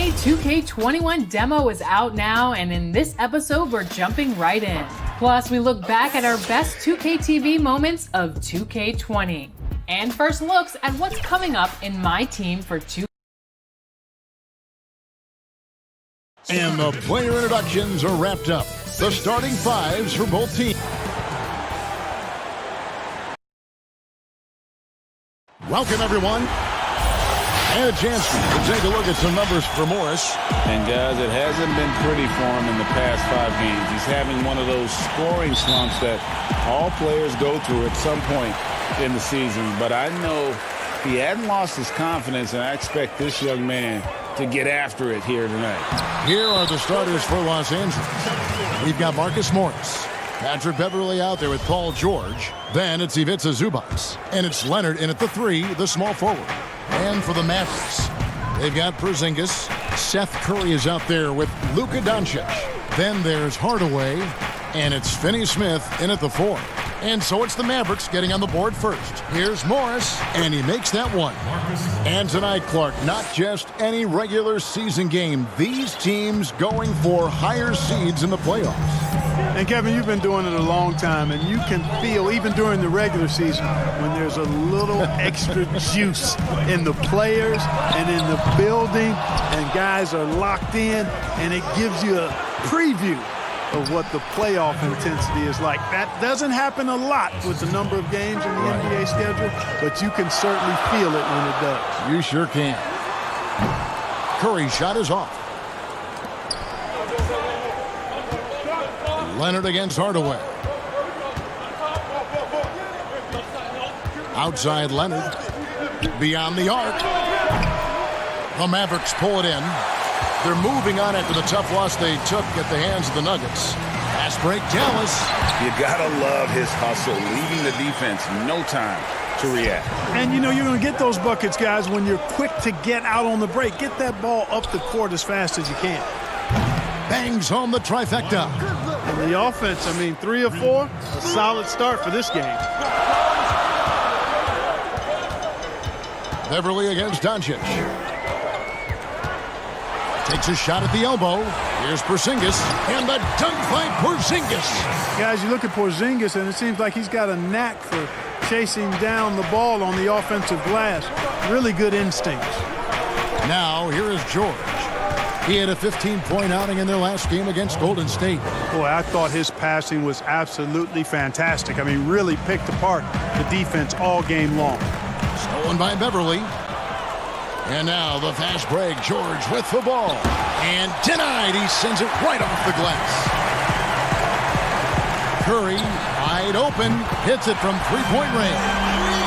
NBA 2K21 demo is out now, and in this episode, we're jumping right in. Plus, we look back at our best 2K TV moments of 2K20. And first looks at what's coming up in my team for 2K. And the player introductions are wrapped up. The starting fives for both teams. Welcome, everyone. And a chance to take a look at some numbers for Morris. And, guys, it hasn't been pretty for him in the past 5 games. He's having one of those scoring slumps that all players go through at some point in the season. But I know he hadn't lost his confidence, and I expect this young man to get after it here tonight. Here are the starters for Los Angeles. We've got Marcus Morris. Patrick Beverley out there with Paul George. Then it's Ivica Zubac. And it's Leonard in at the 3, the small forward. And for the Mavericks, they've got Porzingis. Seth Curry is out there with Luka Doncic. Then there's Hardaway. And it's Finney Smith in at the 4. And so it's the Mavericks getting on the board first. Here's Morris, and he makes that one. And tonight, Clark, not just any regular season game. These teams going for higher seeds in the playoffs. And, Kevin, you've been doing it a long time, and you can feel, even during the regular season, when there's a little extra juice in the players and in the building, and guys are locked in, and it gives you a preview of what the playoff intensity is like. That doesn't happen a lot with the number of games in the NBA schedule, but you can certainly feel it when it does. You sure can. Curry's shot is off. Leonard against Hardaway. Outside Leonard. Beyond the arc. The Mavericks pull it in. They're moving on after the tough loss they took at the hands of the Nuggets. Pass break, Dallas. You gotta love his hustle, leaving the defense no time to react. And you know you're going to get those buckets, guys, when you're quick to get out on the break. Get that ball up the court as fast as you can. Bangs home the trifecta. And the offense, 3 of 4, a solid start for this game. Beverley against Doncic. Takes a shot at the elbow. Here's Porzingis. And the dunk by Porzingis. Guys, you look at Porzingis, and it seems like he's got a knack for chasing down the ball on the offensive glass. Really good instincts. Now, here is George. He had a 15-point outing in their last game against Golden State. Boy, I thought his passing was absolutely fantastic. Really picked apart the defense all game long. Stolen by Beverley. And now the fast break. George with the ball. And denied. He sends it right off the glass. Curry, wide open, hits it from three-point range.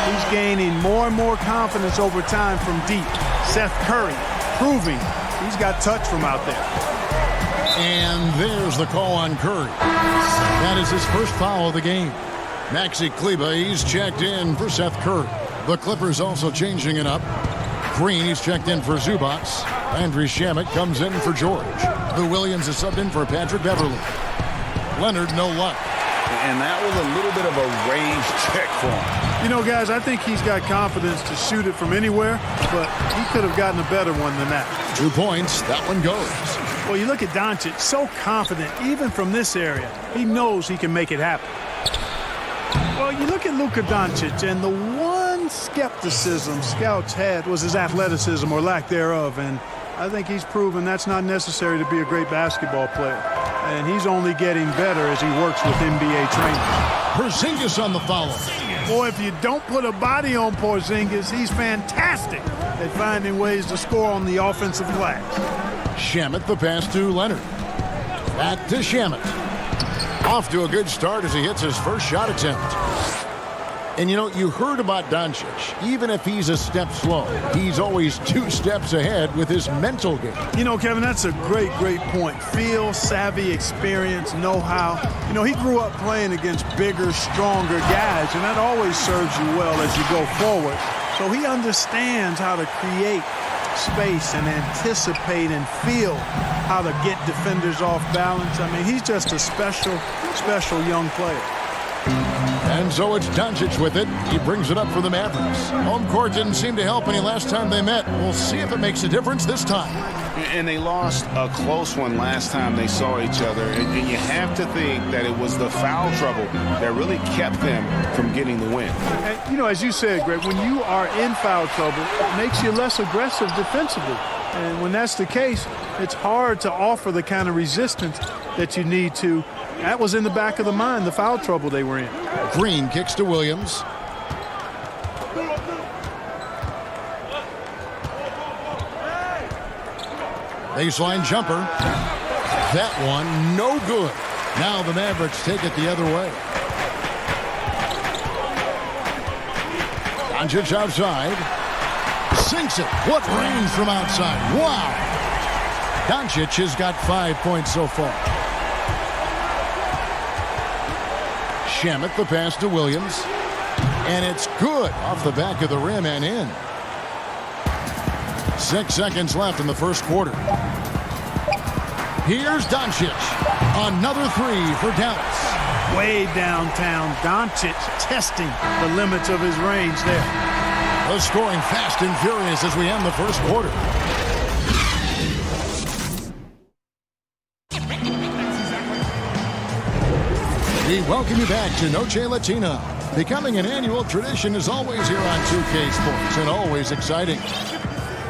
He's gaining more and more confidence over time from deep. Seth Curry proving he's got touch from out there. And there's the call on Curry. That is his first foul of the game. Maxi Kleber, he's checked in for Seth Curry. The Clippers also changing it up. Green, he's checked in for Zubac. Landry Shamet comes in for George. Lou Williams is subbed in for Patrick Beverley. Leonard, no luck. And that was a little bit of a range check for him. You know, guys, I think he's got confidence to shoot it from anywhere, but he could have gotten a better one than that. 2 points. That one goes. Well, you look at Doncic, so confident, even from this area. He knows he can make it happen. Well, you look at Luka Doncic, and the one skepticism scouts had was his athleticism or lack thereof, and I think he's proven that's not necessary to be a great basketball player. And he's only getting better as he works with NBA training. Porzingis on the follow. Boy, if you don't put a body on Porzingis, he's fantastic at finding ways to score on the offensive glass. Shamet the pass to Leonard. Back to Shamet. Off to a good start as he hits his first shot attempt. And you know, you heard about Doncic. Even if he's a step slow, he's always 2 steps ahead with his mental game. You know, Kevin, that's a great point. Feel, savvy, experience, know-how. You know, he grew up playing against bigger, stronger guys, and that always serves you well as you go forward. So he understands how to create space and anticipate and feel how to get defenders off balance. He's just a special young player. And so it's Doncic with it. He brings it up for the Mavericks. Home court didn't seem to help any last time they met. We'll see if it makes a difference this time. And they lost a close one last time they saw each other. And you have to think that it was the foul trouble that really kept them from getting the win. And, you know, as you said, Greg, when you are in foul trouble, it makes you less aggressive defensively. And when that's the case, it's hard to offer the kind of resistance that you need to. That was in the back of the mind, the foul trouble they were in. Green kicks to Williams. Baseline jumper. That one, no good. Now the Mavericks take it the other way. Doncic outside. Sinks it. What range from outside. Wow. Doncic has got 5 points so far. Shamet the pass to Williams. And it's good off the back of the rim and in. 6 seconds left in the first quarter. Here's Doncic. Another three for Dallas. Way downtown, Doncic testing the limits of his range there. The scoring fast and furious as we end the first quarter. We welcome you back to Noche Latina. Becoming an annual tradition is always here on 2K Sports and always exciting.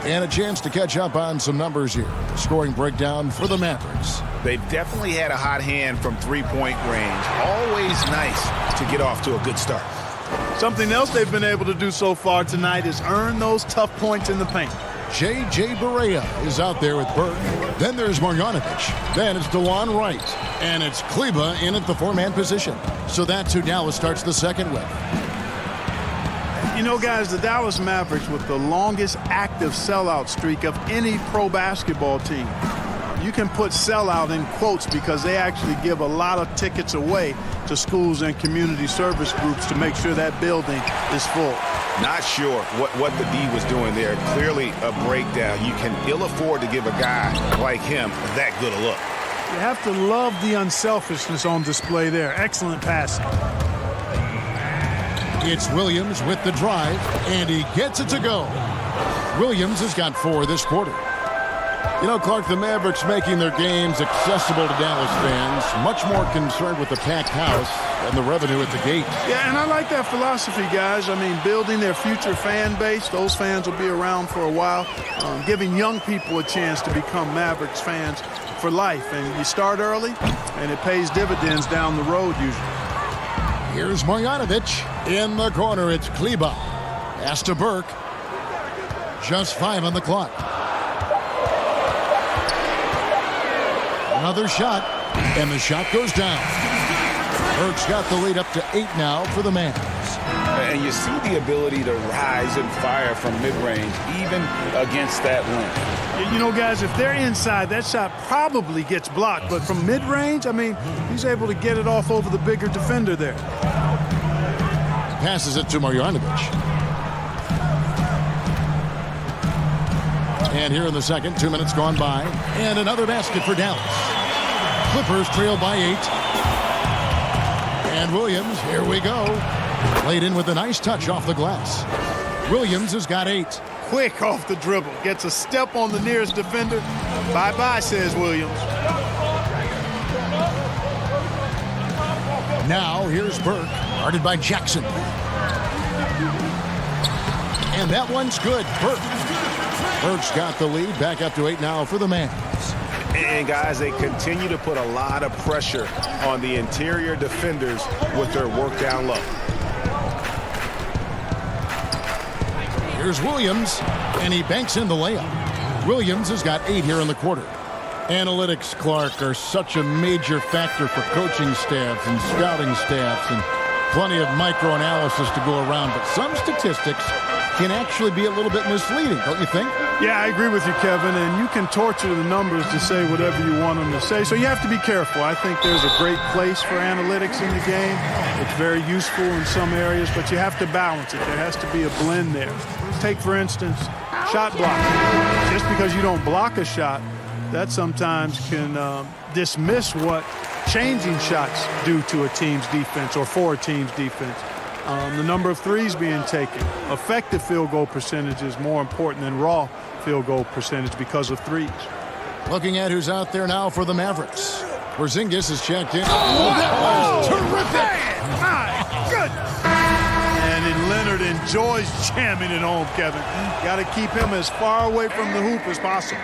And a chance to catch up on some numbers here. Scoring breakdown for the Mavericks. They've definitely had a hot hand from three-point range. Always nice to get off to a good start. Something else they've been able to do so far tonight is earn those tough points in the paint. J.J. Barea is out there with Burke. Then there's Marjanovic. Then it's DeJuan Wright. And it's Kleba in at the four-man position. So that's who Dallas starts the second with. You know, guys, the Dallas Mavericks with the longest active sellout streak of any pro basketball team. You can put sellout in quotes because they actually give a lot of tickets away to schools and community service groups to make sure that building is full. Not sure what the D was doing there. Clearly a breakdown. You can ill afford to give a guy like him that good a look. You have to love the unselfishness on display there. Excellent passing. It's Williams with the drive, and he gets it to go. Williams has got 4 this quarter. You know, Clark, the Mavericks making their games accessible to Dallas fans, much more concerned with the packed house and the revenue at the gate. Yeah, and I like that philosophy, guys. I mean, building their future fan base. Those fans will be around for a while. Giving young people a chance to become Mavericks fans for life. And you start early, and it pays dividends down the road usually. Here's Marjanovic. In the corner, it's Kleba. Pass to Burke. Just 5 on the clock. Another shot, and the shot goes down. Burke's got the lead up to 8 now for the Mavs. And you see the ability to rise and fire from mid-range, even against that length. You know, guys, if they're inside, that shot probably gets blocked. But from mid-range, I mean, he's able to get it off over the bigger defender there. Passes it to Marjanovic. And here in the second, 2 minutes gone by. And another basket for Dallas. Clippers trail by 8. And Williams, here we go. Laid in with a nice touch off the glass. Williams has got 8. Quick off the dribble. Gets a step on the nearest defender. Bye-bye, says Williams. Now here's Burke, guarded by Jackson. And that one's good. Burke's got the lead. Back up to 8 now for the Mavs. And, guys, they continue to put a lot of pressure on the interior defenders with their work down low. Here's Williams, and he banks in the layup. Williams has got 8 here in the quarter. Analytics, Clark, are such a major factor for coaching staffs and scouting staffs, and plenty of micro-analysis to go around. But some statistics can actually be a little bit misleading, don't you think? Yeah, I agree with you, Kevin, and you can torture the numbers to say whatever you want them to say, so you have to be careful. I think there's a great place for analytics in the game. It's very useful in some areas, but you have to balance it. There has to be a blend there. Take, for instance, shot blocking. Just because you don't block a shot, that sometimes can dismiss what changing shots due to a team's defense or for a team's defense. The number of threes being taken. Effective field goal percentage is more important than raw field goal percentage because of threes. Looking at who's out there now for the Mavericks. Porzingis is checked in. Oh, that was terrific! My goodness! And then Leonard enjoys jamming it home, Kevin. Got to keep him as far away from the hoop as possible.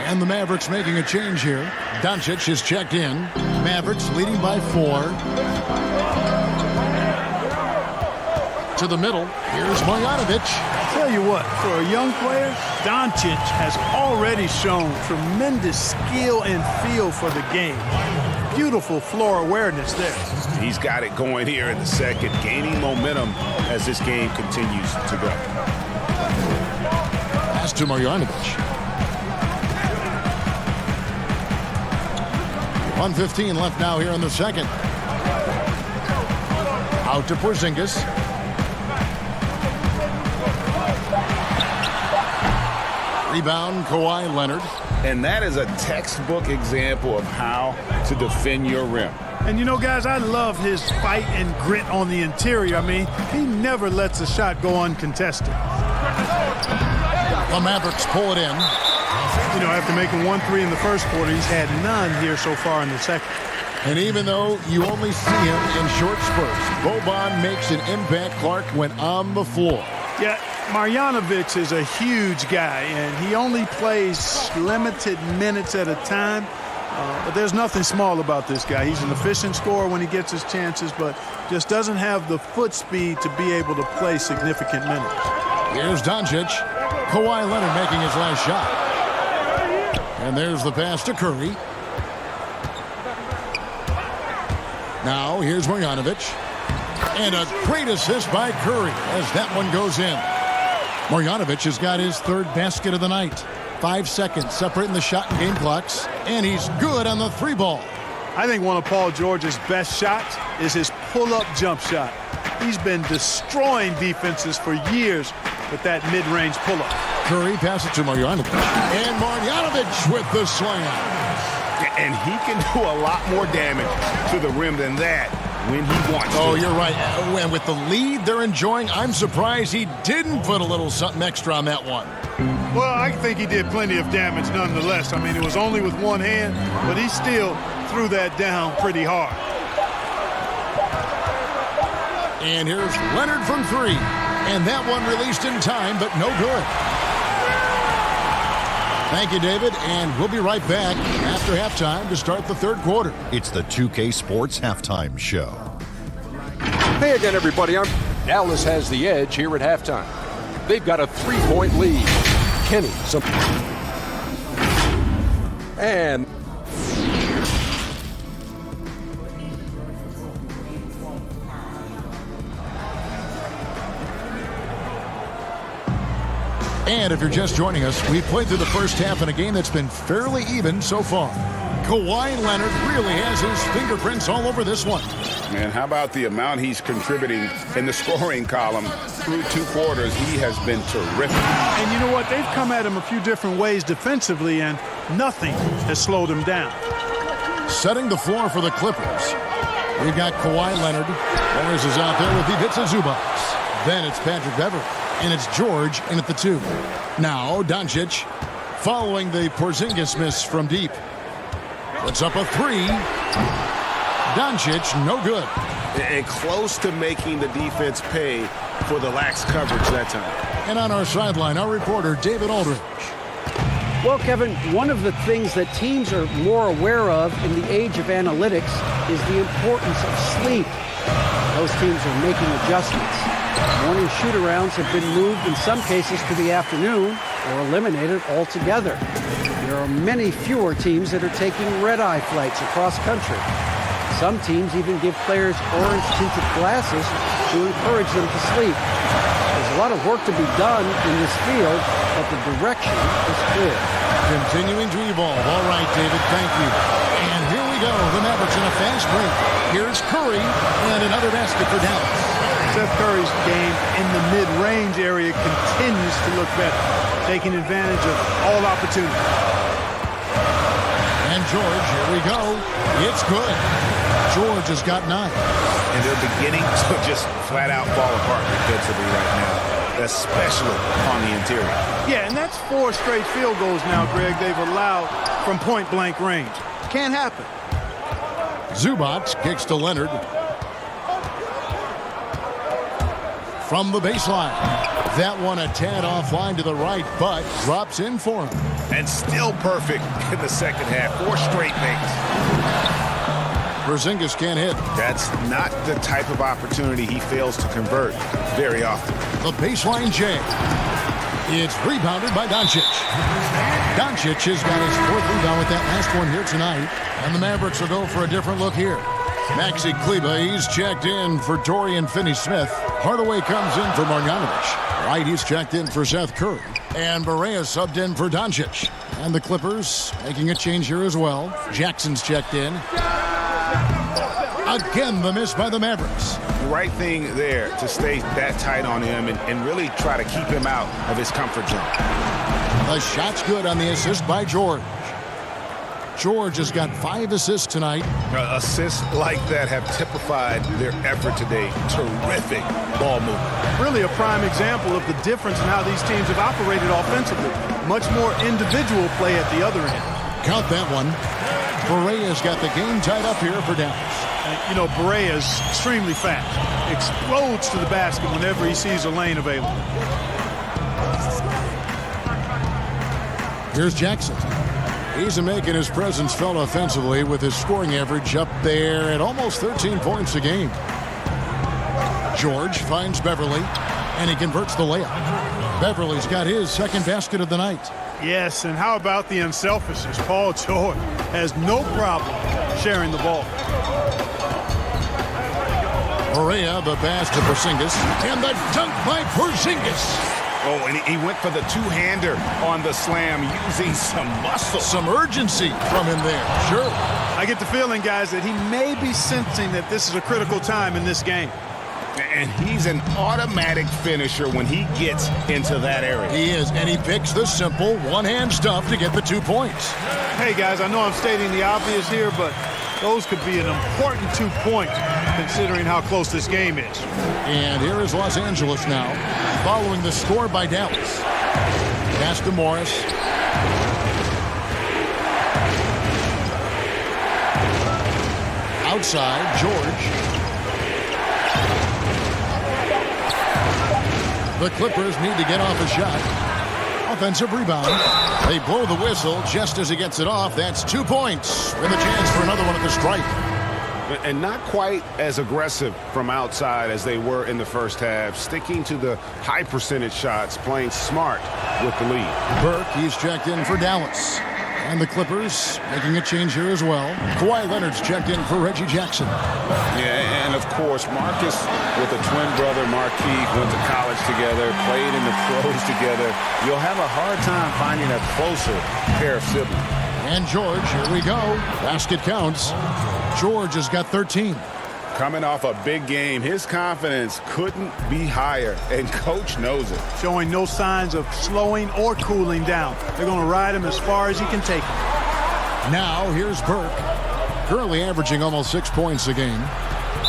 And the Mavericks making a change here. Doncic is checked in. Mavericks leading by 4. To the middle. Here's Marjanovic. Tell you what, for a young player, Doncic has already shown tremendous skill and feel for the game. Beautiful floor awareness there. He's got it going here in the second, gaining momentum as this game continues to go. Pass to Marjanovic. 1:15 left now here in the second. Out to Porzingis. Rebound, Kawhi Leonard. And that is a textbook example of how to defend your rim. And you know, guys, I love his fight and grit on the interior. I mean, he never lets a shot go uncontested. The Mavericks pull it in. You know, after making 1 3 in the first quarter, he's had none here so far in the second. And even though you only see him in short spurts, Boban makes an impact, Clark, when on the floor. Yeah, Marjanovic is a huge guy, and he only plays limited minutes at a time. But there's nothing small about this guy. He's an efficient scorer when he gets his chances, but just doesn't have the foot speed to be able to play significant minutes. Here's Doncic. Kawhi Leonard making his last shot. And there's the pass to Curry. Now here's Marjanovic. And a great assist by Curry as that one goes in. Marjanovic has got his 3rd basket of the night. 5 seconds separating the shot and game clocks. And he's good on the 3 ball. I think one of Paul George's best shots is his pull-up jump shot. He's been destroying defenses for years with that mid-range pull-up. Curry passes to Marjanovic. And Marjanovic with the slam. And he can do a lot more damage to the rim than that when he wants to. Oh, you're right. And with the lead they're enjoying, I'm surprised he didn't put a little something extra on that one. Well, I think he did plenty of damage nonetheless. I mean, it was only with one hand, but he still threw that down pretty hard. And here's Leonard from 3. And that one released in time, but no good. Thank you, David, and we'll be right back after halftime to start the 3rd quarter. It's the 2K Sports Halftime Show. Hey again, everybody. Dallas has the edge here at halftime. They've got a 3-point lead. Kenny, and And if you're just joining us, we played through the first half in a game that's been fairly even so far. Kawhi Leonard really has his fingerprints all over this one. Man, how about the amount he's contributing in the scoring column through 2 quarters? He has been terrific. And you know what? They've come at him a few different ways defensively, and nothing has slowed him down. Setting the floor for the Clippers. We've got Kawhi Leonard. Morris is out there with Ivica Zubac. Then it's Patrick Beverley. And it's George in at the 2. Now Doncic following the Porzingis miss from deep. Puts up a 3. Doncic, no good. And close to making the defense pay for the lax coverage that time. And on our sideline, our reporter, David Aldridge. Well, Kevin, one of the things that teams are more aware of in the age of analytics is the importance of sleep. Those teams are making adjustments. Morning shoot-arounds have been moved in some cases to the afternoon or eliminated altogether. There are many fewer teams that are taking red-eye flights across country. Some teams even give players orange-tinted glasses to encourage them to sleep. There's a lot of work to be done in this field, but the direction is clear. Continuing to evolve. All right, David, thank you. And here we go. The Mavericks in a fast break. Here's Curry and another basket for Dallas. Steph Curry's game in the mid-range area continues to look better, taking advantage of all opportunities. And George, here we go. It's good. George has got 9. And they're beginning to just flat out fall apart defensively right now, especially on the interior. Yeah, and that's 4 straight field goals now, Greg, they've allowed from point-blank range. Can't happen. Zubac kicks to Leonard. From the baseline. That one a tad offline to the right, but drops in for him. And still perfect in the second half. 4 straight makes. Porzingis can't hit. That's not the type of opportunity he fails to convert very often. The baseline J. It's rebounded by Doncic. Doncic has got his 4th rebound with that last one here tonight. And the Mavericks will go for a different look here. Maxi Kleber, he's checked in for Dorian Finney-Smith. Hardaway comes in for Marjanovic. Wright, he's checked in for Seth Curry. And Barea subbed in for Doncic. And the Clippers making a change here as well. Jackson's checked in. Again, the miss by the Mavericks. The right thing there to stay that tight on him and really try to keep him out of his comfort zone. The shot's good on the assist by George. George has got 5 assists tonight. Assists like that have typified their effort today. Terrific ball movement. Really a prime example of the difference in how these teams have operated offensively. Much more individual play at the other end. Count that one. Barea's got the game tied up here for Dallas. You know, Barea's extremely fast. Explodes to the basket whenever he sees a lane available. Here's Jackson. He's making his presence felt offensively with his scoring average up there at almost 13 points a game. George finds Beverly, and he converts the layup. Beverly's got his 2nd basket of the night. Yes, and how about the unselfishness? Paul George has no problem sharing the ball. Barea, the pass to Porzingis, and the dunk by Porzingis. Oh, and he went for the two-hander on the slam using some muscle. Some urgency from him there, sure. I get the feeling, guys, that he may be sensing that this is a critical time in this game. And he's an automatic finisher when he gets into that area. He is, and he picks the simple one-hand stuff to get the 2 points. Hey, guys, I know I'm stating the obvious here, but those could be an important 2 points considering how close this game is. And here is Los Angeles now, following the score by Dallas. Pass to Morris. Outside, George. The Clippers need to get off a shot. Offensive rebound. They blow the whistle just as he gets it off. That's 2 points with a chance for another one at the stripe. And not quite as aggressive from outside as they were in the first half. Sticking to the high percentage shots, playing smart with the lead. Burke, he's checked in for Dallas. And the Clippers making a change here as well. Kawhi Leonard's checked in for Reggie Jackson. Yeah, and of course, Marcus with a twin brother, Marquise, went to college together, played in the pros together. You'll have a hard time finding a closer pair of siblings. And George, here we go. Basket counts. George has got 13. Coming off a big game, his confidence couldn't be higher, and Coach knows it. Showing no signs of slowing or cooling down. They're going to ride him as far as he can take him. Now here's Burke, currently averaging almost 6 points a game.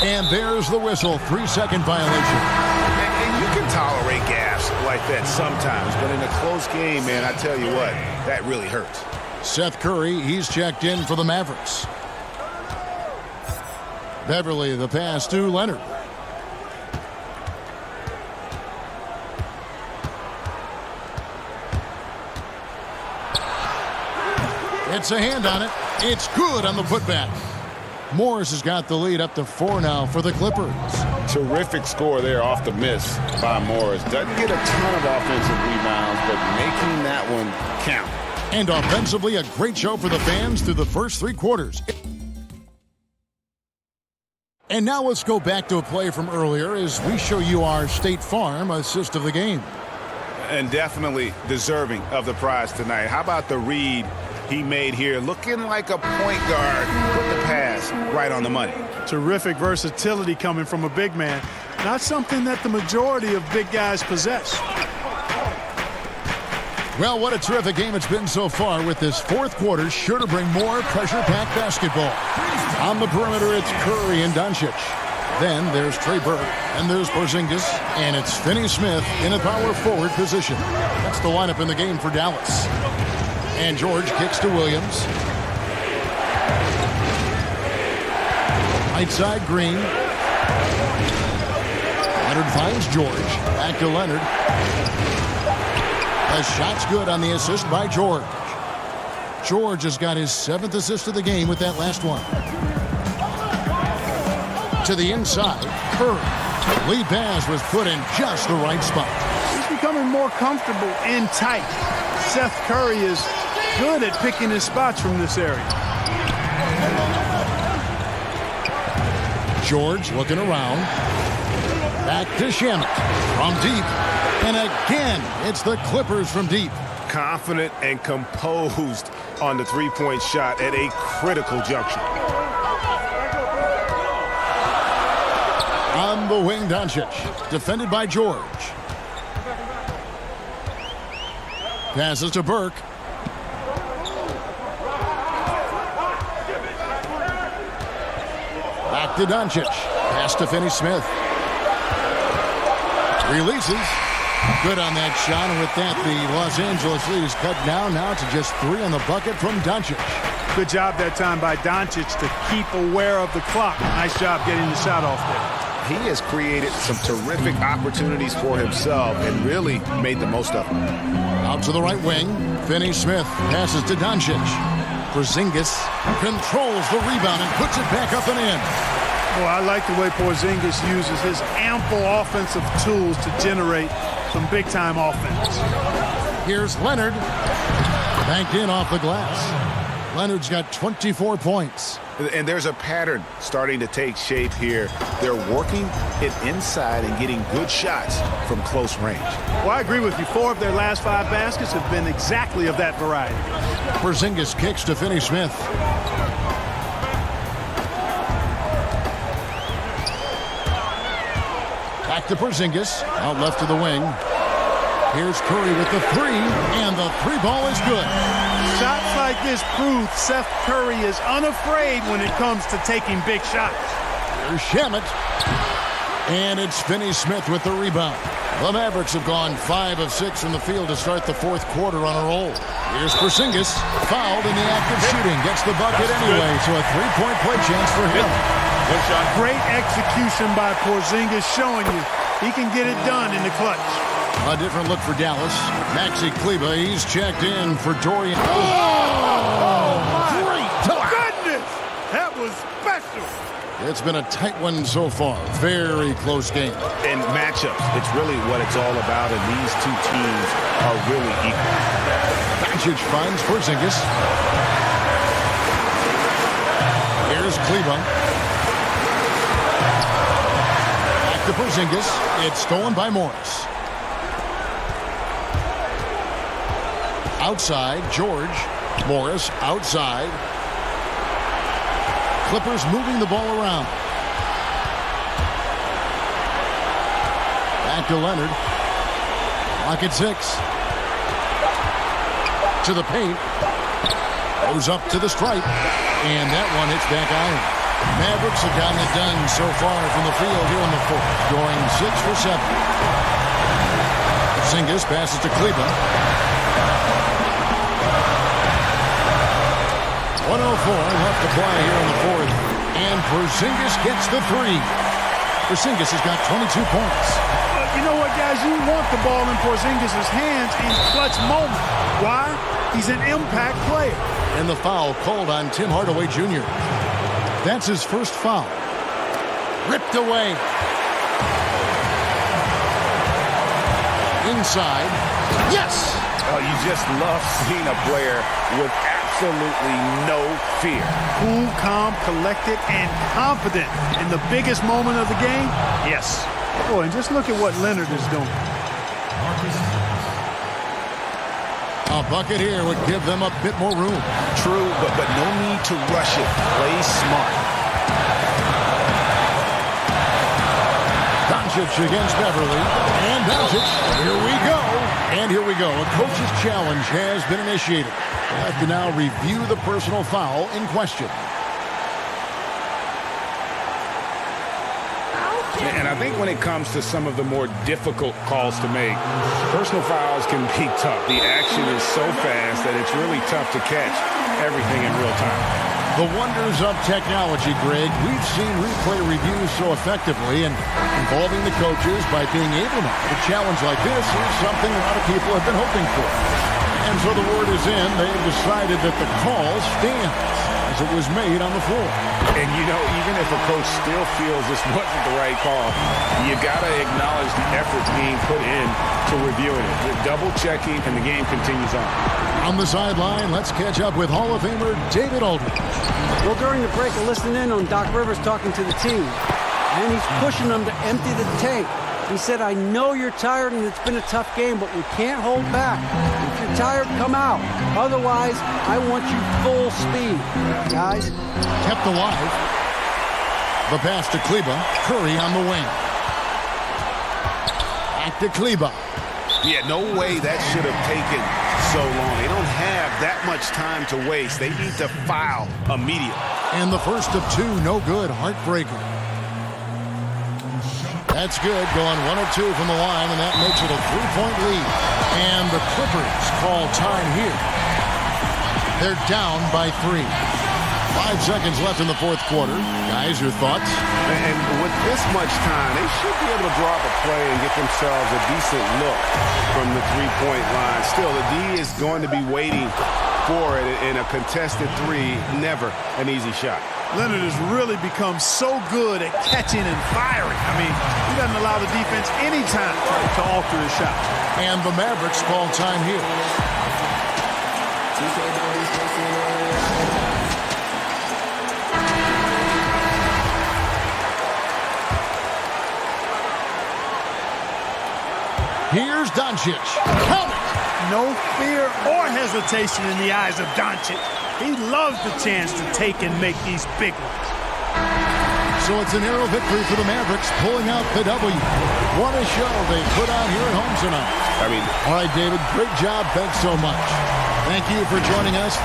And there's the whistle, 3-second violation. And you can tolerate gaffes like that sometimes, but in a close game, man, I tell you what, that really hurts. Seth Curry, he's checked in for the Mavericks. Beverly, the pass to Leonard. It's a hand on it. It's good on the putback. Morris has got the lead up to 4 now for the Clippers. Terrific score there off the miss by Morris. Doesn't get a ton of offensive rebounds, but making that one count. And offensively, a great show for the fans through the first 3 quarters. And now let's go back to a play from earlier as we show you our State Farm assist of the game. And definitely deserving of the prize tonight. How about the read he made here? Looking like a point guard. Put the pass right on the money. Terrific versatility coming from a big man. Not something that the majority of big guys possess. Well, what a terrific game it's been so far, with this fourth quarter sure to bring more pressure-packed basketball. On the perimeter, it's Curry and Doncic. Then there's Trey Burke, and there's Porzingis, and it's Finney-Smith in a power forward position. That's the lineup in the game for Dallas. And George kicks to Williams. Right side, Green. Leonard finds George. Back to Leonard. The shot's good on the assist by George. George has got his 7th assist of the game with that last one. To the inside, Curry. Lead pass was put in just the right spot. He's becoming more comfortable and tight. Seth Curry is good at picking his spots from this area. George looking around. Back to Shamet from deep. And again, it's the Clippers from deep. Confident and composed on the three-point shot at a critical juncture. On the wing, Doncic. Defended by George. Passes to Burke. Back to Doncic. Pass to Finney-Smith. Releases. Good on that shot, and with that, the Los Angeles lead is cut down now to just 3 on the bucket from Doncic. Good job that time by Doncic to keep aware of the clock. Nice job getting the shot off there. He has created some terrific opportunities for himself and really made the most of them. Out to the right wing. Finney-Smith passes to Doncic. Porzingis controls the rebound and puts it back up and in. Well, I like the way Porzingis uses his ample offensive tools to generate some big-time offense. Here's Leonard. Banked in off the glass. Leonard's got 24 points. And there's a pattern starting to take shape here. They're working it inside and getting good shots from close range. Well, I agree with you. 4 of their last 5 baskets have been exactly of that variety. Porzingis kicks to Finney-Smith. Back to Porzingis. Out left to the wing. Here's Curry with the 3, and the 3 ball is good. Shots like this prove Seth Curry is unafraid when it comes to taking big shots. Here's Shamet. And it's Finney-Smith with the rebound. The Mavericks have gone 5 of 6 from the field to start the fourth quarter on a roll. Here's Porzingis. Fouled in the act of shooting. Gets the bucket anyway, so a 3-point play chance for him. Good shot. Great execution by Porzingis, showing you he can get it done in the clutch. A different look for Dallas. Maxi Kleber, he's checked in for Dorian. Great! Goodness! That was special. It's been a tight one so far. Very close game. And matchups, it's really what it's all about, and these two teams are really equal. Doncic finds Porzingis. Here's Kleber. Back to Porzingis. It's stolen by Morris. Outside, George. Morris outside. Clippers moving the ball around. Back to Leonard. Clock at 6. To the paint. Goes up to the stripe. And that one hits back iron. Mavericks have gotten it done so far from the field here in the fourth. Going 6 for 7. Porzingis passes to Kleber. 1:04 left to play here in the fourth. And Porzingis gets the 3. Porzingis has got 22 points. You know what, guys? You want the ball in Porzingis' hands in clutch moments. Why? He's an impact player. And the foul called on Tim Hardaway Jr. That's his first foul. Ripped away. Inside. Yes! Oh, you just love seeing a player with absolutely no fear. Cool, calm, collected, and confident in the biggest moment of the game. Yes. Boy, and just look at what Leonard is doing. A bucket here would give them a bit more room. True, but no need to rush it. Play smart. Doncic against Beverly. And Doncic, here we go. And here we go. A coach's challenge has been initiated. We'll have to now review the personal foul in question. And I think when it comes to some of the more difficult calls to make, personal fouls can be tough. The action is so fast that it's really tough to catch everything in real time. The wonders of technology, Greg. We've seen replay reviews so effectively, and involving the coaches by being able to have a challenge like this is something a lot of people have been hoping for. And so the word is in. They've decided that the call stands as it was made on the floor. And, you know, even if a coach still feels this wasn't the right call, you got to acknowledge the efforts being put in to reviewing it. They're double-checking, and the game continues on. On the sideline, let's catch up with Hall of Famer David Aldridge. Well, during the break, I listened in on Doc Rivers talking to the team, and he's pushing them to empty the tank. He said, I know you're tired and it's been a tough game, but we can't hold back. If you're tired, come out. Otherwise, I want you full speed, guys. Kept alive. The pass to Kleba. Curry on the wing. Back to Kleba. Yeah, no way that should have taken so long. They don't have that much time to waste. They need to foul immediately. And the first of two, no good. Heartbreaker. That's good. Going 1 of 2 from the line, and that makes it a 3-point lead. And the Clippers call time here. They're down by 3. 5 seconds left in the fourth quarter. Guys, your thoughts? And with this much time, they should be able to draw up a play and get themselves a decent look from the three-point line. Still, the D is going to be waiting for it in a contested three. Never an easy shot. Leonard has really become so good at catching and firing. I mean, he doesn't allow the defense any time to alter his shot. And the Mavericks call time here. Here's Doncic. Count it! No fear or hesitation in the eyes of Doncic. He loves the chance to take and make these big ones. So it's a narrow victory for the Mavericks, pulling out the W. What a show they put on here at home tonight. All right, David, great job. Thanks so much. Thank you for joining us.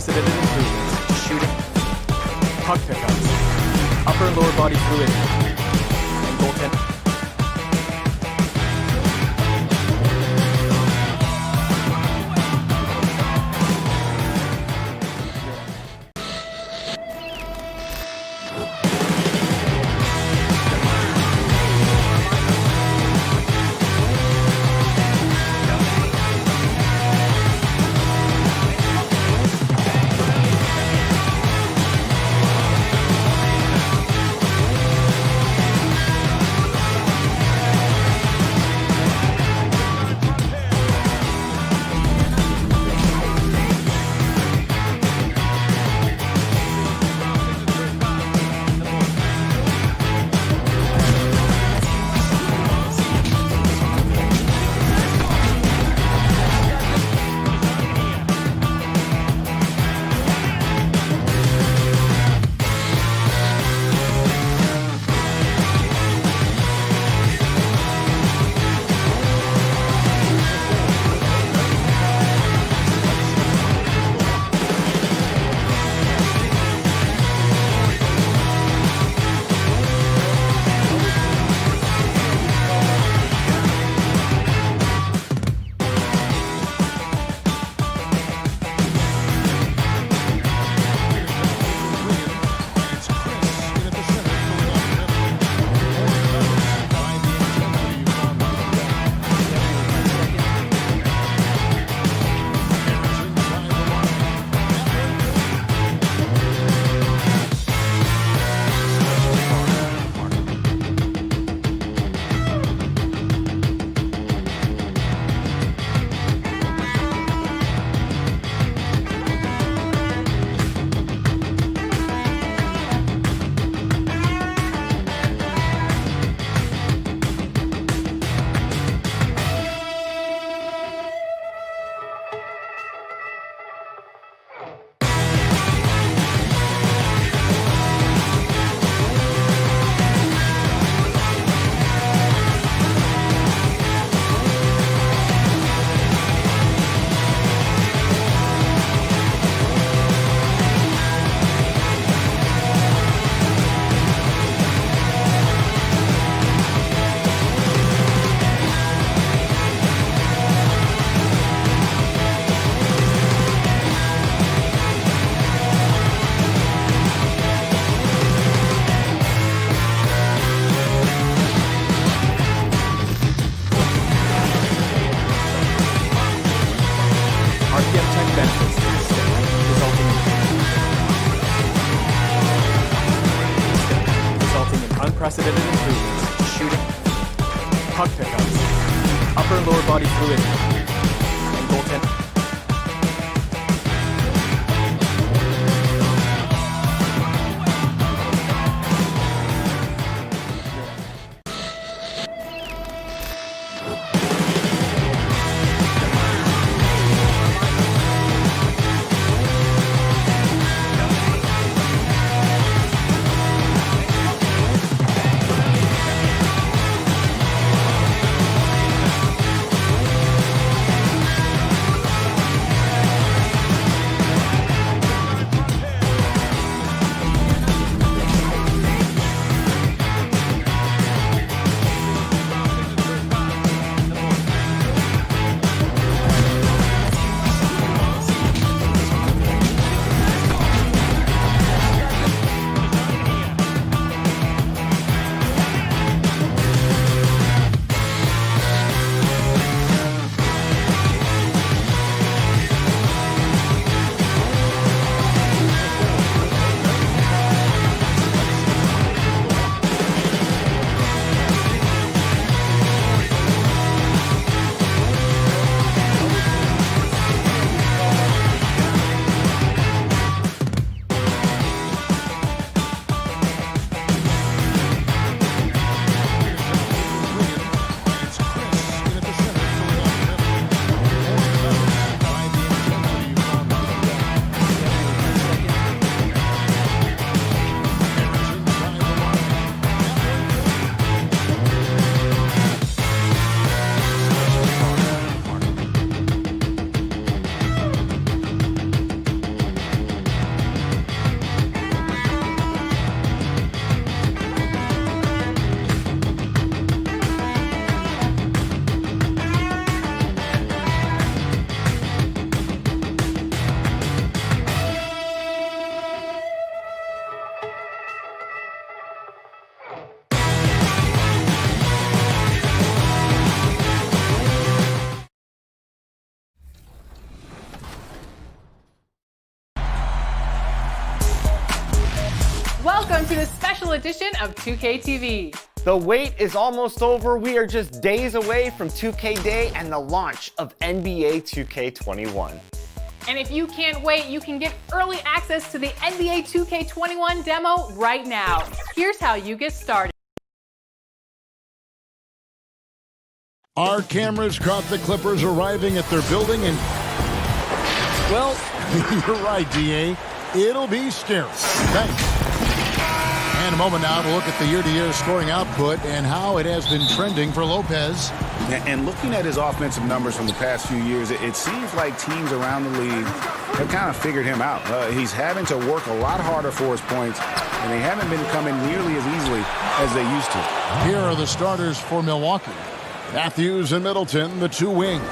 unprecedented improvements to shooting, puck pickups, upper and lower body fluidity, and goaltending. Unprecedented improvements to shooting, puck pickups, upper and lower body fluidity, and goaltending. edition of 2K TV. The wait is almost over. We are just days away from 2K Day and the launch of NBA 2K21. And if you can't wait, you can get early access to the NBA 2K21 demo right now. Here's how you get started. Our cameras caught the Clippers arriving at their building, and, well, you're right, DA. It'll be scary. Thanks. And a moment now to look at the year-to-year scoring output and how it has been trending for Lopez. And looking at his offensive numbers from the past few years, it seems like teams around the league have kind of figured him out. He's having to work a lot harder for his points, and they haven't been coming nearly as easily as they used to. Here are the starters for Milwaukee. Matthews and Middleton, the two wings.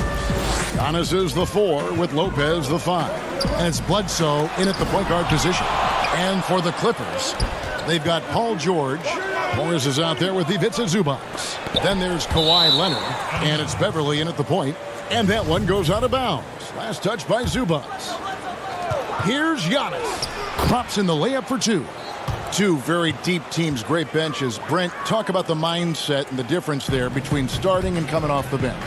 Giannis is the 4 with Lopez the 5. And it's Bledsoe in at the point guard position. And for the Clippers, they've got Paul George. Morris is out there with Ivica Zubac. Then there's Kawhi Leonard, and it's Beverly in at the point. And that one goes out of bounds. Last touch by Zubac. Here's Giannis. Pops in the layup for 2. Two very deep teams, great benches. Brent, talk about the mindset and the difference there between starting and coming off the bench.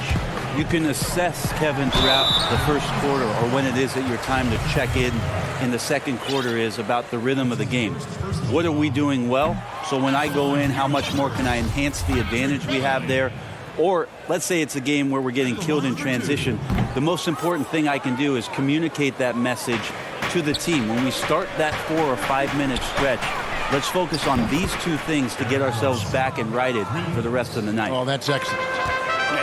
You can assess, Kevin, throughout the first quarter or when it is that your time to check in the second quarter is about the rhythm of the game. What are we doing well? So when I go in, how much more can I enhance the advantage we have there? Or let's say it's a game where we're getting killed in transition. The most important thing I can do is communicate that message to the team. When we start that 4 or 5 minute stretch, let's focus on these two things to get ourselves back and righted for the rest of the night. Oh, that's excellent.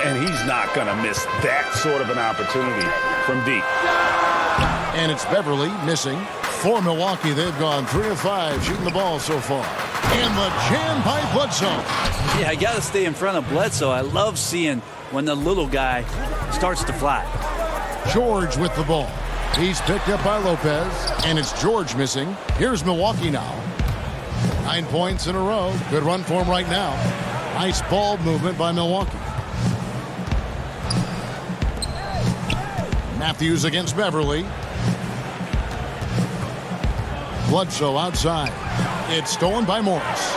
And he's not going to miss that sort of an opportunity from deep. And it's Beverly missing. For Milwaukee, they've gone 3 of 5 shooting the ball so far. And the jam by Bledsoe. Yeah, I got to stay in front of Bledsoe. I love seeing when the little guy starts to fly. George with the ball. He's picked up by Lopez, and it's George missing. Here's Milwaukee now. 9 points in a row. Good run for him right now. Nice ball movement by Milwaukee. Matthews against Beverly. Bledsoe outside. It's stolen by Morris.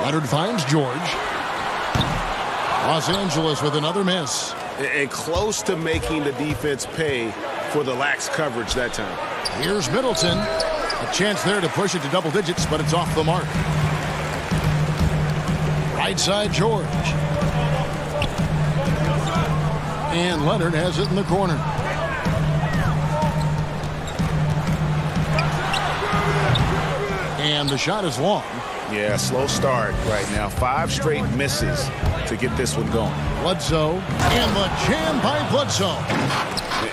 Leonard finds George. Los Angeles with another miss. And close to making the defense pay for the lax coverage that time. Here's Middleton. A chance there to push it to double digits, but it's off the mark. Right side, George. And Leonard has it in the corner. And the shot is long. Yeah, slow start right now. 5 straight misses to get this one going. Bledsoe, and the jam by Bledsoe.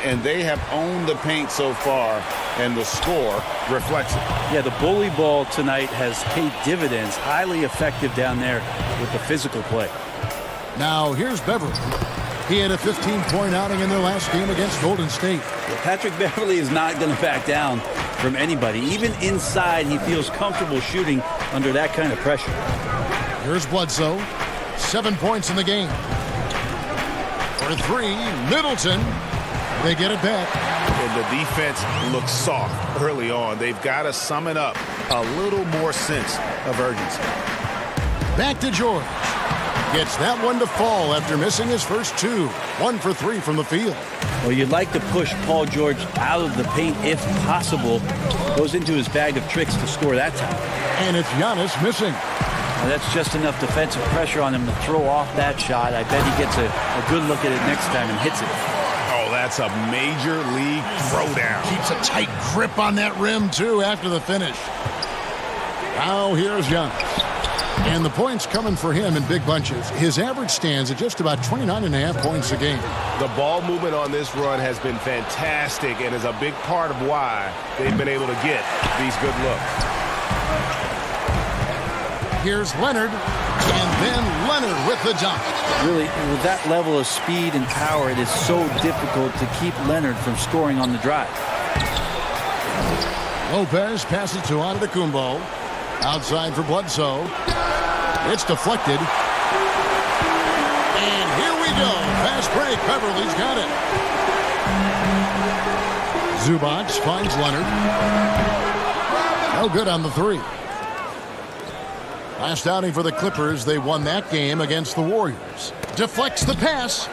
And they have owned the paint so far, and the score reflects it. Yeah, the bully ball tonight has paid dividends. Highly effective down there with the physical play. Now here's Beverly. He had a 15-point outing in their last game against Golden State. Patrick Beverly is not going to back down from anybody. Even inside, he feels comfortable shooting under that kind of pressure. Here's Bledsoe. 7 points in the game. For 3, Middleton. They get it back. And the defense looks soft early on. They've got to sum it up. A little more sense of urgency. Back to George. Gets that one to fall after missing his first 2. 1 for 3 from the field. Well, you'd like to push Paul George out of the paint if possible. Goes into his bag of tricks to score that time. And it's Giannis missing. Well, that's just enough defensive pressure on him to throw off that shot. I bet he gets a good look at it next time and hits it. Oh, that's a major league throwdown. Keeps a tight grip on that rim, too, after the finish. Now here's Giannis. And the points coming for him in big bunches. His average stands at just about 29.5 points a game. The ball movement on this run has been fantastic and is a big part of why they've been able to get these good looks. Here's Leonard, and then Leonard with the dunk. Really, with that level of speed and power, it is so difficult to keep Leonard from scoring on the drive. Lopez passes to Antetokounmpo. Outside for Bledsoe. It's deflected. And here we go. Fast break. Beverly's got it. Zubac finds Leonard. No good on the three. Last outing for the Clippers, they won that game against the Warriors. Deflects the pass.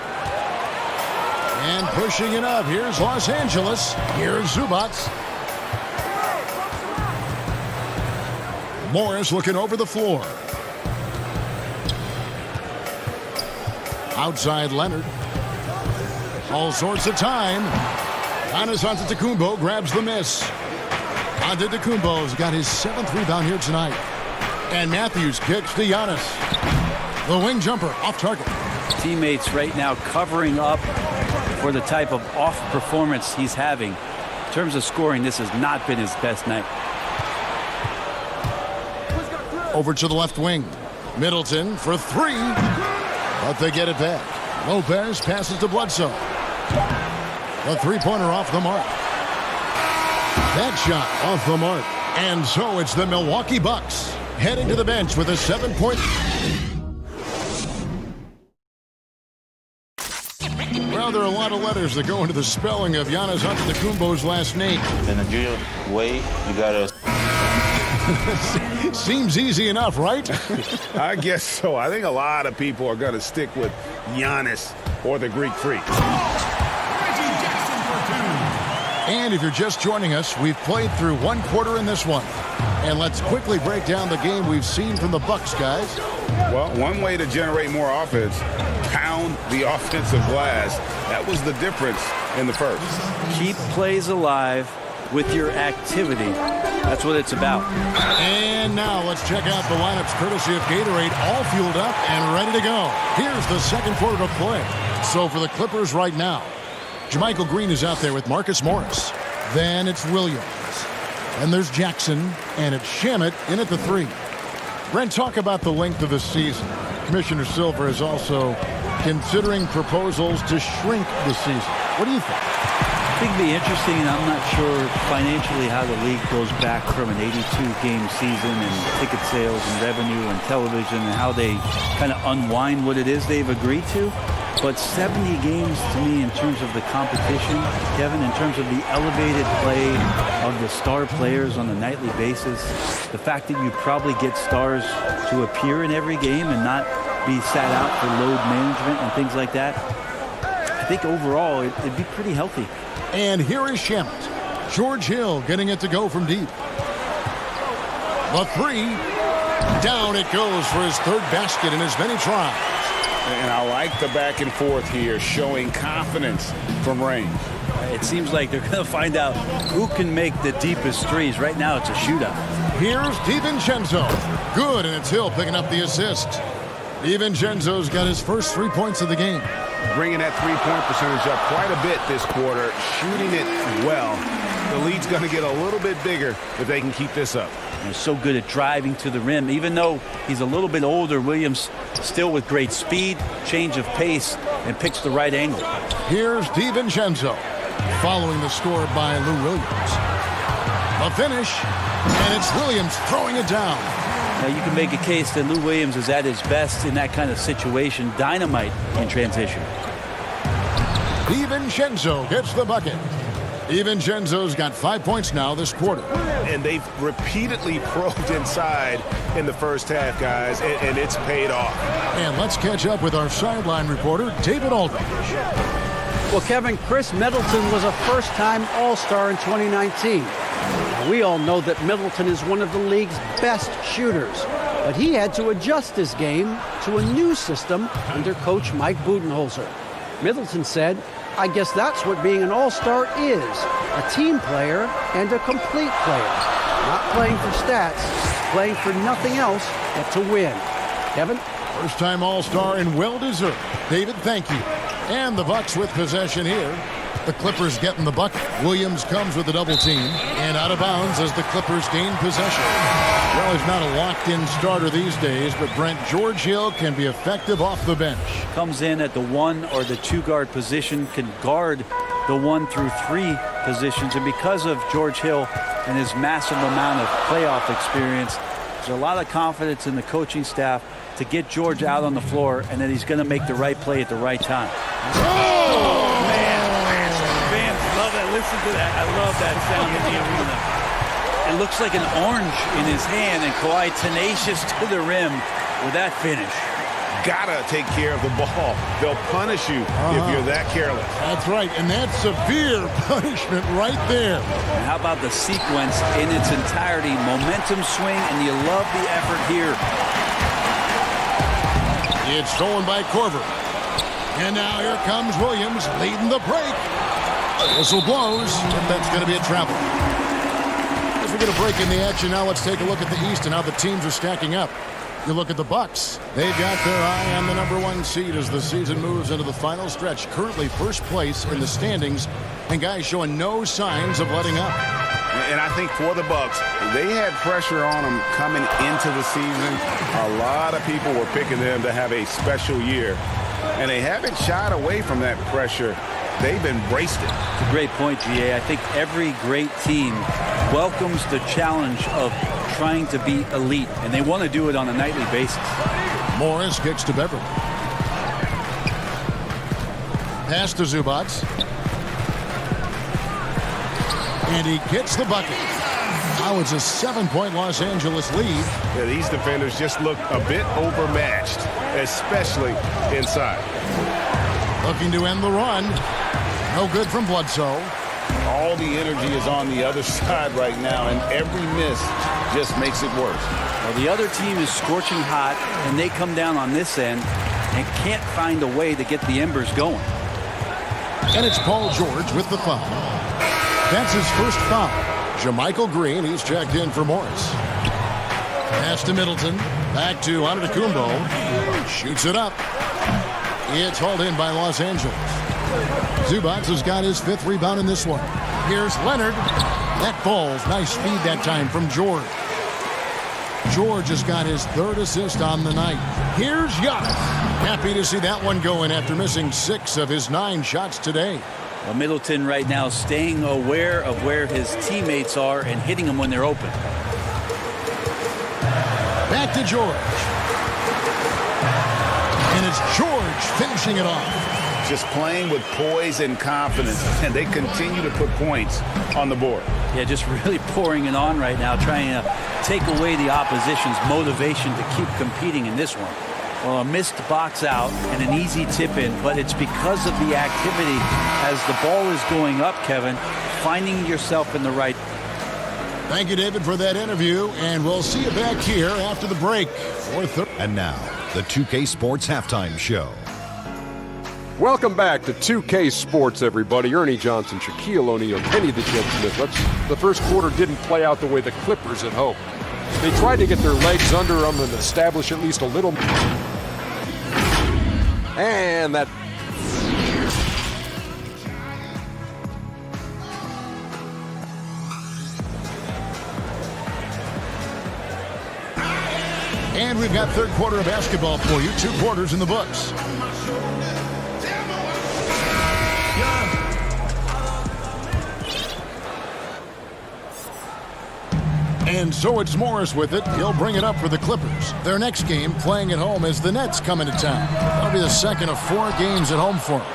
And pushing it up. Here's Los Angeles. Here's Zubac. Morris looking over the floor. Outside Leonard. All sorts of time. Giannis Antetokounmpo grabs the miss. Antetokounmpo's got his 7th rebound here tonight. And Matthews kicks to Giannis. The wing jumper off target. Teammates right now covering up for the type of off performance he's having. In terms of scoring, this has not been his best night. Over to the left wing. Middleton for three. But they get it back. Lopez passes to Bledsoe. The three-pointer off the mark. That shot off the mark. And so it's the Milwaukee Bucks heading to the bench with a 7-point. Well, there are a lot of letters that go into the spelling of Giannis Antetokounmpo's last name. In a Nigeria way, you gotta. Seems easy enough, right? I guess so. I think a lot of people are going to stick with Giannis or the Greek Freak. And if you're just joining us, we've played through one quarter in this one. And let's quickly break down the game we've seen from the Bucks, guys. Well, one way to generate more offense, pound the offensive glass. That was the difference in the first. Keep plays alive with your activity. That's what it's about. And now let's check out the lineups courtesy of Gatorade, all fueled up and ready to go. Here's the second quarter to play. So for the Clippers right now, Jermichael Green is out there with Marcus Morris. Then it's Williams. And there's Jackson, and it's Shamet in at the three. Brent, talk about the length of the season. Commissioner Silver is also considering proposals to shrink the season. What do you think? I think it'd be interesting, and I'm not sure financially how the league goes back from an 82-game season and ticket sales and revenue and television and how they kind of unwind what it is they've agreed to. But 70 games to me in terms of the competition, Kevin, in terms of the elevated play of the star players on a nightly basis, the fact that you probably get stars to appear in every game and not be sat out for load management and things like that, I think overall it'd be pretty healthy. And here is Shamet. George Hill getting it to go from deep. The three. Down it goes for his third basket in as many tries. And I like the back and forth here, showing confidence from range. It seems like they're going to find out who can make the deepest threes. Right now it's a shootout. Here's DiVincenzo. Good, and it's Hill picking up the assist. DiVincenzo's got his first 3 points of the game. Bringing that three-point percentage up quite a bit this quarter, shooting it well. The lead's going to get a little bit bigger if they can keep this up. He's so good at driving to the rim. Even though he's a little bit older, Williams still with great speed, change of pace, and picks the right angle. Here's DiVincenzo, following the score by Lou Williams. A finish, and it's Williams throwing it down. Now you can make a case that Lou Williams is at his best in that kind of situation, dynamite in transition. DiVincenzo gets the bucket. DiVincenzo's got 5 points now this quarter. And they've repeatedly probed inside in the first half, guys, and it's paid off. And let's catch up with our sideline reporter, David Aldridge. Well, Kevin, Chris Middleton was a first-time All-Star in 2019. We all know that Middleton is one of the league's best shooters, but he had to adjust his game to a new system under coach Mike Budenholzer. Middleton said, "I guess that's what being an all-star is, a team player and a complete player. Not playing for stats, playing for nothing else but to win." Kevin? First-time all-star and well-deserved. David, thank you. And the Bucks with possession here. The Clippers getting the bucket. Williams comes with a double team and out of bounds as the Clippers gain possession. Well, he's not a locked-in starter these days, but Brent, George Hill can be effective off the bench. Comes in at the 1 or the 2 guard position, can guard the 1 through 3 positions, and because of George Hill and his massive amount of playoff experience, there's a lot of confidence in the coaching staff to get George out on the floor and that he's going to make the right play at the right time. Oh, man. Fans love that. Listen to that. I love that sound in the arena. And It looks like an orange in his hand, and Kawhi tenacious to the rim with that finish. Gotta take care of the ball. They'll punish you if you're that careless. That's right, and that's severe punishment right there. And how about the sequence in its entirety? Momentum swing, and you love the effort here. It's stolen by Korver. And now here comes Williams leading the break. Whistle blows, and that's going to be a travel. As we get a break in the action, now let's take a look at the East and how the teams are stacking up. You look at the Bucks. They've got their eye on the #1 seed as the season moves into the final stretch. Currently first place in the standings, and guys showing no signs of letting up. And I think for the Bucks, they had pressure on them coming into the season. A lot of people were picking them to have a special year, and they haven't shied away from that pressure. They've embraced it. It's a great point, GA. I think every great team welcomes the challenge of trying to be elite, and they want to do it on a nightly basis. Morris kicks to Beverly. Pass to Zubac. And he gets the bucket. Now it's a 7-point Los Angeles lead. Yeah, these defenders just look a bit overmatched, especially inside. Looking to end the run. No good from Bledsoe. All the energy is on the other side right now, and every miss just makes it worse. Well, the other team is scorching hot, and they come down on this end and can't find a way to get the embers going. And it's Paul George with the foul. That's his first foul. JaMychal Green, he's checked in for Morris. Pass to Middleton. Back to Antetokounmpo. Shoots it up. It's hauled in by Los Angeles. Zubac has got his 5th rebound in this one. Here's Leonard. That falls. Nice speed that time from George. George has got his 3rd assist on the night. Here's Giannis. Happy to see that one going after missing 6 of his 9 shots today. Well, Middleton right now staying aware of where his teammates are and hitting them when they're open. Back to George. And it's George finishing it off. Just playing with poise and confidence, and they continue to put points on the board. Yeah, just really pouring it on right now, trying to take away the opposition's motivation to keep competing in this one. Well, a missed box out and an easy tip in, but it's because of the activity as the ball is going up, Kevin, finding yourself in the right. Thank you, David, for that interview, and we'll see you back here after the break. And now, the 2K Sports Halftime Show. Welcome back to 2K Sports, everybody. Ernie Johnson, Shaquille O'Neal, Kenny the Jet Smith. The first quarter didn't play out the way the Clippers had hoped. They tried to get their legs under them and establish at least a little. And that. And we've got 3rd quarter of basketball for you. 2 quarters in the books. And so it's Morris with it. He'll bring it up for the Clippers. Their next game, playing at home, as the Nets come into town. That'll be the 2nd of 4 games at home for them.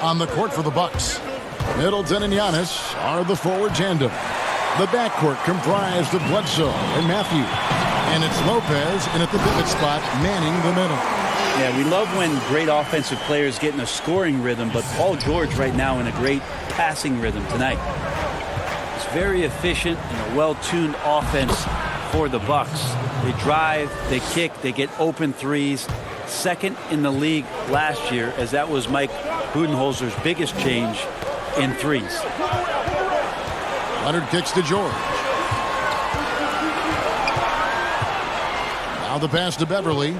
On the court for the Bucks, Middleton and Giannis are the forward tandem. The backcourt comprised of Bledsoe and Matthews. And it's Lopez in at the pivot spot, manning the middle. Yeah, we love when great offensive players get in a scoring rhythm, but Paul George right now in a great passing rhythm tonight. It's very efficient and a well-tuned offense for the Bucks. They drive, they kick, they get open threes. 2nd in the league last year, as that was Mike Budenholzer's biggest change in threes. Leonard kicks to George. Now the pass to Beverly.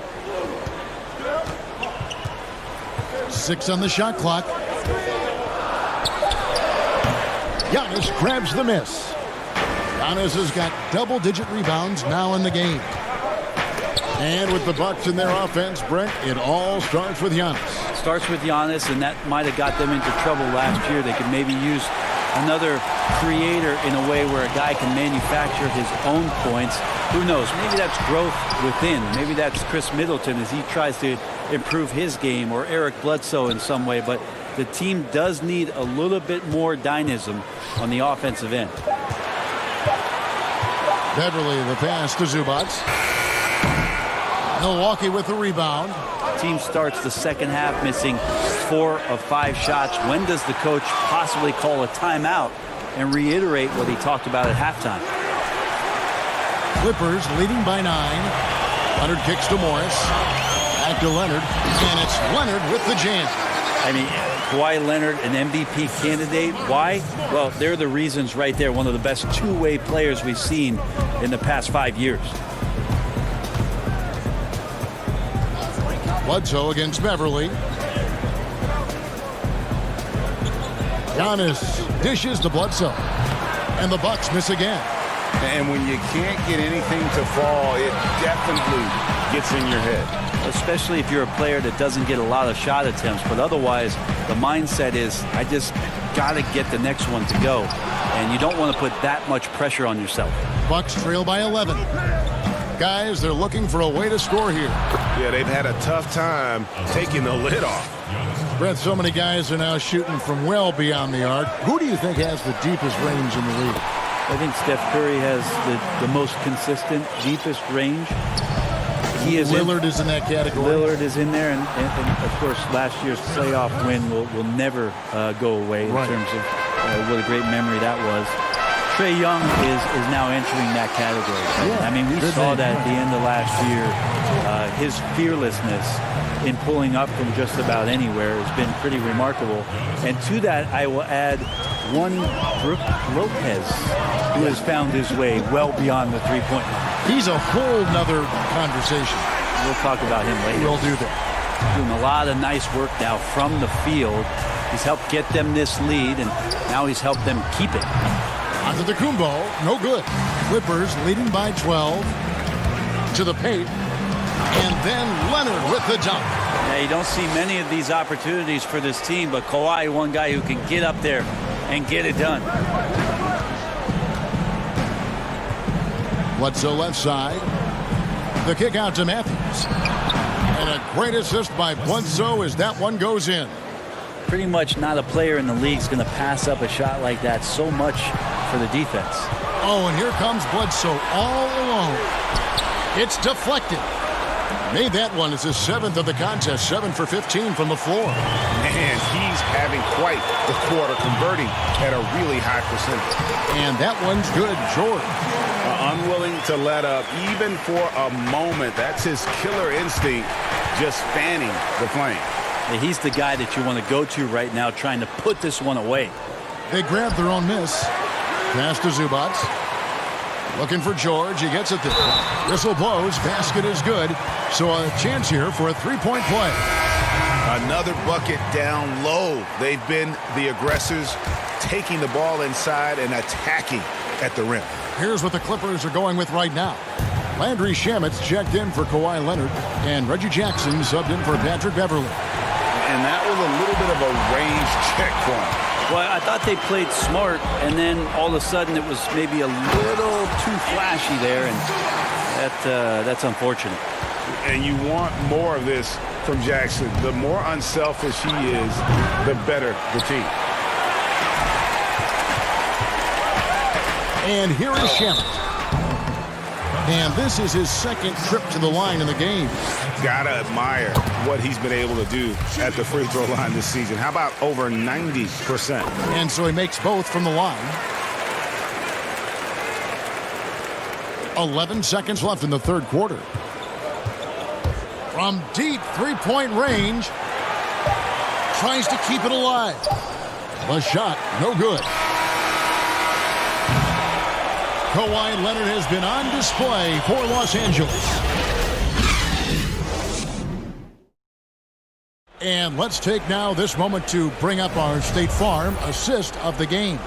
6 on the shot clock. Giannis grabs the miss. Giannis has got double-digit rebounds now in the game. And with the Bucks in their offense, Brent, it all starts with Giannis. Starts with Giannis, and that might have got them into trouble last year. They could maybe use another creator in a way where a guy can manufacture his own points. Who knows? Maybe that's growth within. Maybe that's Chris Middleton as he tries to improve his game, or Eric Bledsoe in some way. But the team does need a little bit more dynamism on the offensive end. Beverly the pass to Zubac. Milwaukee with the rebound. Team starts the second half missing 4 of 5 shots. When does the coach possibly call a timeout and reiterate what he talked about at halftime? Clippers leading by 9. Leonard kicks to Morris. Back to Leonard. And it's Leonard with the jam. I mean, Kawhi Leonard, an MVP candidate. Why? Well, they're the reasons right there. One of the best two-way players we've seen in the past 5 years. Bledsoe against Beverly. Giannis dishes to Bledsoe. And the Bucks miss again. And when you can't get anything to fall, it definitely gets in your head. Especially if you're a player that doesn't get a lot of shot attempts. But otherwise, the mindset is, I just got to get the next one to go. And you don't want to put that much pressure on yourself. Bucks trail by 11. Guys, they're looking for a way to score here. Yeah, they've had a tough time taking the lid off. Brett, so many guys are now shooting from well beyond the arc. Who do you think has the deepest range in the league? I think Steph Curry has the most consistent, deepest range. Lillard is in that category. Lillard is in there, and of course, last year's playoff win will never go away in terms of what a great memory that was. Trae Young is now entering that category. Yeah, I mean, we saw that at the end of last year. His fearlessness in pulling up from just about anywhere has been pretty remarkable. And to that, I will add one Brook Lopez, who has found his way well beyond the three-point line. He's a whole nother conversation. We'll talk about him later. We'll do that. Doing a lot of nice work now from the field. He's helped get them this lead, and now he's helped them keep it. Antetokounmpo, no good. Clippers leading by 12. To the paint. And then Leonard with the dunk. Now, you don't see many of these opportunities for this team, but Kawhi, one guy who can get up there and get it done. Bledsoe left side. The kick out to Matthews. And a great assist by Bledsoe as that one goes in. Pretty much not a player in the league is going to pass up a shot like that so much for the defense. Oh, and here comes Bledsoe all alone. It's deflected. Made that one as his 7th of the contest, 7 for 15 from the floor. And he's having quite the quarter, converting at a really high percentage. And that one's good, George. Unwilling to let up even for a moment. That's his killer instinct, just fanning the flame. He's the guy that you want to go to right now, trying to put this one away. They grab their own miss. Pass to Zubac. Looking for George. He gets it there. Whistle blows. Basket is good. So a chance here for a three-point play. Another bucket down low. They've been the aggressors, taking the ball inside and attacking at the rim. Here's what the Clippers are going with right now. Landry Shamet's checked in for Kawhi Leonard, and Reggie Jackson subbed in for Patrick Beverly. And that was a little bit of a range check for him. Well, I thought they played smart, and then all of a sudden it was maybe a little too flashy there, and that's unfortunate. And you want more of this from Jackson. The more unselfish he is, the better the team. And here is Shamet. And this is his second trip to the line in the game. Gotta admire what he's been able to do at the free throw line this season. How about over 90%? And so he makes both from the line. 11 seconds left in the third quarter. From deep three-point range. Tries to keep it alive. The shot, no good. Kawhi Leonard has been on display for Los Angeles. And let's take now this moment to bring up our State Farm assist of the game.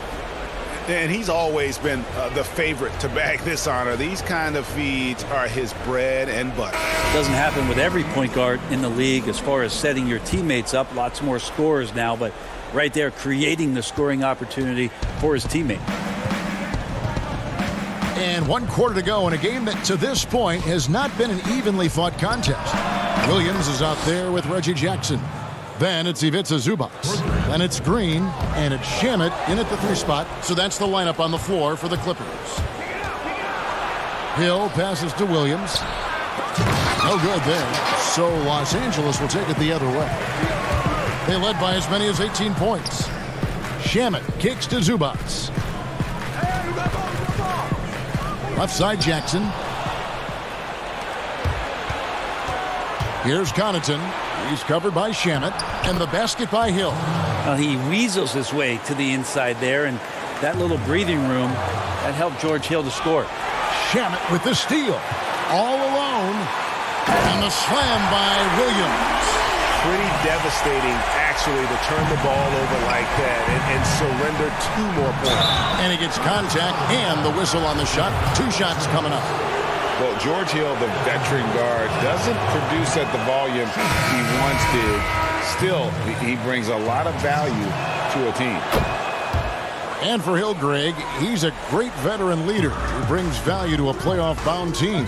And he's always been the favorite to bag this honor. These kind of feeds are his bread and butter. It doesn't happen with every point guard in the league as far as setting your teammates up. Lots more scorers now, but right there creating the scoring opportunity for his teammate. And 1 quarter to go in a game that to this point has not been an evenly fought contest. Williams is out there with Reggie Jackson. Then it's Ivica Zubac. Then it's Green, and it's Shamet in at the 3 spot. So that's the lineup on the floor for the Clippers. Hill passes to Williams. No good there. So Los Angeles will take it the other way. They led by as many as 18 points. Shamet kicks to Zubac. Left side Jackson. Here's Connaughton. He's covered by Shamet. And the basket by Hill. Well, he weasels his way to the inside there, and that little breathing room, that helped George Hill to score. Shamet with the steal. All alone. And the slam by Williams. Pretty devastating, actually, to turn the ball over like that and surrender 2 more points. And he gets contact and the whistle on the shot. 2 shots coming up. Well, George Hill, the veteran guard, doesn't produce at the volume he once did. Still, he brings a lot of value to a team. And for Hill, Greg, he's a great veteran leader who brings value to a playoff-bound team.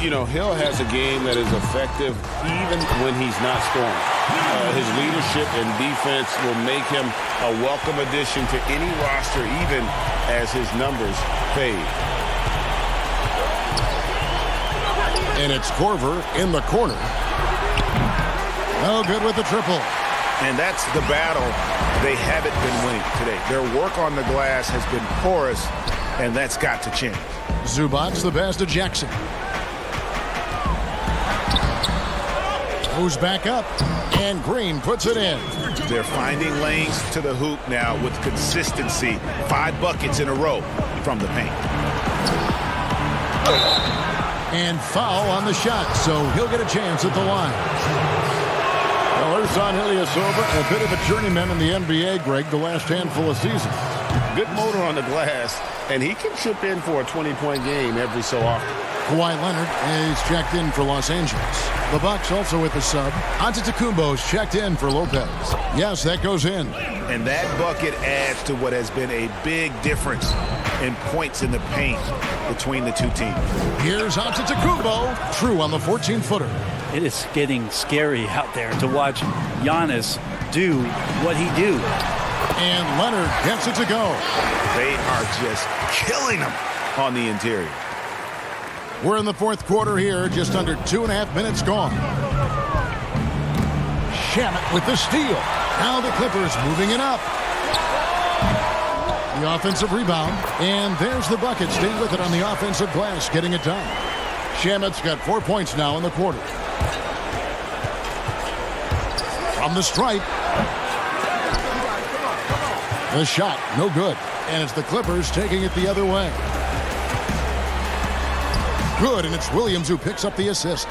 You know, Hill has a game that is effective even when he's not scoring. His leadership and defense will make him a welcome addition to any roster, even as his numbers fade. And it's Korver in the corner. No good with the triple. And that's the battle they haven't been winning today. Their work on the glass has been porous, and that's got to change. Zubac the pass to Jackson. Goes back up, and Green puts it in. They're finding lanes to the hoop now with consistency. 5 buckets in a row from the paint. And foul on the shot, so he'll get a chance at the line. Well, Ersan Ilyasova, a bit of a journeyman in the NBA, Greg, the last handful of seasons. Good motor on the glass, and he can chip in for a 20-point game every so often. Kawhi Leonard is checked in for Los Angeles. The Bucks also with the sub. Antetokounmpo's checked in for Lopez. Yes, that goes in. And that bucket adds to what has been a big difference in points in the paint between the two teams. Here's Antetokounmpo, true on the 14-footer. It is getting scary out there to watch Giannis do what he do. And Leonard gets it to go. They are just killing him on the interior. We're in the 4th quarter here, just under 2.5 minutes gone. Shamet with the steal. Now the Clippers moving it up. The offensive rebound, and there's the bucket. Stay with it on the offensive glass, getting it done. Shamet's got 4 points now in the quarter. From the stripe. The shot, no good. And it's the Clippers taking it the other way. Good, and it's Williams who picks up the assist.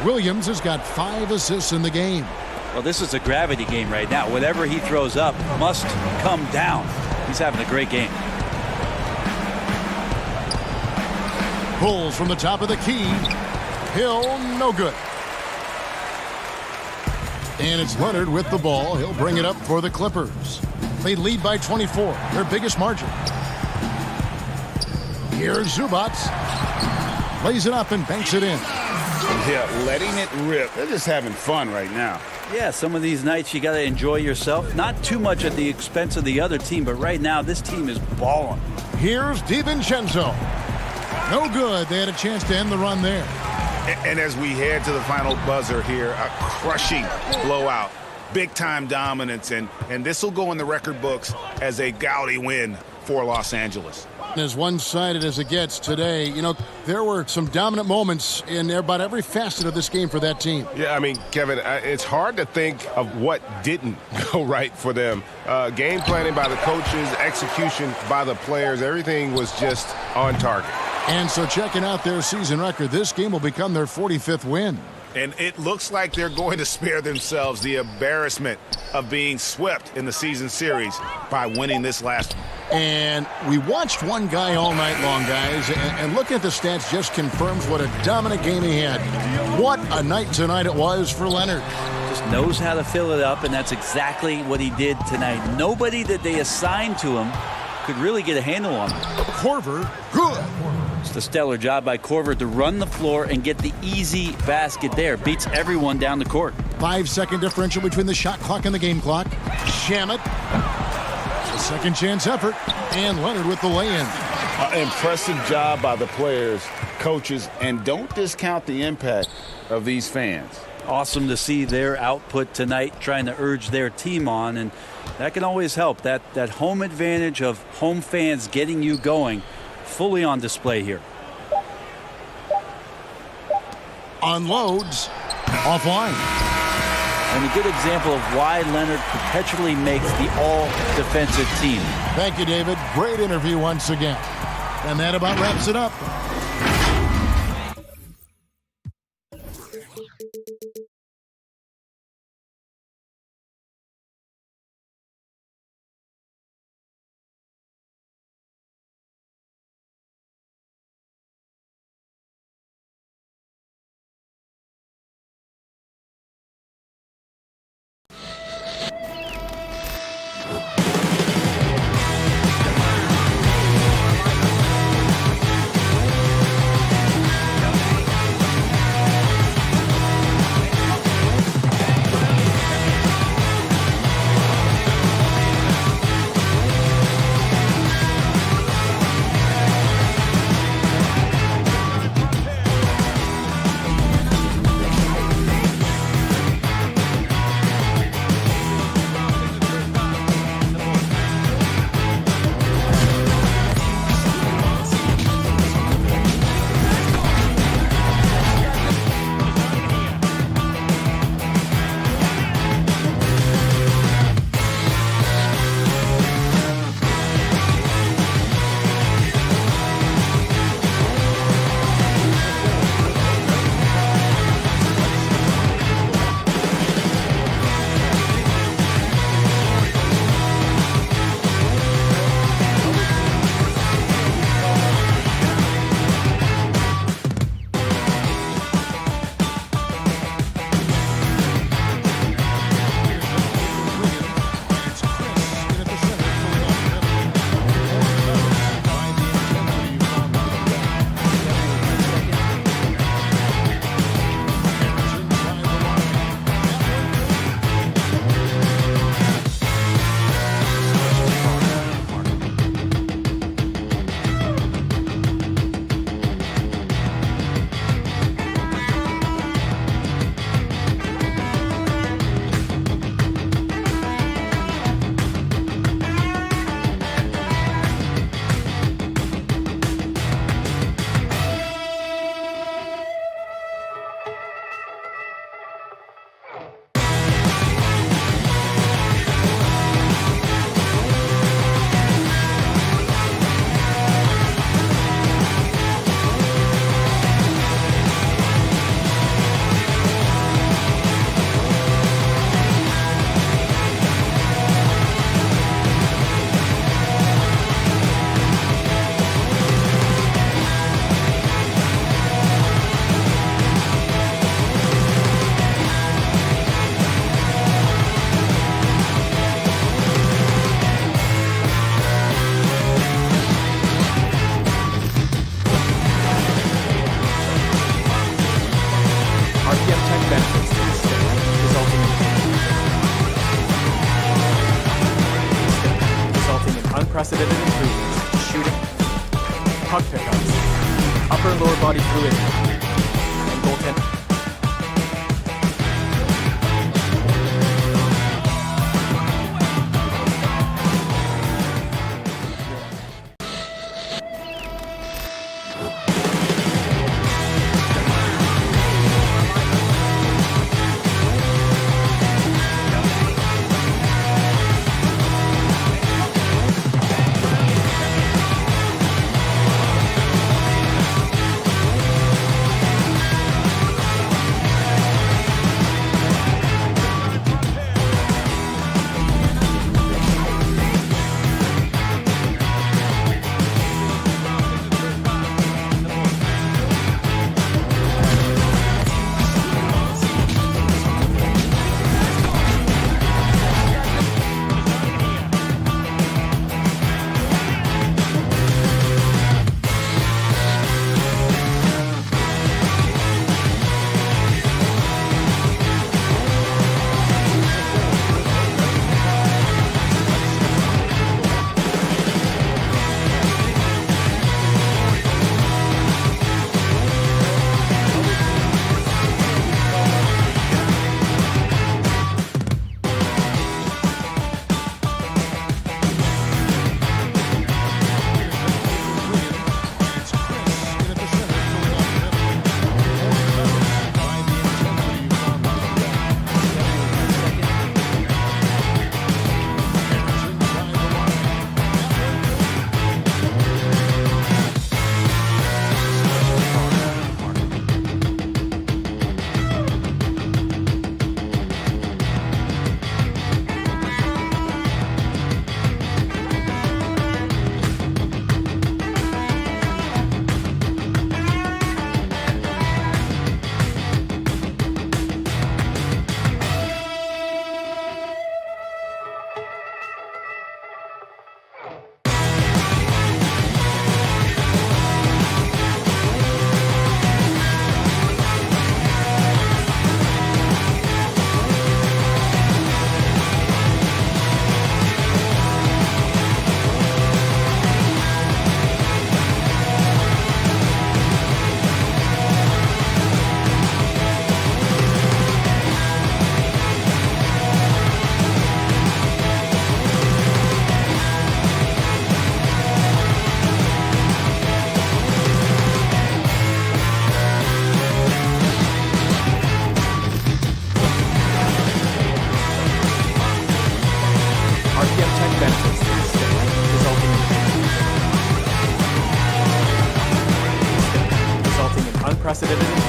Williams has got 5 assists in the game. Well, this is a gravity game right now. Whatever he throws up must come down. He's having a great game. Pulls from the top of the key. Hill, no good. And it's Leonard with the ball. He'll bring it up for the Clippers. They lead by 24, their biggest margin. Here's Zubac. Lays it up and banks it in. Yeah, letting it rip. They're just having fun right now. Yeah, some of these nights you got to enjoy yourself. Not too much at the expense of the other team, but right now this team is balling. Here's DiVincenzo. No good. They had a chance to end the run there. And as we head to the final buzzer here, a crushing blowout. Big-time dominance, and this will go in the record books as a gaudy win for Los Angeles. As one-sided as it gets today, you know, there were some dominant moments in about every facet of this game for that team. Yeah, I mean, Kevin, it's hard to think of what didn't go right for them. Game planning by the coaches, execution by the players, everything was just on target. And so checking out their season record, this game will become their 45th win. And it looks like they're going to spare themselves the embarrassment of being swept in the season series by winning this last one. And we watched one guy all night long, guys, and looking at the stats just confirms what a dominant game he had. What a night tonight it was for Leonard. Just knows how to fill it up, and that's exactly what he did tonight. Nobody that they assigned to him could really get a handle on him. Korver, good. It's a stellar job by Korver to run the floor and get the easy basket there. Beats everyone down the court. 5-second differential between the shot clock and the game clock. Shamet. A second chance effort. And Leonard with the lay-in. Impressive job by the players, coaches, and don't discount the impact of these fans. Awesome to see their output tonight, trying to urge their team on, and that can always help. That home advantage of home fans getting you going, fully on display here. Unloads offline. And a good example of why Leonard perpetually makes the all-defensive team. Thank you, David. Great interview once again. And that about wraps it up. unprecedented improvements to shooting, puck pickups, upper and lower body fluidity, and goaltending.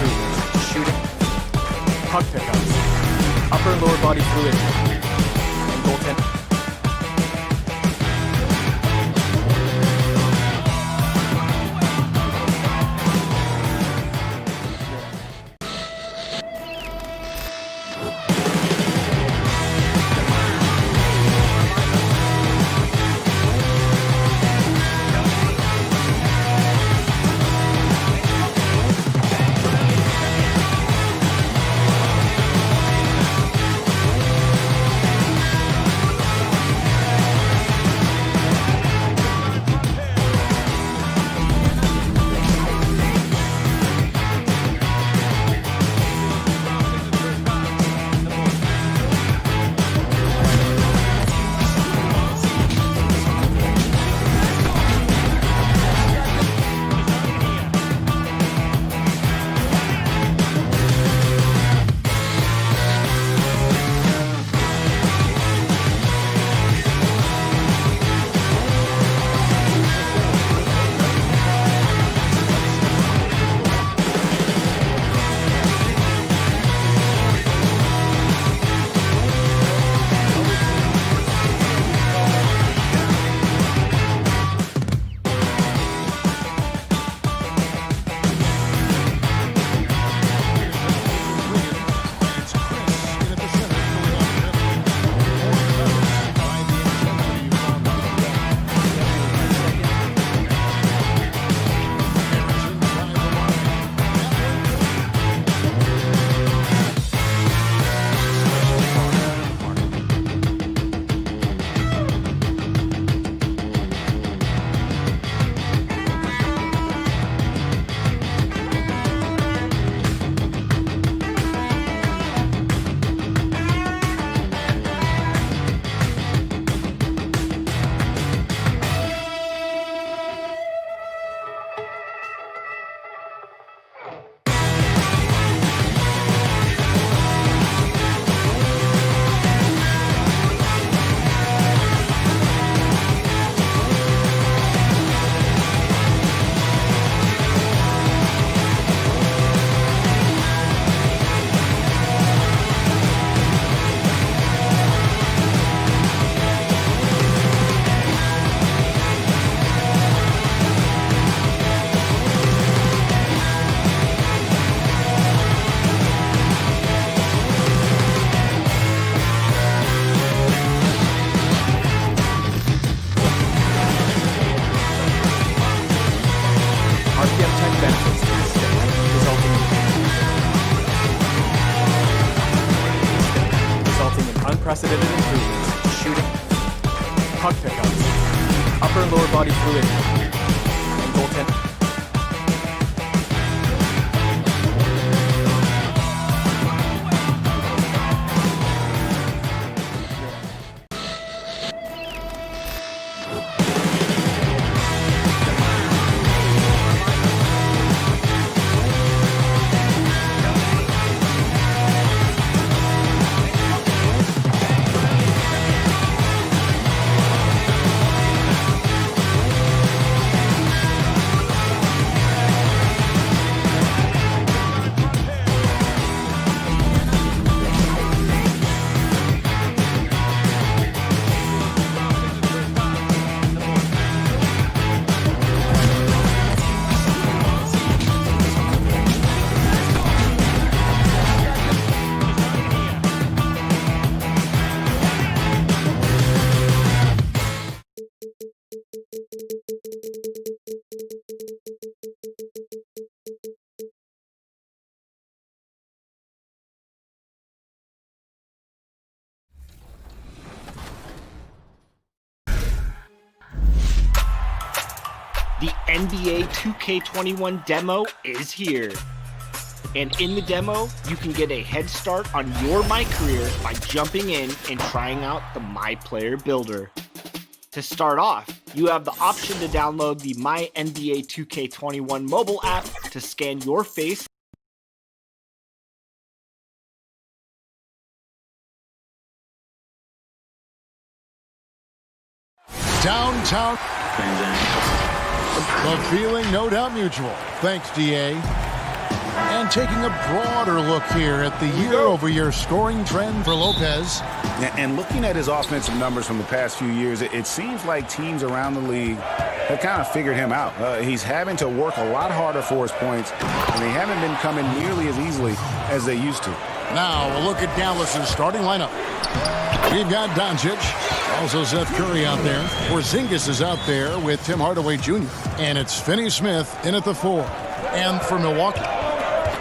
improvement. Shooting, puck pickups, upper and lower body fluidity, and goaltending. Unprecedented improvements. Shooting, puck pickups, upper and lower body fluidity, and goaltending. The NBA 2K21 demo is here. And in the demo, you can get a head start on your My Career by jumping in and trying out the My Player Builder. To start off, you have the option to download the My NBA 2K21 mobile app to scan your face downtown. The feeling, no doubt mutual. Thanks, DA. And taking a broader look here at the year-over-year scoring trend for Lopez. And looking at his offensive numbers from the past few years, it seems like teams around the league have kind of figured him out. He's having to work a lot harder for his points, and they haven't been coming nearly as easily as they used to. Now a look at Dallas's starting lineup. We've got Doncic, also Seth Curry out there. Porzingis is out there with Tim Hardaway Jr. And it's Finney-Smith in at the 4. And for Milwaukee,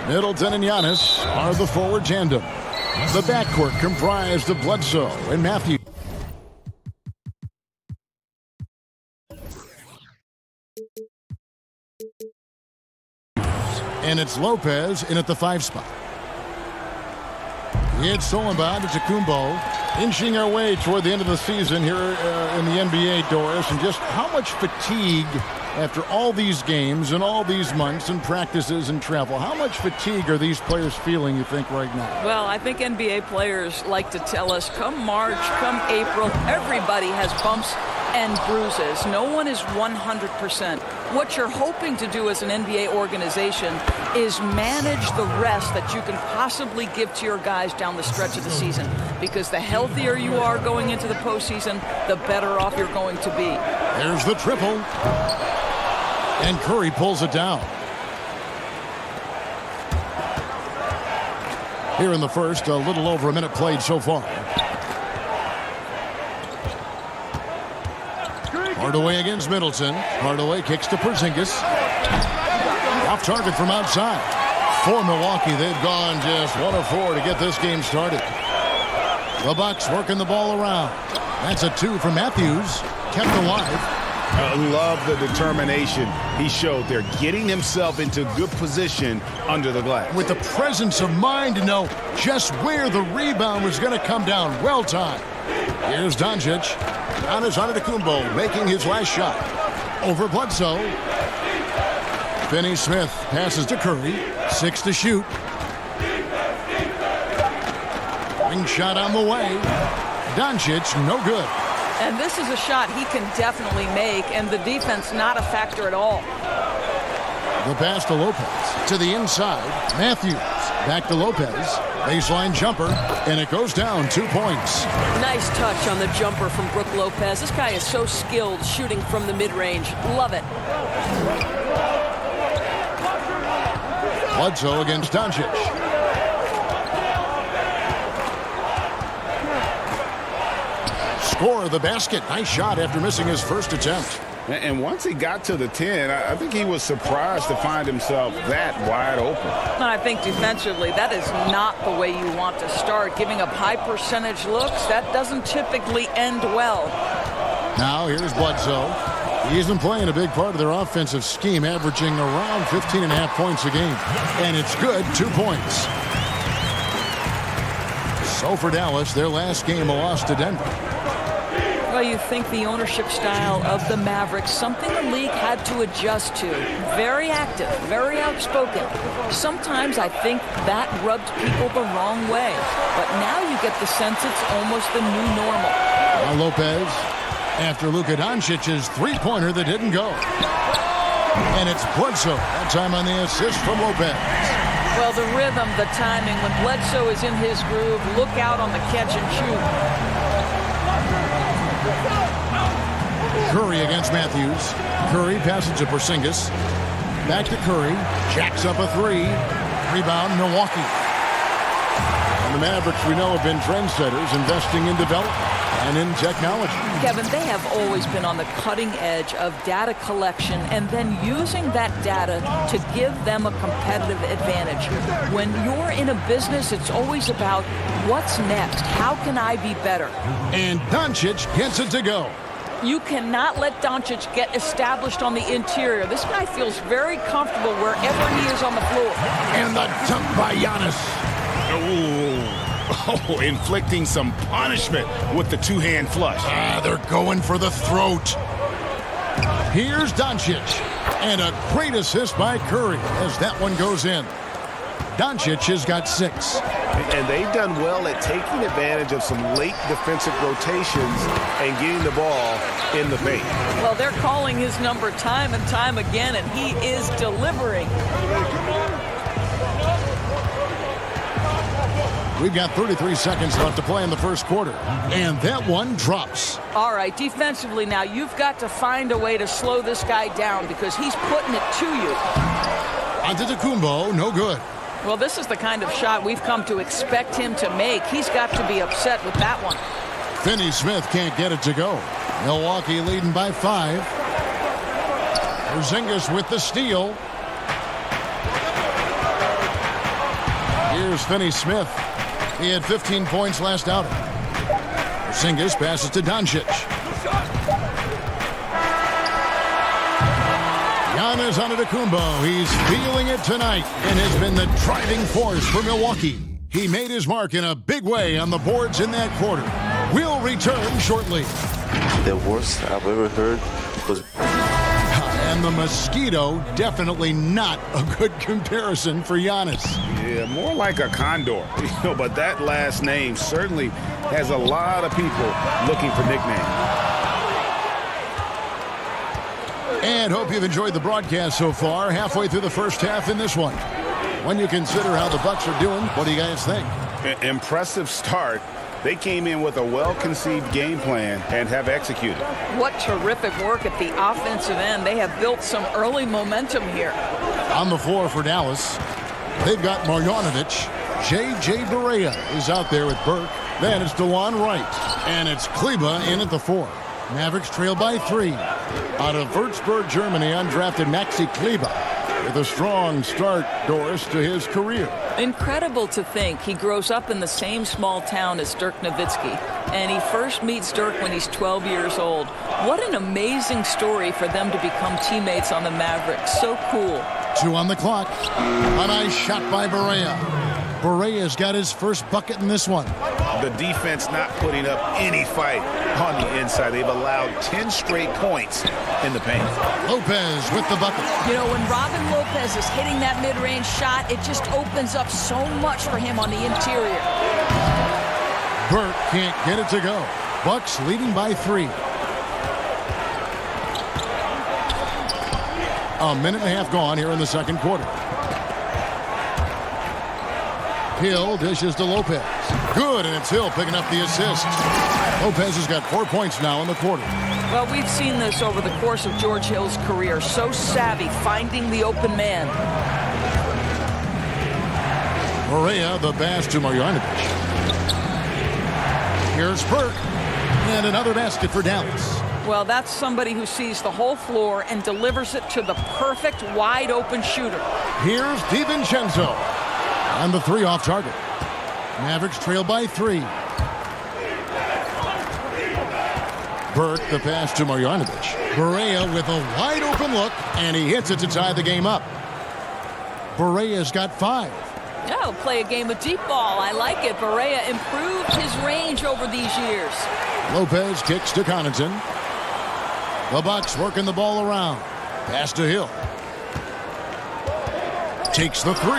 Middleton and Giannis are the forward tandem. The backcourt comprised of Bledsoe and Matthews. And it's Lopez in at the 5 spot. It's Solomon to Kumbo, inching our way toward the end of the season here in the NBA, Doris. And just how much fatigue after all these games and all these months and practices and travel, how much fatigue are these players feeling, you think, right now? Well, I think NBA players like to tell us, come March, come April, everybody has bumps and bruises. No one is 100%. What you're hoping to do as an NBA organization is manage the rest that you can possibly give to your guys down the stretch of the season. Because the healthier you are going into the postseason, the better off you're going to be. There's the triple. And Curry pulls it down. Here in the first, a little over a minute played so far. Hardaway against Middleton. Hardaway kicks to Porzingis. Off target from outside. For Milwaukee, they've gone just 1 of 4 to get this game started. The Bucks working the ball around. That's a 2 from Matthews. Kept alive. I love the determination he showed there, getting himself into good position under the glass. With the presence of mind to know just where the rebound was going to come down. Well timed. Here's Doncic. Giannis Antetokounmpo making his last shot. Over Bledsoe. Finney-Smith passes to Curry. 6 to shoot. Ring shot on the way. Doncic, no good. And this is a shot he can definitely make, and the defense not a factor at all. The pass to Lopez. To the inside. Matthews. Back to Lopez. Baseline jumper. And it goes down 2 points. Nice touch on the jumper from Brook Lopez. This guy is so skilled shooting from the mid-range. Love it. Bledsoe against Doncic. Score the basket. Nice shot after missing his first attempt. And once he got to the 10, I think he was surprised to find himself that wide open. And I think defensively, that is not the way you want to start. Giving up high percentage looks, that doesn't typically end well. Now here's Bledsoe. He's been playing a big part of their offensive scheme, averaging around 15.5 points a game. And it's good, 2 points. So for Dallas, their last game a loss to Denver. Well, you think the ownership style of the Mavericks, something the league had to adjust to. Very active, very outspoken. Sometimes I think that rubbed people the wrong way. But now you get the sense it's almost the new normal. Now Lopez, after Luka Doncic's three-pointer that didn't go. And it's Bledsoe, that time on the assist from Lopez. Well, the rhythm, the timing, when Bledsoe is in his groove, look out on the catch and shoot. Curry against Matthews. Curry passes to Porzingis. Back to Curry. Jacks up a 3. Rebound, Milwaukee. And the Mavericks, we know, have been trendsetters, investing in development and in technology. Kevin, they have always been on the cutting edge of data collection and then using that data to give them a competitive advantage. When you're in a business, it's always about what's next? How can I be better? And Doncic gets it to go. You cannot let Doncic get established on the interior. This guy feels very comfortable wherever he is on the floor. And the dunk by Giannis. Oh, inflicting some punishment with the two-hand flush. They're going for the throat. Here's Doncic. And a great assist by Curry as that one goes in. Doncic has got 6. And they've done well at taking advantage of some late defensive rotations and getting the ball in the paint. Well, they're calling his number time and time again, and he is delivering. We've got 33 seconds left to play in the first quarter. And that one drops. All right, defensively now, you've got to find a way to slow this guy down because he's putting it to you. Antetokounmpo, no good. Well, this is the kind of shot we've come to expect him to make. He's got to be upset with that one. Finney-Smith can't get it to go. Milwaukee leading by 5. Porzingis with the steal. Here's Finney-Smith. He had 15 points last outing. Porzingis passes to Doncic. Giannis Antetokounmpo, he's feeling it tonight and has been the driving force for Milwaukee. He made his mark in a big way on the boards in that quarter. We'll return shortly. The worst I've ever heard was... And the mosquito, definitely not a good comparison for Giannis. Yeah, more like a condor. But that last name certainly has a lot of people looking for nicknames. And hope you've enjoyed the broadcast so far. Halfway through the first half in this one. When you consider how the Bucks are doing, what do you guys think? Impressive start. They came in with a well-conceived game plan and have executed. What terrific work at the offensive end. They have built some early momentum here. On the floor for Dallas, they've got Marjanovic. J.J. Barea is out there with Burke. Then it's DeLon Wright. And it's Kleber in at the 4. Mavericks trail by 3. Out of Würzburg, Germany, undrafted Maxi Kleber with a strong start, Doris, to his career. Incredible to think he grows up in the same small town as Dirk Nowitzki, and he first meets Dirk when he's 12 years old. What an amazing story for them to become teammates on the Mavericks. So cool. 2 on the clock. A nice shot by Barea. Barea's got his first bucket in this one. The defense not putting up any fight on the inside. They've allowed 10 straight points in the paint. Lopez with the bucket. You know, when Robin Lopez is hitting that mid-range shot, it just opens up so much for him on the interior. Burke can't get it to go. Bucks leading by 3. A minute and a half gone here in the second quarter. Hill dishes to Lopez. Good, and it's Hill picking up the assist. Lopez has got 4 points now in the quarter. Well, we've seen this over the course of George Hill's career. So savvy, finding the open man. Barea, the pass to Marjanovic. Here's Burke. And another basket for Dallas. Well, that's somebody who sees the whole floor and delivers it to the perfect wide-open shooter. Here's DiVincenzo. And the 3 off target. Mavericks trail by 3. Burke, the pass to Marjanovic. Barea with a wide open look, and he hits it to tie the game up. Barea's got 5. Oh, play a game of deep ball. I like it. Barea improved his range over these years. Lopez kicks to Connaughton. The Bucks working the ball around. Pass to Hill. Takes the 3.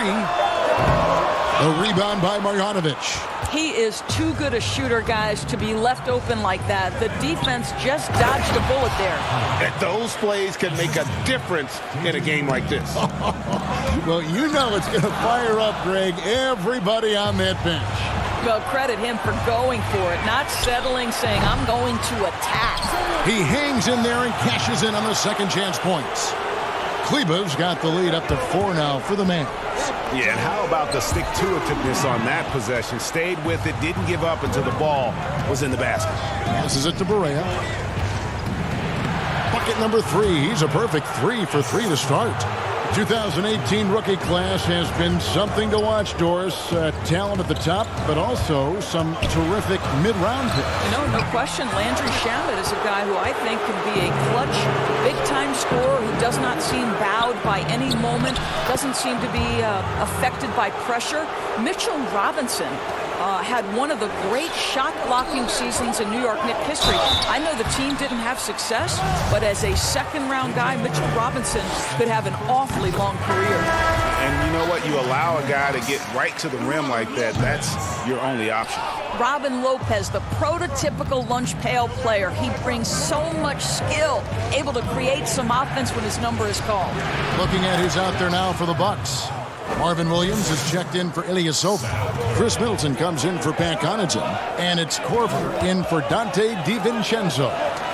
The rebound by Marjanovic. He is too good a shooter, guys, to be left open like that. The defense just dodged a bullet there. Those plays can make a difference in a game like this. Well, you know it's going to fire up, Greg, everybody on that bench. Well, credit him for going for it, not settling, saying, I'm going to attack. He hangs in there and cashes in on the second chance points. Kleber's got the lead up to 4 now for the Mavs. Yeah, and how about the stick-to-itiveness on that possession? Stayed with it, didn't give up until the ball was in the basket. Passes it to Barea. Bucket number 3. He's a perfect 3 for 3 to start. 2018 rookie class has been something to watch, Doris. Talent at the top, but also some terrific mid-round picks. You know, no question, Landry Shamet is a guy who I think can be a clutch, big-time scorer who does not seem bowed by any moment, doesn't seem to be affected by pressure. Mitchell Robinson had one of the great shot-blocking seasons in New York Knicks history. I know the team didn't have success, but as a second-round guy, Mitchell Robinson could have an awfully long career. And you know what? You allow a guy to get right to the rim like that, that's your only option. Robin Lopez, the prototypical lunch pail player. He brings so much skill, able to create some offense when his number is called. Looking at who's out there now for the Bucks. Marvin Williams is checked in for Ilyasova. Chris Middleton comes in for Pat Connaughton. And it's Korver in for Dante DiVincenzo.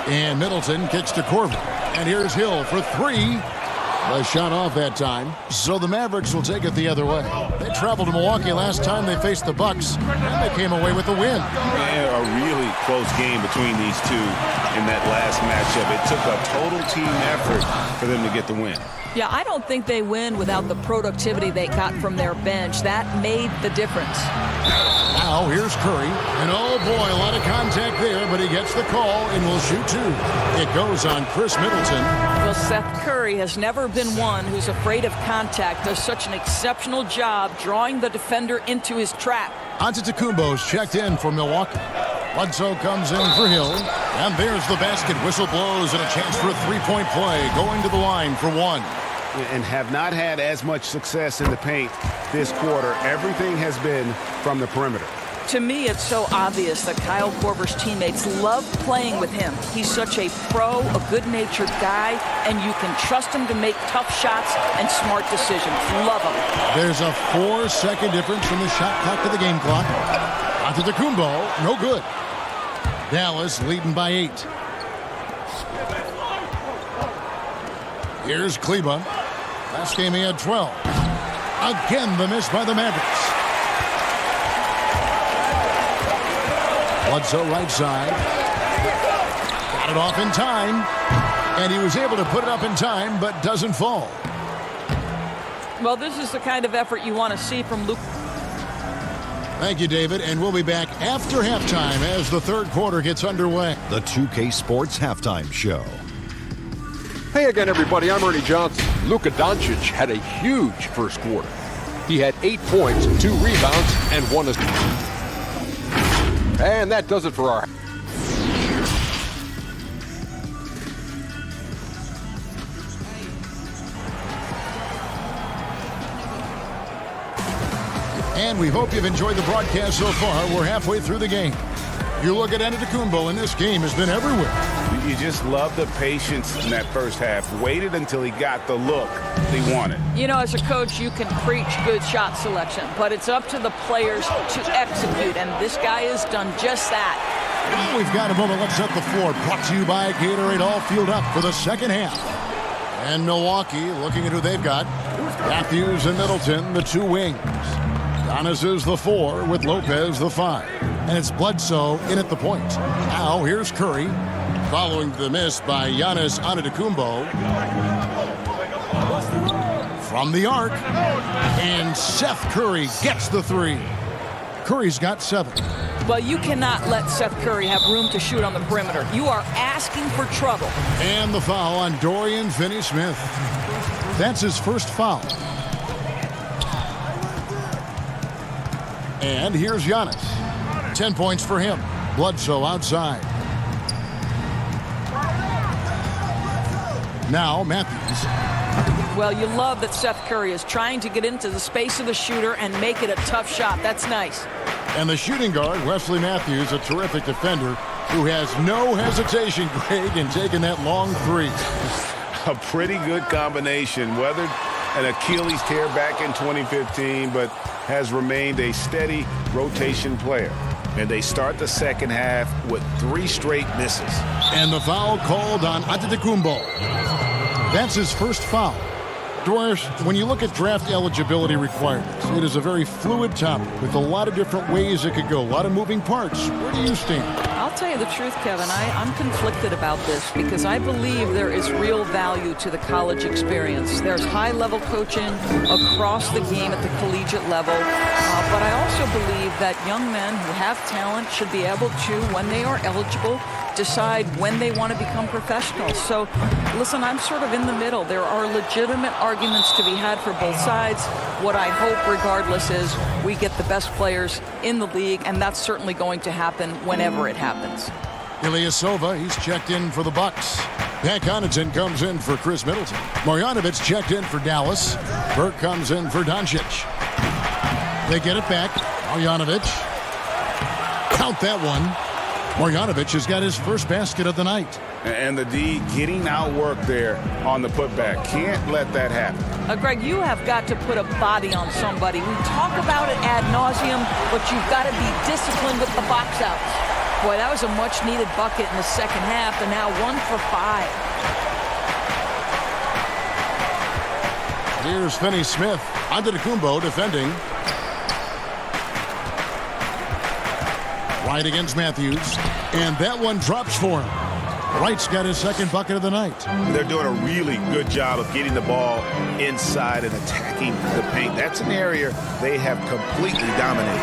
And Middleton kicks to Korver. And here's Hill for three. A shot off that time. So the Mavericks will take it the other way. They traveled to Milwaukee last time they faced the Bucks, and they came away with the win. Yeah, a really close game between these two in that last matchup. It took a total team effort for them to get the win. Yeah, I don't think they win without the productivity they got from their bench. That made the difference. Now here's Curry. And oh boy, a lot of contact there, but he gets the call and will shoot two. It goes on Chris Middleton. Well, Seth Curry has never been one who's afraid of contact. Does such an exceptional job drawing the defender into his trap. Antetokounmpo's checked in for Milwaukee. Bledsoe comes in for Hill. And there's the basket. Whistle blows and a chance for a three-point play. Going to the line for one. And have not had as much success in the paint this quarter. Everything has been from the perimeter. To me, it's so obvious that Kyle Korver's teammates love playing with him. He's such a pro, a good-natured guy, and you can trust him to make tough shots and smart decisions. Love him. There's a 4-second difference from the shot clock to the game clock. Antetokounmpo, no good. Dallas leading by 8. Here's Kleba. Last game he had 12. Again, the miss by the Mavericks. Bledsoe right side. Got it off in time. And he was able to put it up in time, but doesn't fall. Well, this is the kind of effort you want to see from Luke. Thank you, David. And we'll be back after halftime as the third quarter gets underway. The 2K Sports Halftime Show. Hey again, everybody. I'm Ernie Johnson. Luka Doncic had a huge first quarter. He had 8 points, 2 rebounds, and 1 assist. And that does it for our... And we hope you've enjoyed the broadcast so far. We're halfway through the game. You look at Antetokounmpo, and this game has been everywhere. You just love the patience in that first half. Waited until he got the look he wanted. You know, as a coach, you can preach good shot selection, but it's up to the players to execute, and this guy has done just that. We've got a moment. Let's set the floor. Brought to you by Gatorade, all fueled up for the second half. And Milwaukee looking at who they've got. Matthews and Middleton, the 2 wings. Giannis is the 4 with Lopez the 5. And it's Bledsoe in at the point. Now here's Curry. Following the miss by Giannis Antetokounmpo. From the arc. And Seth Curry gets the 3. Curry's got 7. Well, you cannot let Seth Curry have room to shoot on the perimeter. You are asking for trouble. And the foul on Dorian Finney-Smith. That's his first foul. And here's Giannis. 10 points for him. Bledsoe outside. Now Matthews. Well, you love that Seth Curry is trying to get into the space of the shooter and make it a tough shot. That's nice. And the shooting guard, Wesley Matthews, a terrific defender who has no hesitation, Greg, in taking that long 3. A pretty good combination. Weathered an Achilles tear back in 2015, but has remained a steady rotation player. And they start the second half with 3 straight misses. And the foul called on Antetokounmpo. That's his first foul. Doris, when you look at draft eligibility requirements, it is a very fluid topic with a lot of different ways it could go, a lot of moving parts. Where do you stand? I'll tell you the truth, Kevin. I'm conflicted about this because I believe there is real value to the college experience. There's high-level coaching across the game at the collegiate level, but I also believe that young men who have talent should be able to, when they are eligible, decide when they want to become professionals. So, listen, I'm sort of in the middle. There are legitimate arguments to be had for both sides. What I hope, regardless, is we get the best players in the league, and that's certainly going to happen whenever it happens. Ilyasova, he's checked in for the Bucks. Pat Connaughton comes in for Chris Middleton. Marjanovic checked in for Dallas. Burke comes in for Doncic. They get it back. Marjanovic. Count that one. Marjanovic has got his first basket of the night. And the D getting outworked there on the putback. Can't let that happen. Greg, you have got to put a body on somebody. We talk about it ad nauseum, but you've got to be disciplined with the box outs. Boy, that was a much-needed bucket in the second half, and now 1 for 5. Here's Finney-Smith. Antetokounmpo defending. Wright against Matthews. And that one drops for him. Wright's got his second bucket of the night. They're doing a really good job of getting the ball inside and attacking the paint. That's an area they have completely dominated.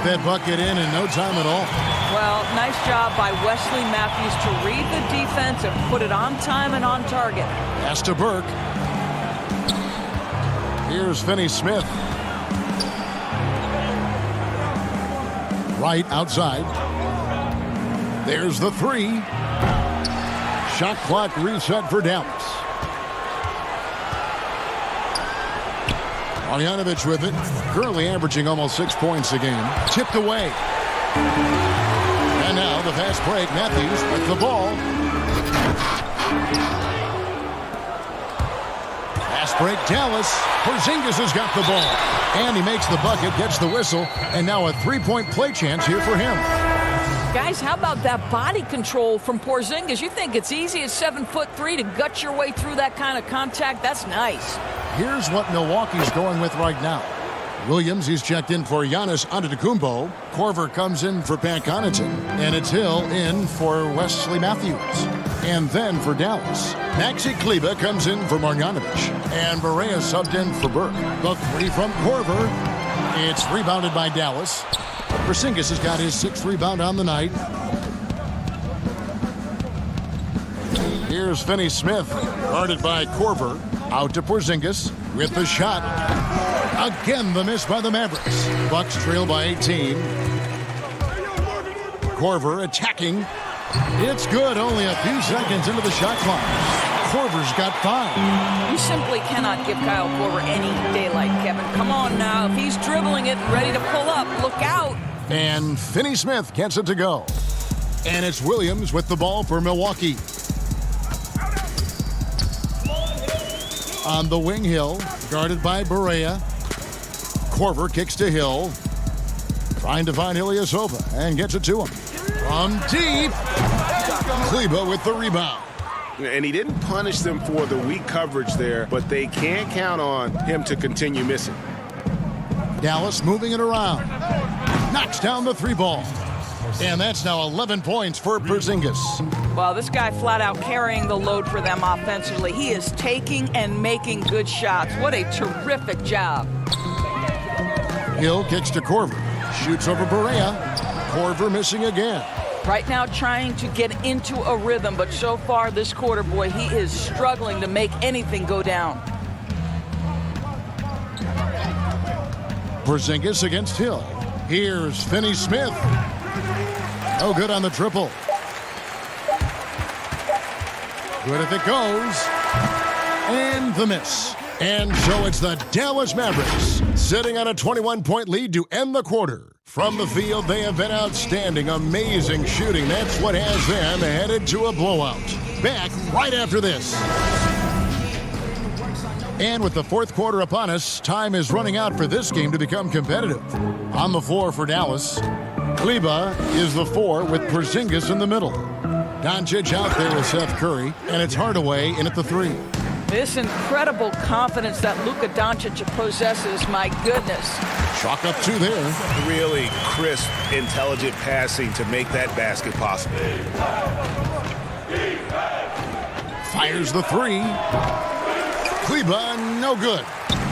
That bucket in no time at all. Well, nice job by Wesley Matthews to read the defense and put it on time and on target. Pass to Burke. Here's Finney-Smith. Wright outside. There's the three. Shot clock reset for Dallas. Marjanovic with it. Currently averaging almost 6 points a game. Tipped away. And now the fast break. Matthews with the ball. Fast break Dallas. Porzingis has got the ball. And he makes the bucket, gets the whistle. And now a three-point play chance here for him. Guys, how about that body control from Porzingis? You think it's easy at 7'3" to gut your way through that kind of contact? That's nice. Here's what Milwaukee's going with right now. Williams, he's checked in for Giannis Antetokounmpo. Korver comes in for Pat Connaughton. And it's Hill in for Wesley Matthews. And then for Dallas, Maxi Kleber comes in for Marjanovic. And Barea subbed in for Burke. The three from Korver. It's rebounded by Dallas. Porzingis has got his 6th rebound on the night. Here's Finney-Smith, guarded by Korver. Out to Porzingis with the shot. Again, the miss by the Mavericks. Bucks trail by 18. Korver attacking. It's good, only a few seconds into the shot clock. Korver's got 5. You simply cannot give Kyle Korver any daylight, Kevin. Come on now. If he's dribbling it and ready to pull up, look out. And Finney-Smith gets it to go. And it's Williams with the ball for Milwaukee. On the wing, Hill, guarded by Barea. Korver kicks to Hill. Trying to find Ilyasova and gets it to him. From deep, Kleber with the rebound. And he didn't punish them for the weak coverage there, but they can't count on him to continue missing. Dallas moving it around. Knocks down the 3 ball. And that's now 11 points for Porzingis. Well, this guy flat out carrying the load for them offensively. He is taking and making good shots. What a terrific job. Hill kicks to Korver. Shoots over Barea. Korver missing again. Right now trying to get into a rhythm, but so far this quarter, boy, he is struggling to make anything go down. Porzingis against Hill. Here's Finney-Smith. No good on the triple. Good if it goes. And the miss. And so it's the Dallas Mavericks sitting on a 21-point lead to end the quarter. From the field, they have been outstanding, amazing shooting. That's what has them headed to a blowout. Back right after this. And with the 4th quarter upon us, time is running out for this game to become competitive. On the floor for Dallas, Kleber is the 4 with Porzingis in the middle. Doncic out there with Seth Curry, and it's Hardaway in at the 3. This incredible confidence that Luka Doncic possesses, my goodness. Chalk up 2 there. Really crisp, intelligent passing to make that basket possible. Fires the 3. Kleber, no good.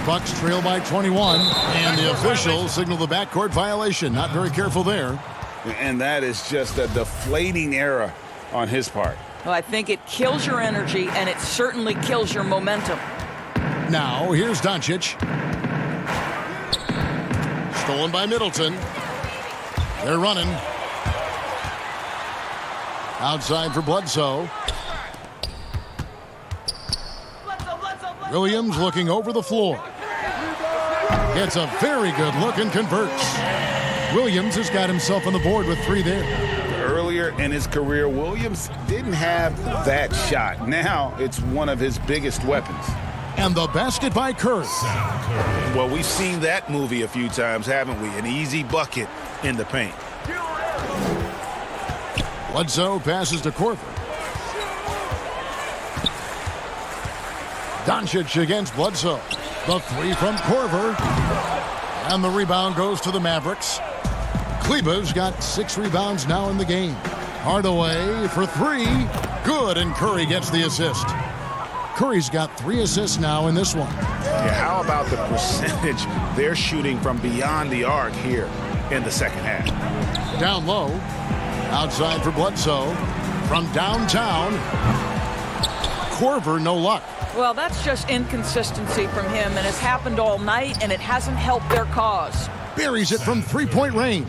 Bucks trail by 21, and the officials signal the backcourt violation. Not very careful there. And that is just a deflating error on his part. Well, I think it kills your energy, and it certainly kills your momentum. Now, here's Doncic. Stolen by Middleton. They're running. Outside for Bledsoe. Williams looking over the floor. Gets a very good look and converts. Williams has got himself on the board with 3 there. Earlier in his career, Williams didn't have that shot. Now it's one of his biggest weapons. And the basket by Curry. Well, we've seen that movie a few times, haven't we? An easy bucket in the paint. Bledsoe passes to Korver. Doncic against Bledsoe. The three from Korver. And the rebound goes to the Mavericks. Kleba's got 6 rebounds now in the game. Hardaway for 3. Good, and Curry gets the assist. Curry's got 3 assists now in this one. Yeah, how about the percentage they're shooting from beyond the arc here in the second half? Down low. Outside for Bledsoe. From downtown. Korver, no luck. Well, that's just inconsistency from him, and it's happened all night, and it hasn't helped their cause. Buries it from 3-point range.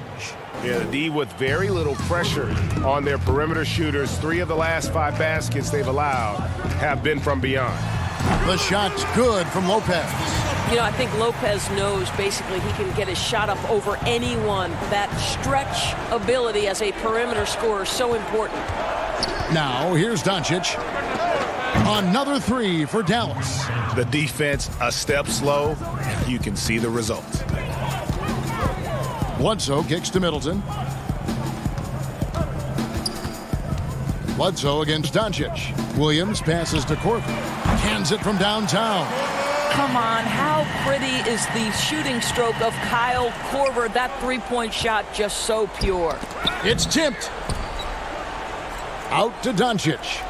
Yeah, the D with very little pressure on their perimeter shooters. 3 of the last 5 baskets they've allowed have been from beyond. The shot's good from Lopez. You know, I think Lopez knows basically he can get his shot up over anyone. That stretch ability as a perimeter scorer is so important. Now, here's Doncic. Another 3 for Dallas. The defense a step slow. You can see the result. Bledsoe kicks to Middleton. Bledsoe against Doncic. Williams passes to Korver. Hands it from downtown. Come on, how pretty is the shooting stroke of Kyle Korver? That 3-point shot just so pure. It's tipped. Out to Doncic.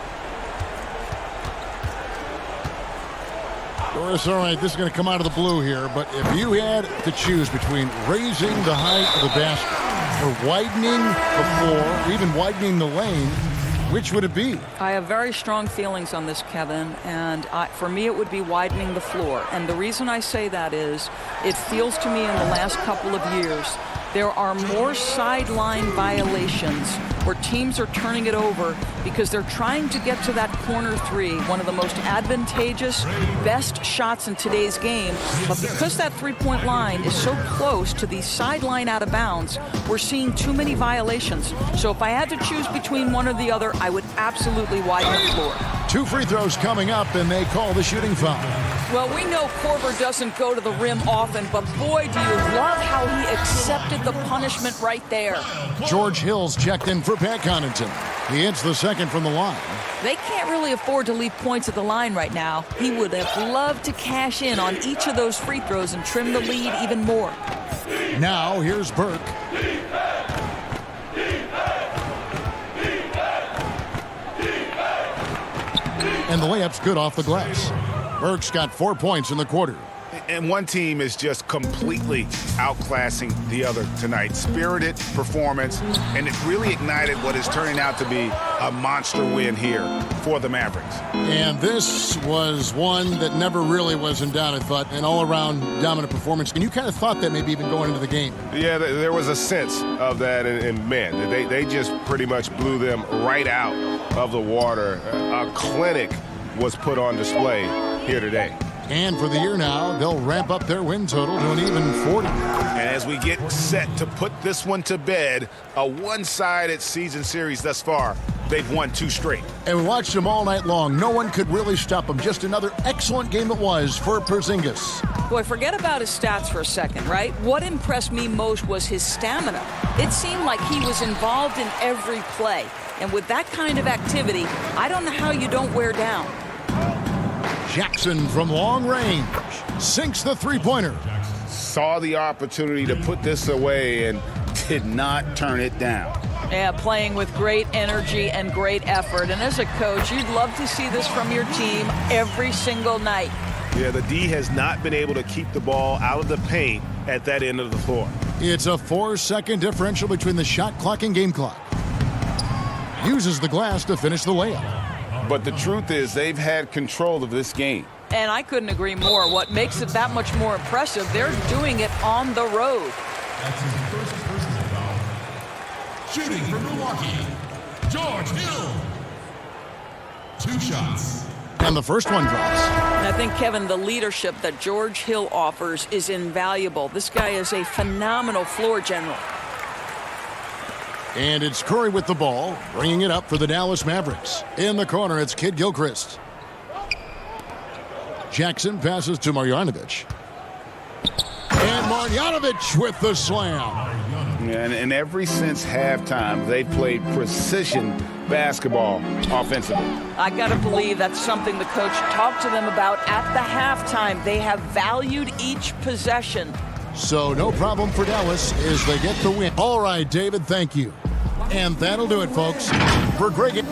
Doris, all right, this is going to come out of the blue here, but if you had to choose between raising the height of the basket or widening the floor, or even widening the lane, which would it be? I have very strong feelings on this, Kevin, and for me it would be widening the floor. And the reason I say that is it feels to me in the last couple of years there are more sideline violations where teams are turning it over because they're trying to get to that corner 3, one of the most advantageous, best shots in today's game. But because that 3-point line is so close to the sideline out of bounds, we're seeing too many violations. So if I had to choose between one or the other, I would absolutely widen the floor. 2 free throws coming up, and they call the shooting foul. Well, we know Korver doesn't go to the rim often, but boy, do you love how he accepted the punishment right there. George Hill's checked in for Pat Connaughton. He hits the second from the line. They can't really afford to leave points at the line right now. He would have loved to cash in on each of those free throws and trim the lead even more. Now, here's Burke. And the layup's good off the glass. Burke's got 4 points in the quarter. And one team is just completely outclassing the other tonight. Spirited performance, and it really ignited what is turning out to be a monster win here for the Mavericks. And this was one that never really was in doubt, I thought, an all-around dominant performance. And you kind of thought that maybe even going into the game. Yeah, there was a sense of that, and man, they just pretty much blew them right out of the water. A clinic was put on display here today. And for the year now, they'll ramp up their win total to an even 40. And as we get set to put this one to bed, a one-sided season series thus far, they've won 2 straight. And we watched them all night long. No one could really stop them. Just another excellent game it was for Porzingis. Boy, forget about his stats for a second, right? What impressed me most was his stamina. It seemed like he was involved in every play. And with that kind of activity, I don't know how you don't wear down. Jackson from long range sinks the 3-pointer. Saw the opportunity to put this away and did not turn it down. Yeah, playing with great energy and great effort. And as a coach, you'd love to see this from your team every single night. Yeah, the D has not been able to keep the ball out of the paint at that end of the floor. It's a 4-second differential between the shot clock and game clock. Uses the glass to finish the layup. But the truth is they've had control of this game. And I couldn't agree more. What makes it that much more impressive, they're doing it on the road. That's his first personal foul. Shooting for Milwaukee, George Hill. 2 shots. And the first one drops. And I think, Kevin, the leadership that George Hill offers is invaluable. This guy is a phenomenal floor general. And it's Curry with the ball, bringing it up for the Dallas Mavericks. In the corner, it's Kid Gilchrist. Jackson passes to Marjanovic. And Marjanovic with the slam. Yeah, and ever since halftime, they've played precision basketball offensively. I got to believe that's something the coach talked to them about at the halftime. They have valued each possession. So no problem for Dallas as they get the win. All right, David, thank you. And that'll do it, folks. For Greg.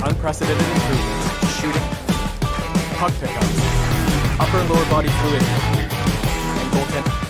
unprecedented improvements, shooting, puck pickups, upper and lower body fluidity, and goaltending.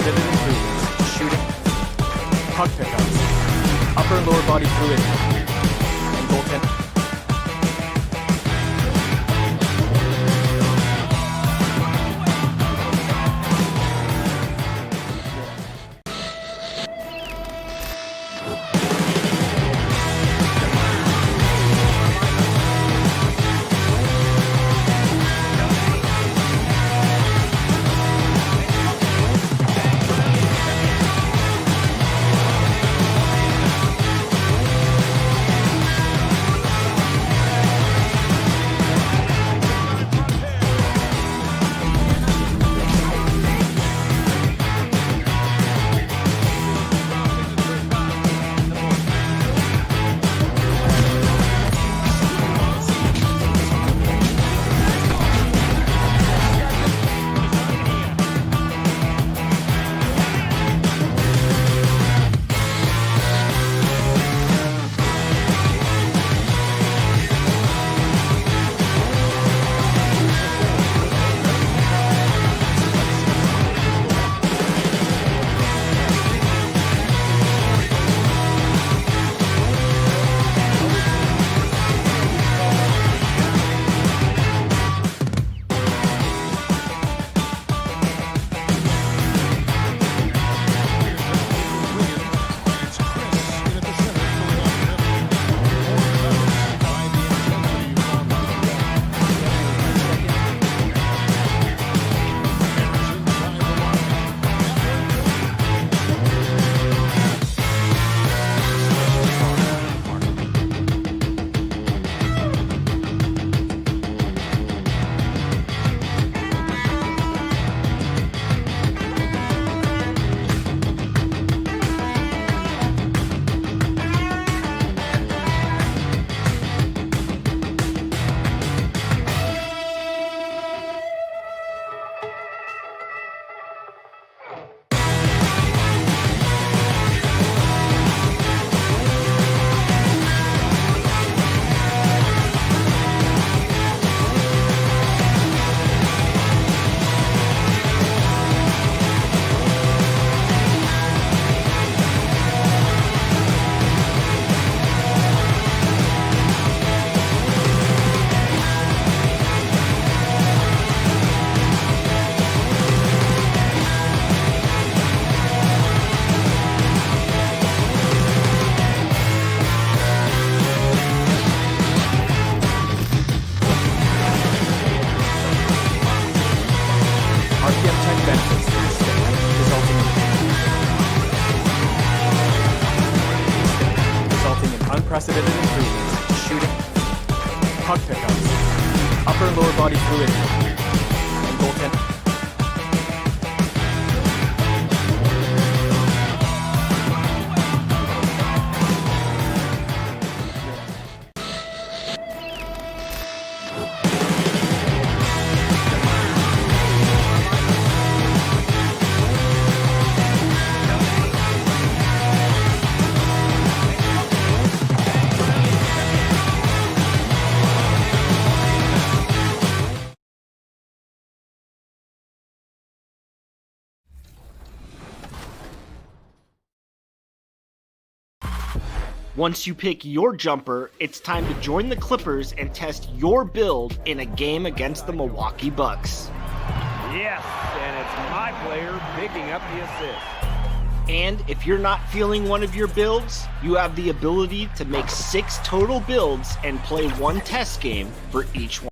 unprecedented improvements. Shooting, puck pickups, upper and lower body fluidity, and goaltending. Unprecedented improvements. Shooting, puck pickups, upper and lower body fluidity, and goaltending. Once you pick your jumper, it's time to join the Clippers and test your build in a game against the Milwaukee Bucks. Yes, and it's my player picking up the assist. And if you're not feeling one of your builds, you have the ability to make 6 total builds and play one test game for each one.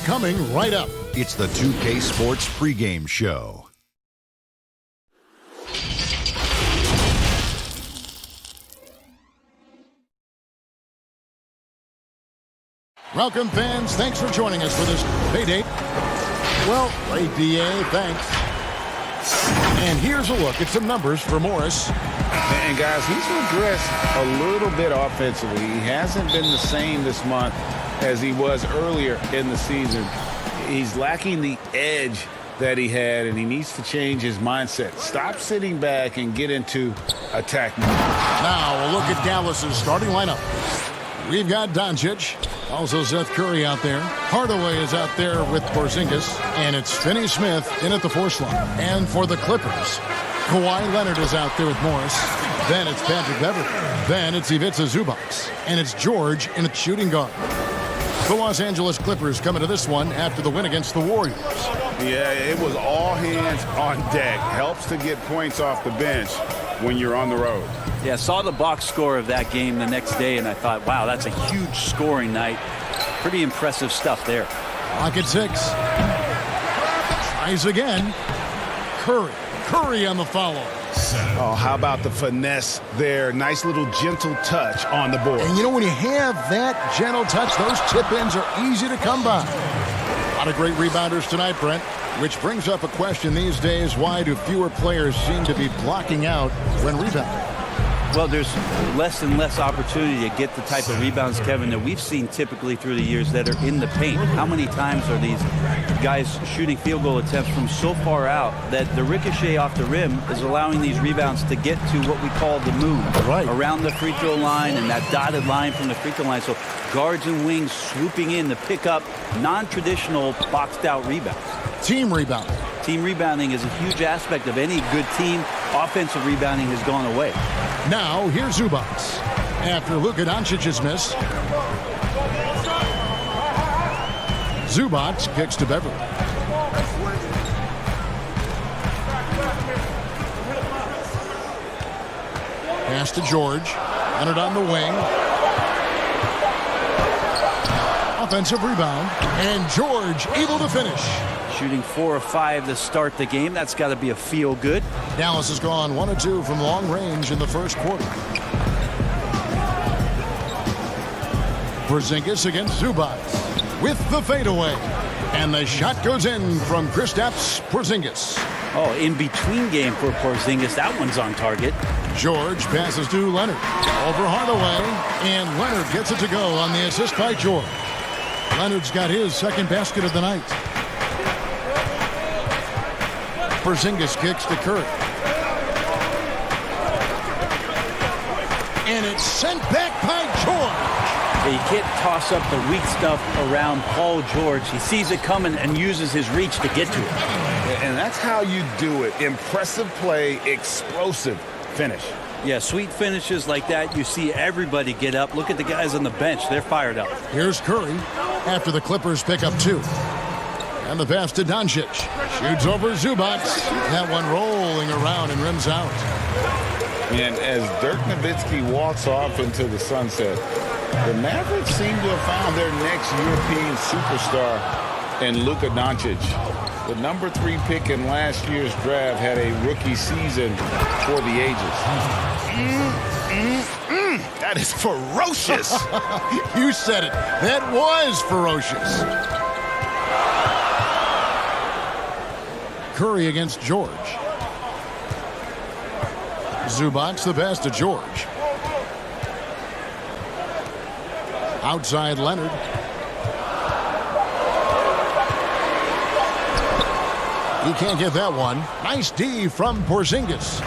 Coming right up, it's the 2K Sports pregame show. Welcome, fans. Thanks for joining us for this payday. Well, great DA, thanks. And here's a look at some numbers for Morris. And guys, he's regressed a little bit offensively. He hasn't been the same this month as he was earlier in the season. He's lacking the edge that he had, and he needs to change his mindset. Stop sitting back and get into attack mode. Now we'll look at Dallas's starting lineup. We've got Doncic, Also Seth Curry out there. Hardaway is out there with Porzingis. And it's Finney Smith in at the 4 slot. And for the Clippers, Kawhi Leonard is out there with Morris. Then it's Patrick Beverley. Then it's Ivica Zubac. And it's George in at shooting guard. The Los Angeles Clippers come into this one after the win against the Warriors. Yeah, it was all hands on deck. Helps to get points off the bench when you're on the road. Yeah, saw the box score of that game the next day, and I thought, wow, that's a huge scoring night. Pretty impressive stuff there. Clock at 6. Tries again. Curry on the follow. Oh, how about the finesse there? Nice little gentle touch on the board. And you know, when you have that gentle touch, those tip-ins are easy to come by. A lot of great rebounders tonight, Brent, which brings up a question these days. Why do fewer players seem to be blocking out when rebounding? Well, there's less and less opportunity to get the type of rebounds, Kevin, that we've seen typically through the years that are in the paint. How many times are these guys shooting field goal attempts from so far out that the ricochet off the rim is allowing these rebounds to get to what we call the moon, around the free throw line and that dotted line from the free throw line. So guards and wings swooping in to pick up non-traditional boxed out rebounds. Team rebounding. Team rebounding is a huge aspect of any good team. Offensive rebounding has gone away. Now, here's Zubac. After Luka Doncic's miss, Zubac kicks to Beverley. Pass to George. Leonard on the wing. Offensive rebound. And George able to finish. Shooting 4 of 5 to start the game. That's got to be a feel good. Dallas has gone 1 of 2 from long range in the first quarter. Porzingis against Zubac with the fadeaway. And the shot goes in from Kristaps Porzingis. Oh, in between game for Porzingis. That one's on target. George passes to Leonard. Over Hardaway. And Leonard gets it to go on the assist by George. Leonard's got his second basket of the night. Porzingis kicks to Curry. And it's sent back by George. You can't toss up the weak stuff around Paul George. He sees it coming and uses his reach to get to it. And that's how you do it. Impressive play, explosive finish. Yeah, sweet finishes like that. You see everybody get up. Look at the guys on the bench. They're fired up. Here's Curry after the Clippers pick up 2. And the pass to Doncic. Shoots over Zubac. That one rolling around and rims out. And as Dirk Nowitzki walks off into the sunset, the Mavericks seem to have found their next European superstar in Luka Doncic. The number 3 pick in last year's draft had a rookie season for the ages. That is ferocious. You said it. That was ferocious. Curry against George. Zubac the pass to George. Outside Leonard. He can't get that one. Nice D from Porzingis.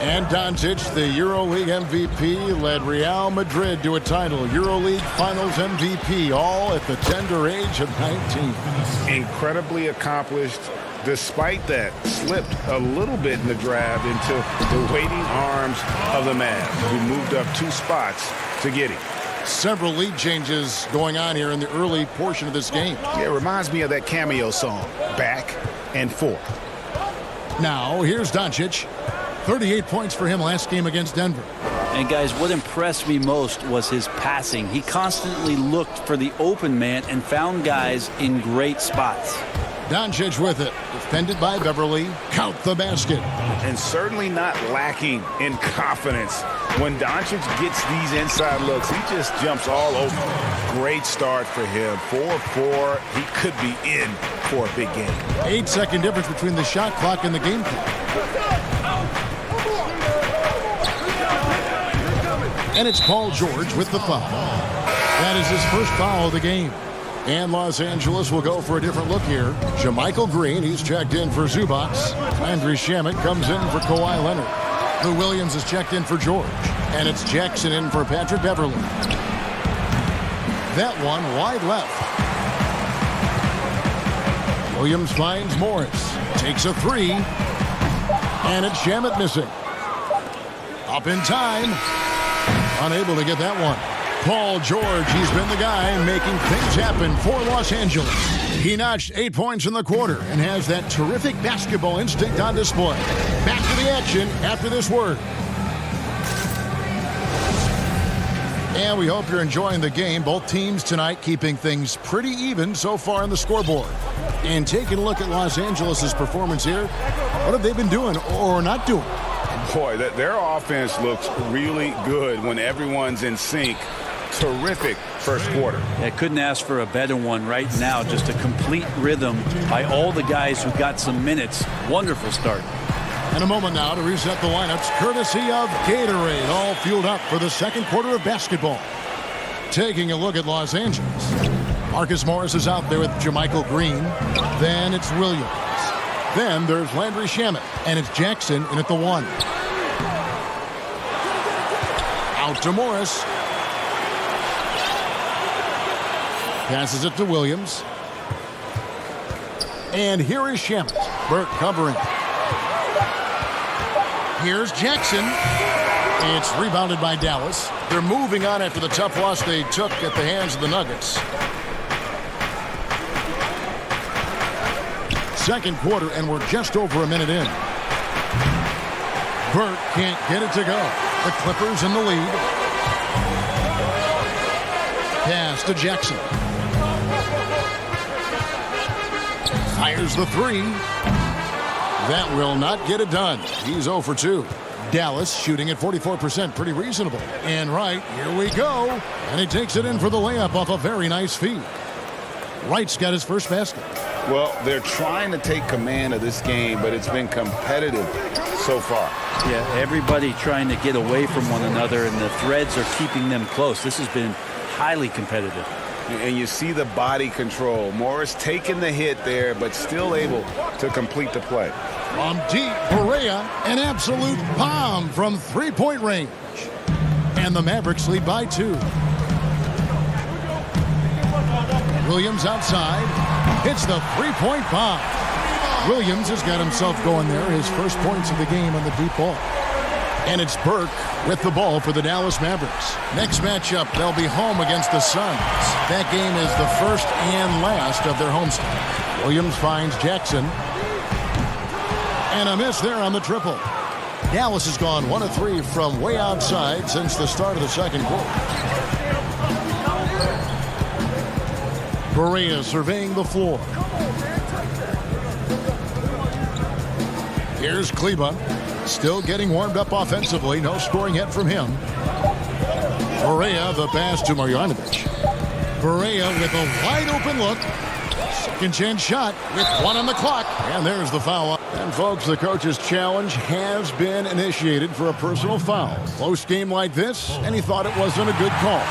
And Doncic, the EuroLeague MVP, led Real Madrid to a title. EuroLeague Finals MVP, all at the tender age of 19. Incredibly accomplished. Despite that, slipped a little bit in the draft into the waiting arms of the Mavs, who moved up 2 spots to get him. Several lead changes going on here in the early portion of this game. Yeah, it reminds me of that cameo song, Back and Forth. Now, here's Doncic. 38 points for him last game against Denver. And guys, what impressed me most was his passing. He constantly looked for the open man and found guys in great spots. Doncic with it. Defended by Beverley. Count the basket. And certainly not lacking in confidence. When Doncic gets these inside looks, he just jumps all over. Great start for him. 4-4. He could be in for a big game. 8-second difference between the shot clock and the game clock. And it's Paul George with the foul. That is his first foul of the game. And Los Angeles will go for a different look here. JaMychal Green, he's checked in for Zubac. Landry Shamet comes in for Kawhi Leonard. Lou Williams is checked in for George. And it's Jackson in for Patrick Beverley. That one wide left. Williams finds Morris. Takes a three. And it's Shamet missing. Up in time. Unable to get that one. Paul George, he's been the guy making things happen for Los Angeles. He notched 8 points in the quarter and has that terrific basketball instinct on display. Back to the action after this word. And we hope you're enjoying the game. Both teams tonight keeping things pretty even so far on the scoreboard. And taking a look at Los Angeles' performance here, what have they been doing or not doing? Boy, their offense looks really good when everyone's in sync. Terrific first quarter. I couldn't ask for a better one right now. Just a complete rhythm by all the guys who got some minutes. Wonderful start. And a moment now to reset the lineups, courtesy of Gatorade, all fueled up for the second quarter of basketball. Taking a look at Los Angeles. Marcus Morris is out there with Jermichael Green. Then it's Williams. Then there's Landry Shamet, and it's Jackson in at the 1. Out to Morris. Passes it to Williams. And here is Shamet. Burke covering. Here's Jackson. It's rebounded by Dallas. They're moving on after the tough loss they took at the hands of the Nuggets. Second quarter, and we're just over a minute in. Burke can't get it to go. The Clippers in the lead. Pass to Jackson. Fires the three. That will not get it done. He's 0 for 2. Dallas shooting at 44%. Pretty reasonable. And right, here we go. And he takes it in for the layup off a very nice feed. Wright's got his first basket. Well, they're trying to take command of this game, but it's been competitive so far. Yeah, everybody trying to get away from one another, and the threads are keeping them close. This has been highly competitive. And you see the body control. Morris taking the hit there, but still able to complete the play. From deep, Barea, an absolute bomb from three-point range. And the Mavericks lead by 2. Williams outside. Hits the three-point bomb. Williams has got himself going there. His first points of the game on the deep ball. And it's Burke with the ball for the Dallas Mavericks. Next matchup, they'll be home against the Suns. That game is the first and last of their homestand. Williams finds Jackson. And a miss there on the triple. Dallas has gone 1 of 3 from way outside since the start of the second quarter. Barea surveying the floor. Here's Kleba. Still getting warmed up offensively. No scoring yet from him. Barea, the pass to Marjanovic. Barea with a wide open look. Second chance shot with 1 on the clock. And there's the foul. And folks, the coach's challenge has been initiated for a personal foul. Close game like this, and he thought it wasn't a good call.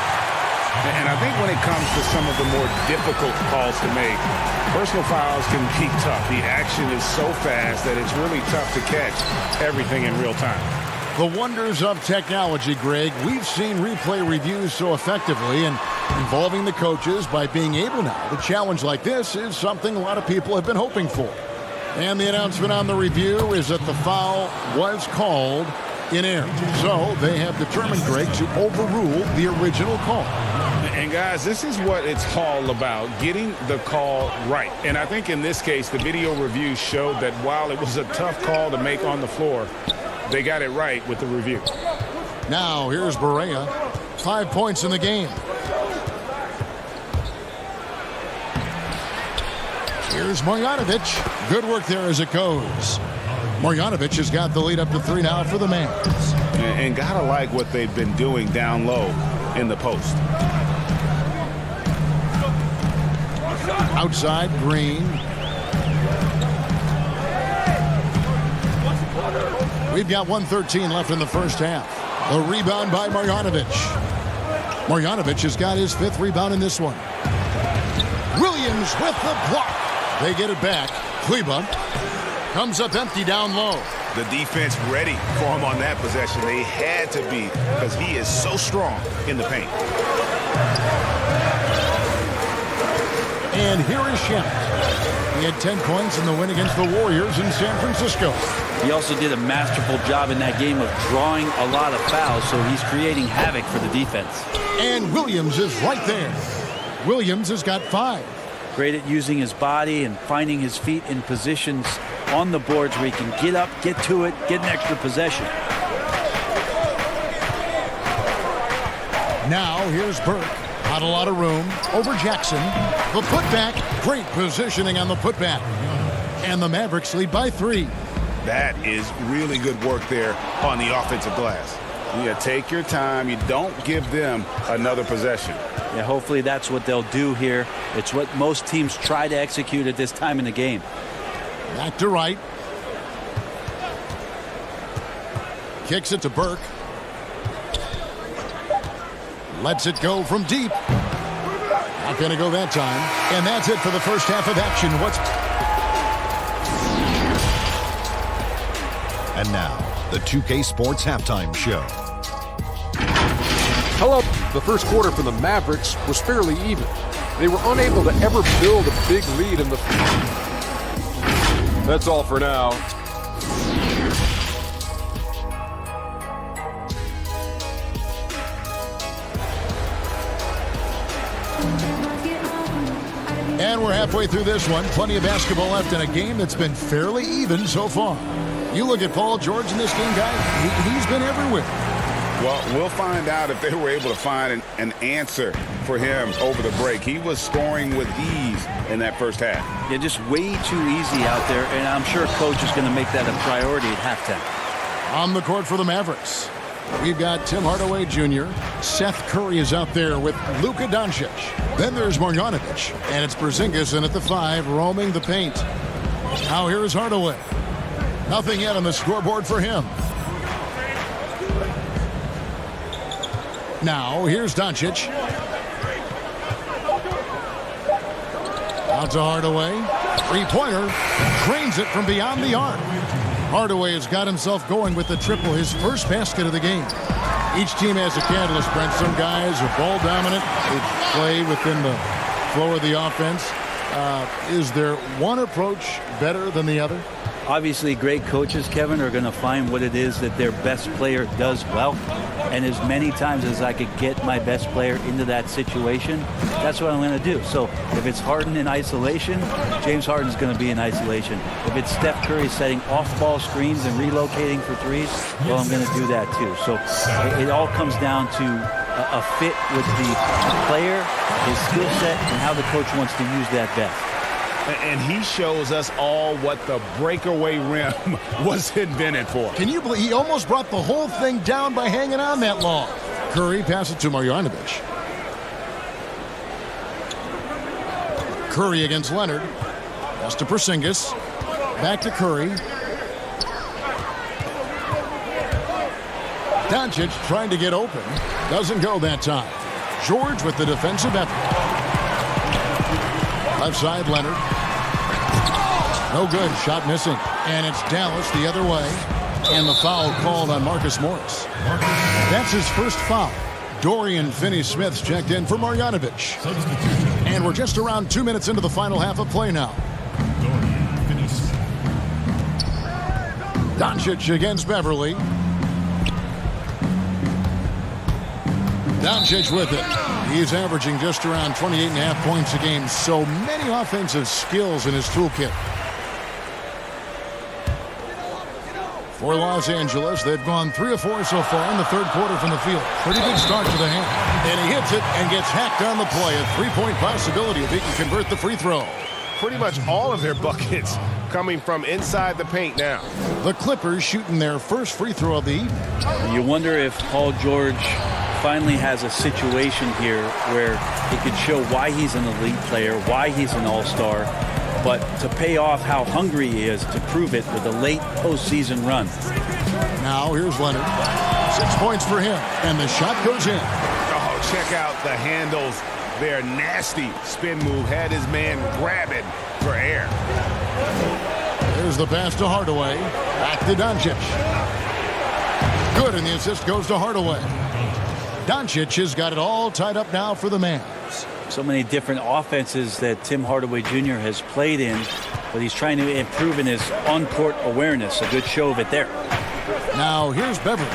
And I think when it comes to some of the more difficult calls to make, personal fouls can be tough. The action is so fast that it's really tough to catch everything in real time. The wonders of technology, Greg. We've seen replay reviews so effectively, and involving the coaches by being able now to challenge like this is something a lot of people have been hoping for. And the announcement on the review is that the foul was called in error. So they have determined, Greg, to overrule the original call. And guys, this is what it's all about, getting the call right. And I think in this case, the video review showed that while it was a tough call to make on the floor, they got it right with the review. Now, here's Barea. 5 points in the game. Here's Marjanovic. Good work there as it goes. Marjanovic has got the lead up to 3 now for the Mavs. And gotta like what they've been doing down low in the post. Outside, Green. We've got 1:13 left in the first half. A rebound by Marjanovic. Marjanovic has got his 5th rebound in this one. Williams with the block. They get it back. Kleba comes up empty down low. The defense ready for him on that possession. They had to be because he is so strong in the paint. And here is Shemp. He had 10 points in the win against the Warriors in San Francisco. He also did a masterful job in that game of drawing a lot of fouls, so he's creating havoc for the defense. And Williams is right there. Williams has got 5. Great at using his body and finding his feet in positions on the boards where he can get up, get to it, get an extra possession. Now here's Burke. Not a lot of room. Over Jackson. The putback. Great positioning on the putback. And the Mavericks lead by 3. That is really good work there on the offensive glass. Yeah, take your time. You don't give them another possession. Yeah, hopefully that's what they'll do here. It's what most teams try to execute at this time in the game. Back to right. Kicks it to Burke. Lets it go from deep. Not going to go that time. And that's it for the first half of action. And now, the 2K Sports Halftime Show. Hello. The first quarter for the Mavericks was fairly even. They were unable to ever build a big lead in the... That's all for now. And we're halfway through this one. Plenty of basketball left in a game that's been fairly even so far. You look at Paul George in this game, guys, he's been everywhere. Well, we'll find out if they were able to find an answer for him over the break. He was scoring with ease in that first half. Yeah, just way too easy out there, and I'm sure coach is going to make that a priority at halftime. On the court for the Mavericks, we've got Tim Hardaway Jr. Seth Curry is out there with Luka Doncic. Then there's Marjanovic, and it's Porzingis in at the 5, roaming the paint. Now here is Hardaway. Nothing yet on the scoreboard for him. Now, here's Doncic. Out to Hardaway. Three-pointer. Drains it from beyond the arc. Hardaway has got himself going with the triple, his first basket of the game. Each team has a catalyst, Brent. Some guys are ball dominant. They play within the flow of the offense. Is there one approach better than the other? Obviously, great coaches, Kevin, are going to find what it is that their best player does well. And as many times as I could get my best player into that situation, that's what I'm going to do. So if it's Harden in isolation, James Harden's going to be in isolation. If it's Steph Curry setting off-ball screens and relocating for threes, well, I'm going to do that too. So it all comes down to a fit with the player, his skill set, and how the coach wants to use that best. And he shows us all what the breakaway rim was invented for. Can you believe he almost brought the whole thing down by hanging on that long? Curry passes it to Marjanovic. Curry against Leonard. Pass to Porzingis. Back to Curry. Doncic trying to get open. Doesn't go that time. George with the defensive effort. Left side, Leonard. No good. Shot missing. And it's Dallas the other way. And the foul called on Marcus Morris. That's his first foul. Dorian Finney-Smith's checked in for Marjanovic. And we're just around 2 minutes into the final half of play now. Doncic against Beverly. Doncic with it. He's averaging just around 28.5 points a game. So many offensive skills in his toolkit. For Los Angeles, they've gone 3 of 4 so far in the third quarter from the field. Pretty good start to the hand. And he hits it and gets hacked on the play. A three-point possibility if he can convert the free throw. Pretty much all of their buckets coming from inside the paint now. The Clippers shooting their first free throw of the evening. You wonder if Paul George finally has a situation here where he could show why he's an elite player, why he's an all-star, but to pay off how hungry he is to prove it with a late postseason run. Now here's Leonard. 6 points for him, and the shot goes in. Oh, check out the handles. Their nasty spin move had his man grabbing for air. There's the pass to Hardaway. Back to Doncic. Good, and the assist goes to Hardaway. Doncic has got it all tied up now for the Mavs. So many different offenses that Tim Hardaway Jr. has played in, but he's trying to improve in his on-court awareness. A good show of it there. Now here's Beverly.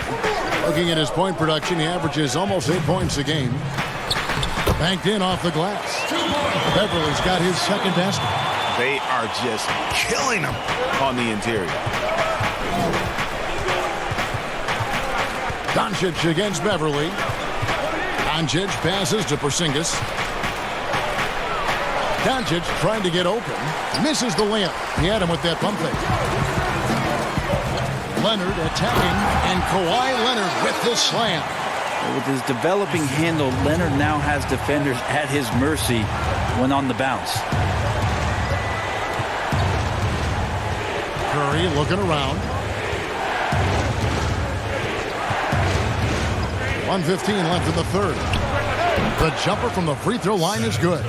Looking at his point production, he averages almost 8 points a game. Banked in off the glass. Beverly's got his second basket. They are just killing him on the interior. Doncic against Beverly. Doncic passes to Porzingis. Doncic trying to get open. Misses the layup. He had him with that pump fake. Leonard attacking, and Kawhi Leonard with the slam. With his developing handle, Leonard now has defenders at his mercy when on the bounce. Curry looking around. 1:15 left in the third. The jumper from the free throw line is good.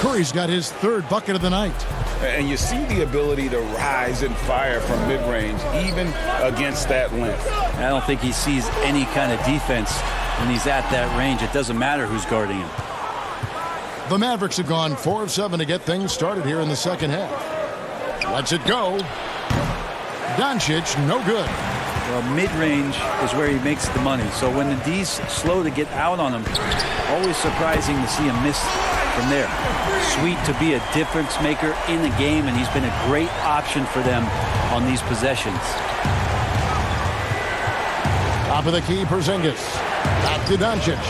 Curry's got his third bucket of the night. And you see the ability to rise and fire from mid-range, even against that length. I don't think he sees any kind of defense when he's at that range. It doesn't matter who's guarding him. The Mavericks have gone 4 of 7 to get things started here in the second half. Lets it go. Doncic, no good. Well, mid-range is where he makes the money. So when the D's slow to get out on him, always surprising to see him miss from there. Sweet to be a difference maker in the game, and he's been a great option for them on these possessions. Top of the key, Porzingis. Back to Doncic.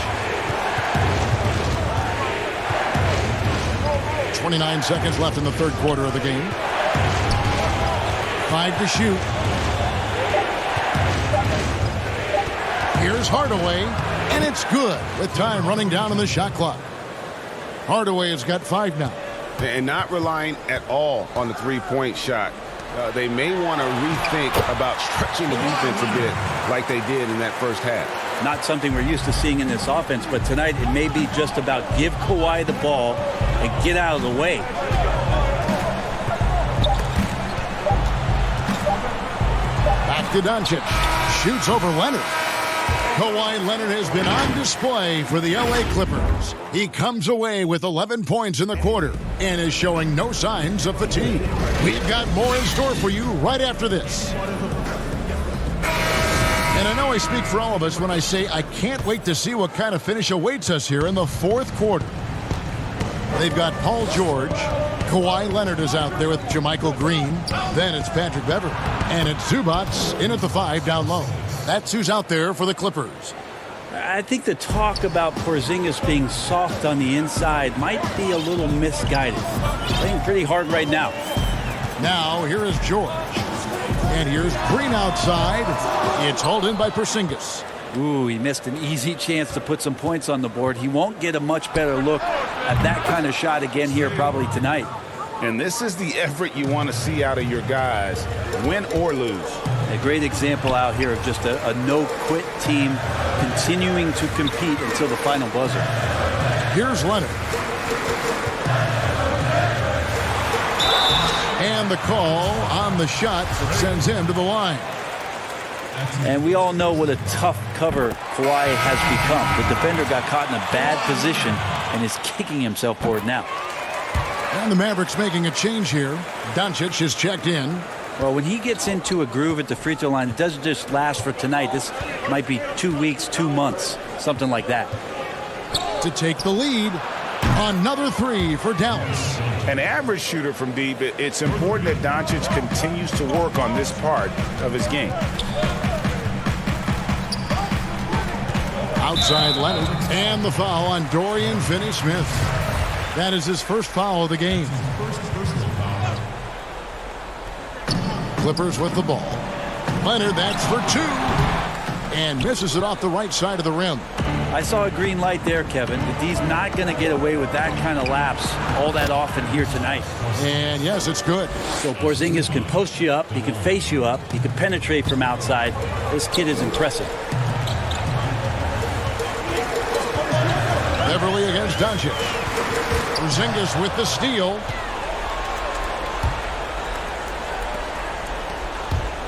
29 seconds left in the third quarter of the game. 5 to shoot. Here's Hardaway, and it's good with time running down on the shot clock. Hardaway has got 5 now. And not relying at all on the three-point shot. They may want to rethink about stretching the defense a bit like they did in that first half. Not something we're used to seeing in this offense, but tonight it may be just about give Kawhi the ball and get out of the way. Back to Doncic. Shoots over Leonard. Kawhi Leonard has been on display for the LA Clippers. He comes away with 11 points in the quarter and is showing no signs of fatigue. We've got more in store for you right after this. And I know I speak for all of us when I say I can't wait to see what kind of finish awaits us here in the fourth quarter. They've got Paul George. Kawhi Leonard is out there with Jermichael Green. Then it's Patrick Beverly. And it's Zubac in at the 5 down low. That's who's out there for the Clippers. I think the talk about Porzingis being soft on the inside might be a little misguided. Playing pretty hard right now. Now, here is George. And here's Green outside. It's hauled in by Porzingis. Ooh, he missed an easy chance to put some points on the board. He won't get a much better look at that kind of shot again here probably tonight. And this is the effort you want to see out of your guys, win or lose. A great example out here of just a no-quit team continuing to compete until the final buzzer. Here's Leonard. And the call on the shot that sends him to the line. And we all know what a tough cover Kawhi has become. The defender got caught in a bad position and is kicking himself for it now. And the Mavericks making a change here. Doncic is checked in. Well, when he gets into a groove at the free throw line, it doesn't just last for tonight. This might be 2 weeks, 2 months, something like that. To take the lead, another 3 for Dallas. An average shooter from deep, it's important that Doncic continues to work on this part of his game. Outside Leonard, and the foul on Dorian Finney-Smith. That is his first foul of the game. Clippers with the ball. Leonard, that's for 2. And misses it off the right side of the rim. I saw a green light there, Kevin. The D's not going to get away with that kind of lapse all that often here tonight. And yes, it's good. So Porzingis can post you up. He can face you up. He can penetrate from outside. This kid is impressive. Beverly against Doncic. Porzingis with the steal.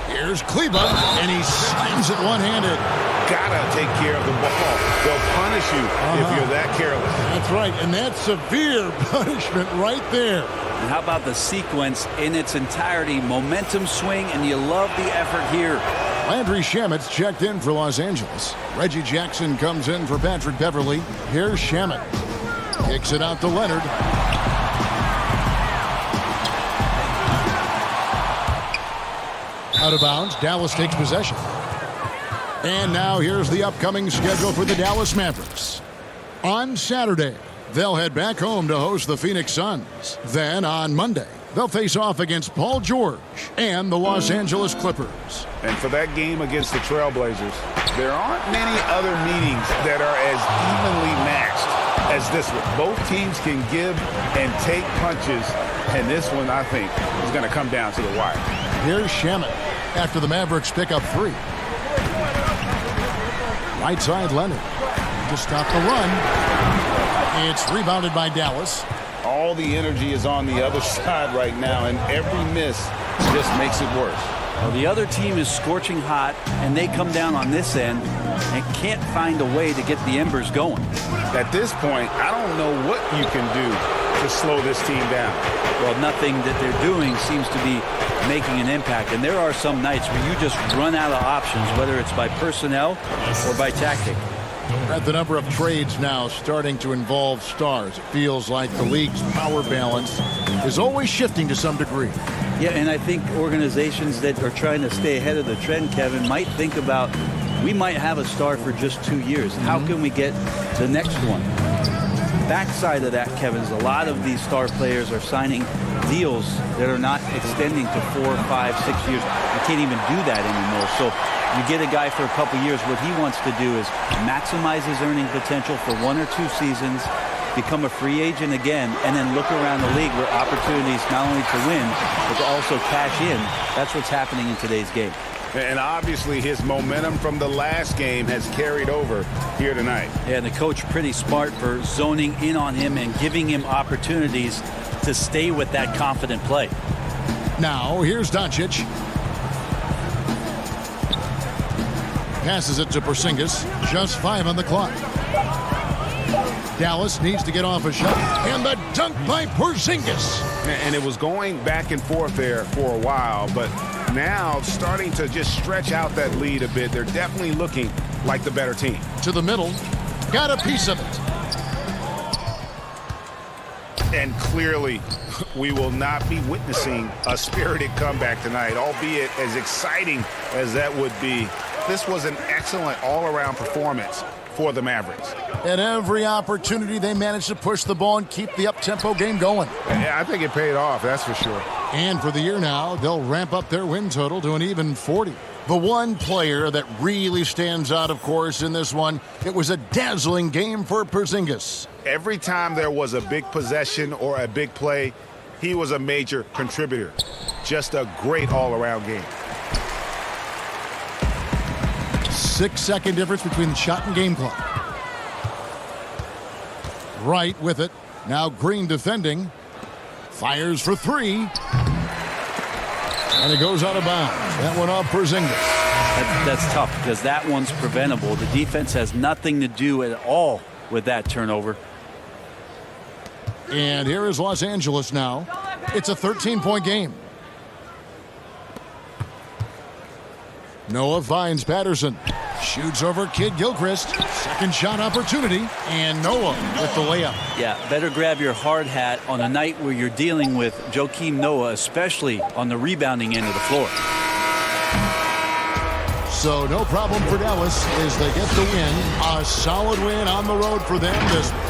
Here's Kleba, and he slams it one-handed. got to take care of the ball. They'll punish you if you're that careless. That's right, and that's severe punishment right there. And how about the sequence in its entirety? Momentum swing, and you love the effort here. Landry Shamet's checked in for Los Angeles. Reggie Jackson comes in for Patrick Beverly. Here's Shamet. Kicks it out to Leonard. Out of bounds. Dallas takes possession. And now here's the upcoming schedule for the Dallas Mavericks. On Saturday, they'll head back home to host the Phoenix Suns. Then on Monday, they'll face off against Paul George and the Los Angeles Clippers. And for that game against the Trailblazers, there aren't many other meetings that are as evenly matched as this one. Both teams can give and take punches, and this one, I think, is going to come down to the wire. Here's Shamet after the Mavericks pick up 3. Right side, Leonard to stop the run. It's rebounded by Dallas. All the energy is on the other side right now, and every miss just makes it worse. Well, the other team is scorching hot, and they come down on this end and can't find a way to get the embers going. At this point, I don't know what you can do to slow this team down. Well, nothing that they're doing seems to be making an impact, and there are some nights where you just run out of options, whether it's by personnel or by tactic. At the number of trades now starting to involve stars, it feels like the league's power balance is always shifting to some degree. Yeah, and I think organizations that are trying to stay ahead of the trend, Kevin, might think about, we might have a star for just 2 years. How can we get the next one? Backside of that, Kevin, is a lot of these star players are signing deals that are not extending to 4, 5, 6 years. You can't even do that anymore. So you get a guy for a couple years. What he wants to do is maximize his earning potential for 1 or 2 seasons, become a free agent again, and then look around the league where opportunities not only to win, but to also cash in. That's what's happening in today's game. And obviously his momentum from the last game has carried over here tonight. Yeah, and the coach pretty smart for zoning in on him and giving him opportunities to stay with that confident play. Now, here's Doncic. Passes it to Porzingis. Just 5 on the clock. Dallas needs to get off a shot. And the dunk by Porzingis. And it was going back and forth there for a while, but now starting to just stretch out that lead a bit. They're definitely looking like the better team. To the middle. Got a piece of it. And clearly, we will not be witnessing a spirited comeback tonight, albeit as exciting as that would be. This was an excellent all-around performance for the Mavericks. At every opportunity, they managed to push the ball and keep the up-tempo game going. Yeah, I think it paid off, that's for sure. And for the year now, they'll ramp up their win total to an even 40. The one player that really stands out, of course, in this one, it was a dazzling game for Porzingis. Every time there was a big possession or a big play, he was a major contributor. Just a great all-around game. 6-second difference between the shot and game clock. Right with it. Now Green defending. Fires for 3. And it goes out of bounds. That one off Porzingis. That's tough because that one's preventable. The defense has nothing to do at all with that turnover. And here is Los Angeles now. It's a 13-point game. Noah finds Patterson. Shoots over Kid Gilchrist. Second shot opportunity. And Noah with the layup. Yeah, better grab your hard hat on a night where you're dealing with Joakim Noah, especially on the rebounding end of the floor. So no problem for Dallas as they get the win. A solid win on the road for them this week.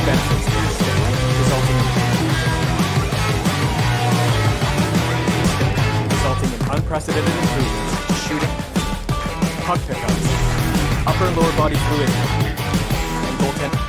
benefits to the stick, resulting in unprecedented improvements to shooting, puck pickups, upper and lower body fluidity, and goaltending.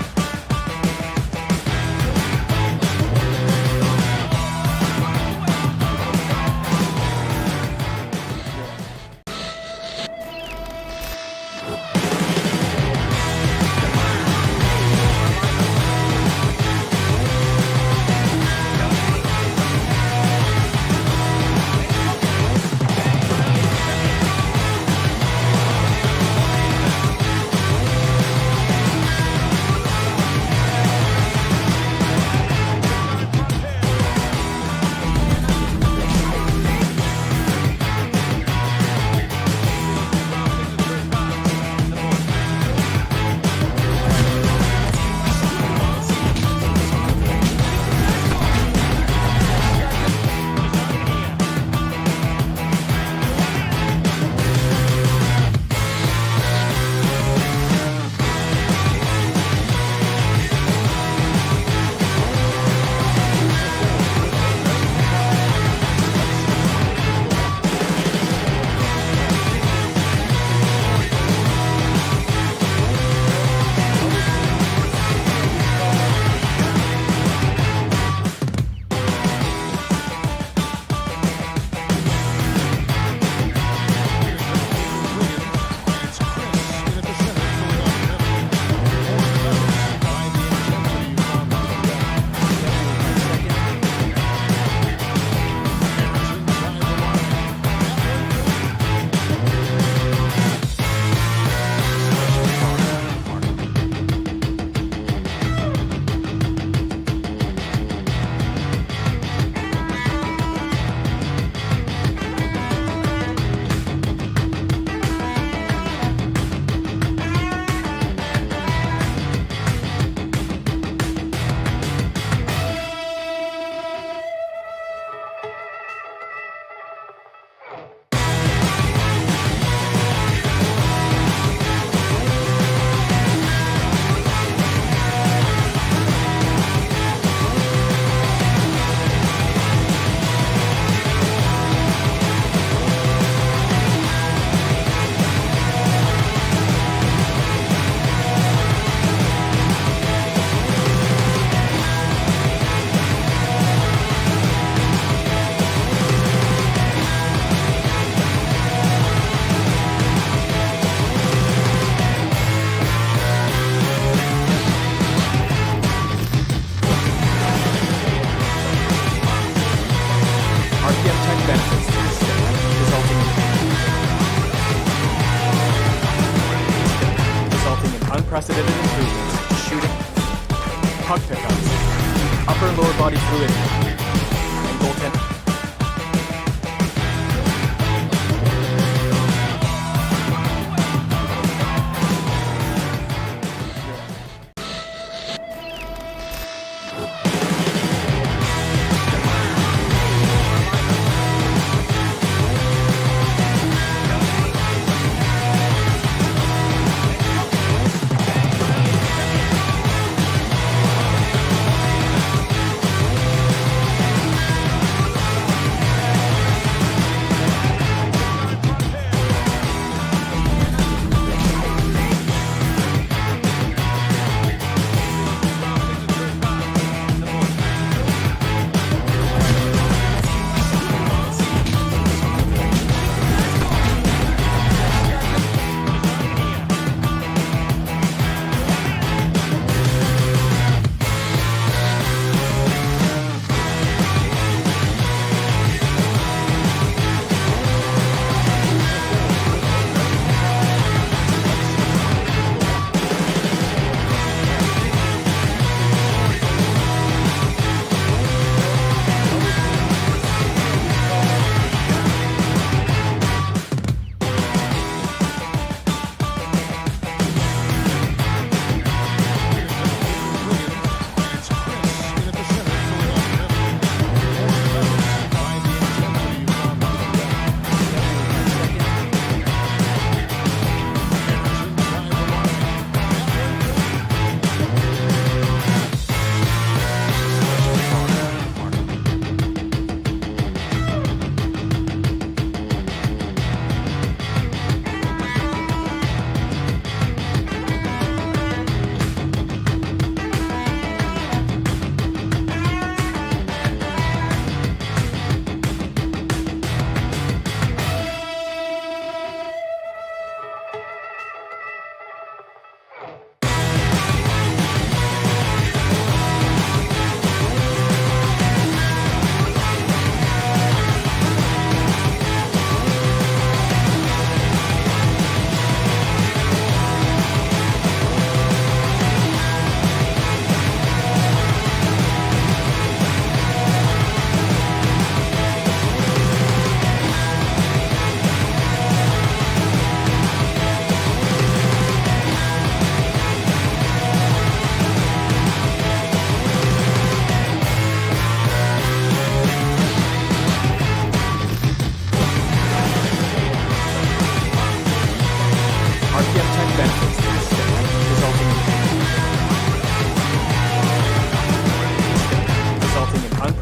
Unprecedented improvements to shooting, puck pickups, upper and lower body fluidity, and goaltending.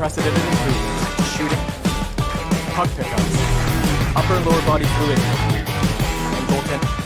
unprecedented improvements. Shooting, puck pickups, upper and lower body fluidity, and goaltending.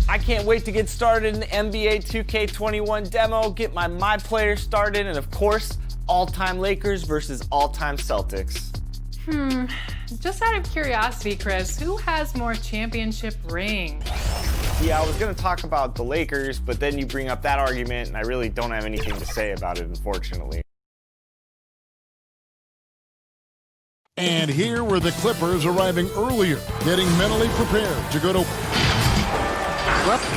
I can't wait to get started in the NBA 2K21 demo, get my player started, and of course, all-time Lakers versus all-time Celtics. Just out of curiosity, Chris, who has more championship rings? Yeah, I was going to talk about the Lakers, but then you bring up that argument, and I really don't have anything to say about it, unfortunately. And here were the Clippers arriving earlier, getting mentally prepared to go to...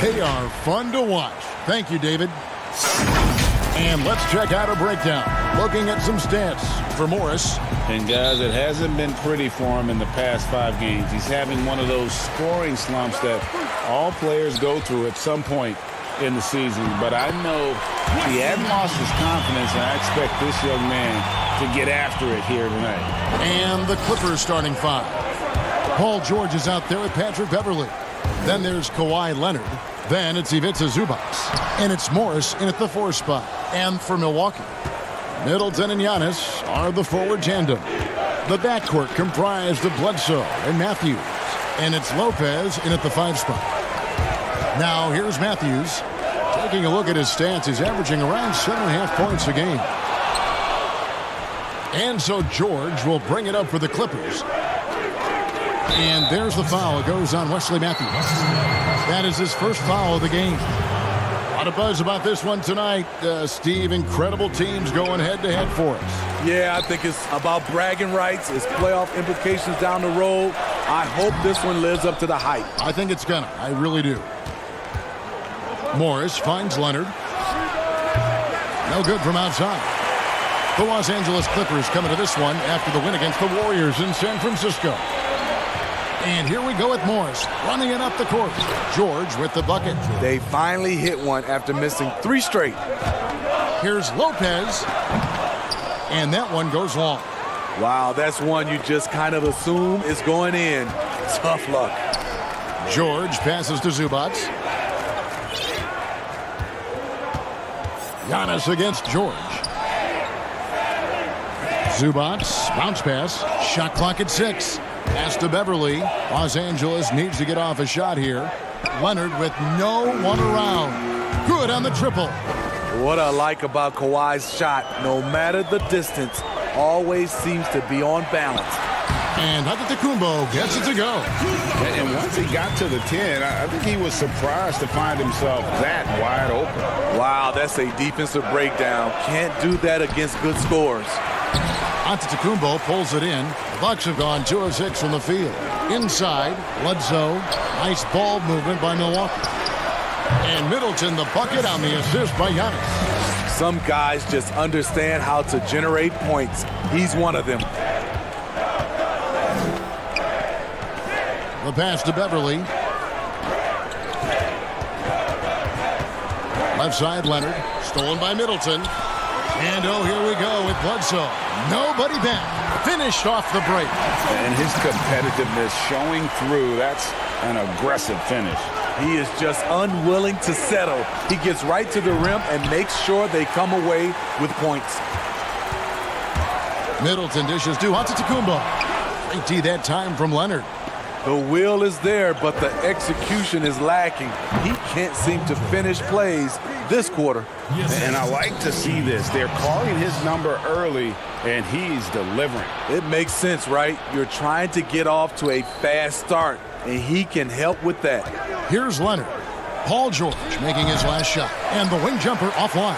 They are fun to watch. Thank you, David. And let's check out a breakdown. Looking at some stats for Morris. And guys, it hasn't been pretty for him in the past 5 games. He's having one of those scoring slumps that all players go through at some point in the season. But I know he hadn't lost his confidence, and I expect this young man to get after it here tonight. And the Clippers starting 5. Paul George is out there with Patrick Beverley. Then there's Kawhi Leonard. Then it's Ivica Zubac. And it's Morris in at the 4 spot. And for Milwaukee, Middleton and Giannis are the forward tandem. The backcourt comprised of Bledsoe and Matthews. And it's Lopez in at the 5 spot. Now here's Matthews. Taking a look at his stats, he's averaging around 7.5 points a game. And so George will bring it up for the Clippers. And there's the foul. It goes on Wesley Matthews. That is his first foul of the game. A lot of buzz about this one tonight. Steve, incredible teams going head-to-head for us. Yeah, I think it's about bragging rights. It's playoff implications down the road. I hope this one lives up to the hype. I think it's gonna. I really do. Morris finds Leonard. No good from outside. The Los Angeles Clippers coming to this one after the win against the Warriors in San Francisco. And here we go with Morris running it up the court. George with the bucket. They finally hit one after missing 3 straight. Here's Lopez. And that one goes long. Wow, that's one you just kind of assume is going in. Tough luck. George passes to Zubac. Giannis against George. Zubac, bounce pass. Shot clock at 6. Pass to Beverly. Los Angeles needs to get off a shot here. Leonard with no one around. Good on the triple. What I like about Kawhi's shot, no matter the distance, always seems to be on balance. And Antetokounmpo gets it to go. And once he got to the 10, I think he was surprised to find himself that wide open. Wow, that's a defensive breakdown. Can't do that against good scores. Antetokounmpo pulls it in. The Bucks have gone 2 of 6 from the field. Inside, Bledsoe. Nice ball movement by Milwaukee. And Middleton the bucket on the assist by Giannis. Some guys just understand how to generate points. He's one of them. The pass to Beverly. Left side, Leonard. Stolen by Middleton. And oh, here we go with Bledsoe. Nobody back. finished off the break. And his competitiveness showing through. That's an aggressive finish. He is just unwilling to settle. He gets right to the rim and makes sure they come away with points. Middleton dishes to Antetokounmpo. Great D that time from Leonard. The will is there, but the execution is lacking. He can't seem to finish plays this quarter. And I like to see this. They're calling his number early, and he's delivering. It makes sense, right? You're trying to get off to a fast start, and he can help with that. Here's Leonard. Paul George making his last shot, and the wing jumper offline.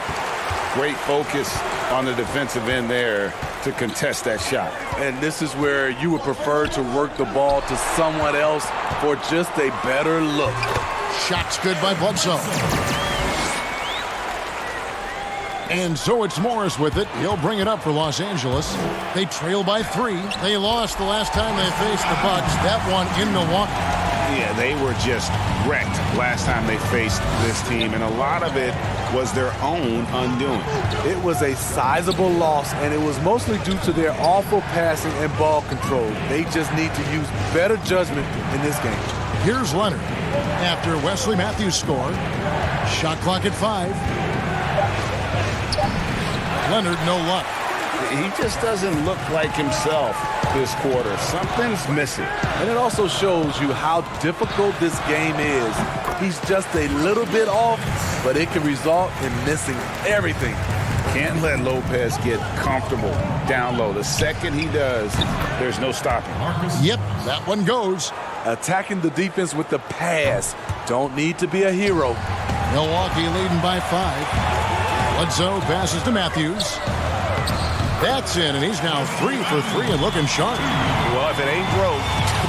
Great focus on the defensive end there to contest that shot. And this is where you would prefer to work the ball to someone else for just a better look. Shot's good by Bledsoe. And so it's Morris with it. He'll bring it up for Los Angeles. They trail by 3. They lost the last time they faced the Bucks. That one in Milwaukee. Yeah, they were just wrecked last time they faced this team, and a lot of it was their own undoing. It was a sizable loss, and it was mostly due to their awful passing and ball control. They just need to use better judgment in this game. Here's Leonard. After Wesley Matthews scored, shot clock at 5. Leonard, no luck. He just doesn't look like himself this quarter. Something's missing. And it also shows you how difficult this game is. He's just a little bit off, but it can result in missing everything. Can't let Lopez get comfortable down low. The second he does, there's no stopping. Yep, that one goes. Attacking the defense with the pass. Don't need to be a hero. Milwaukee leading by 5. Bledsoe passes to Matthews. That's in, and he's now 3 for 3 and looking sharp. Well, if it ain't broke,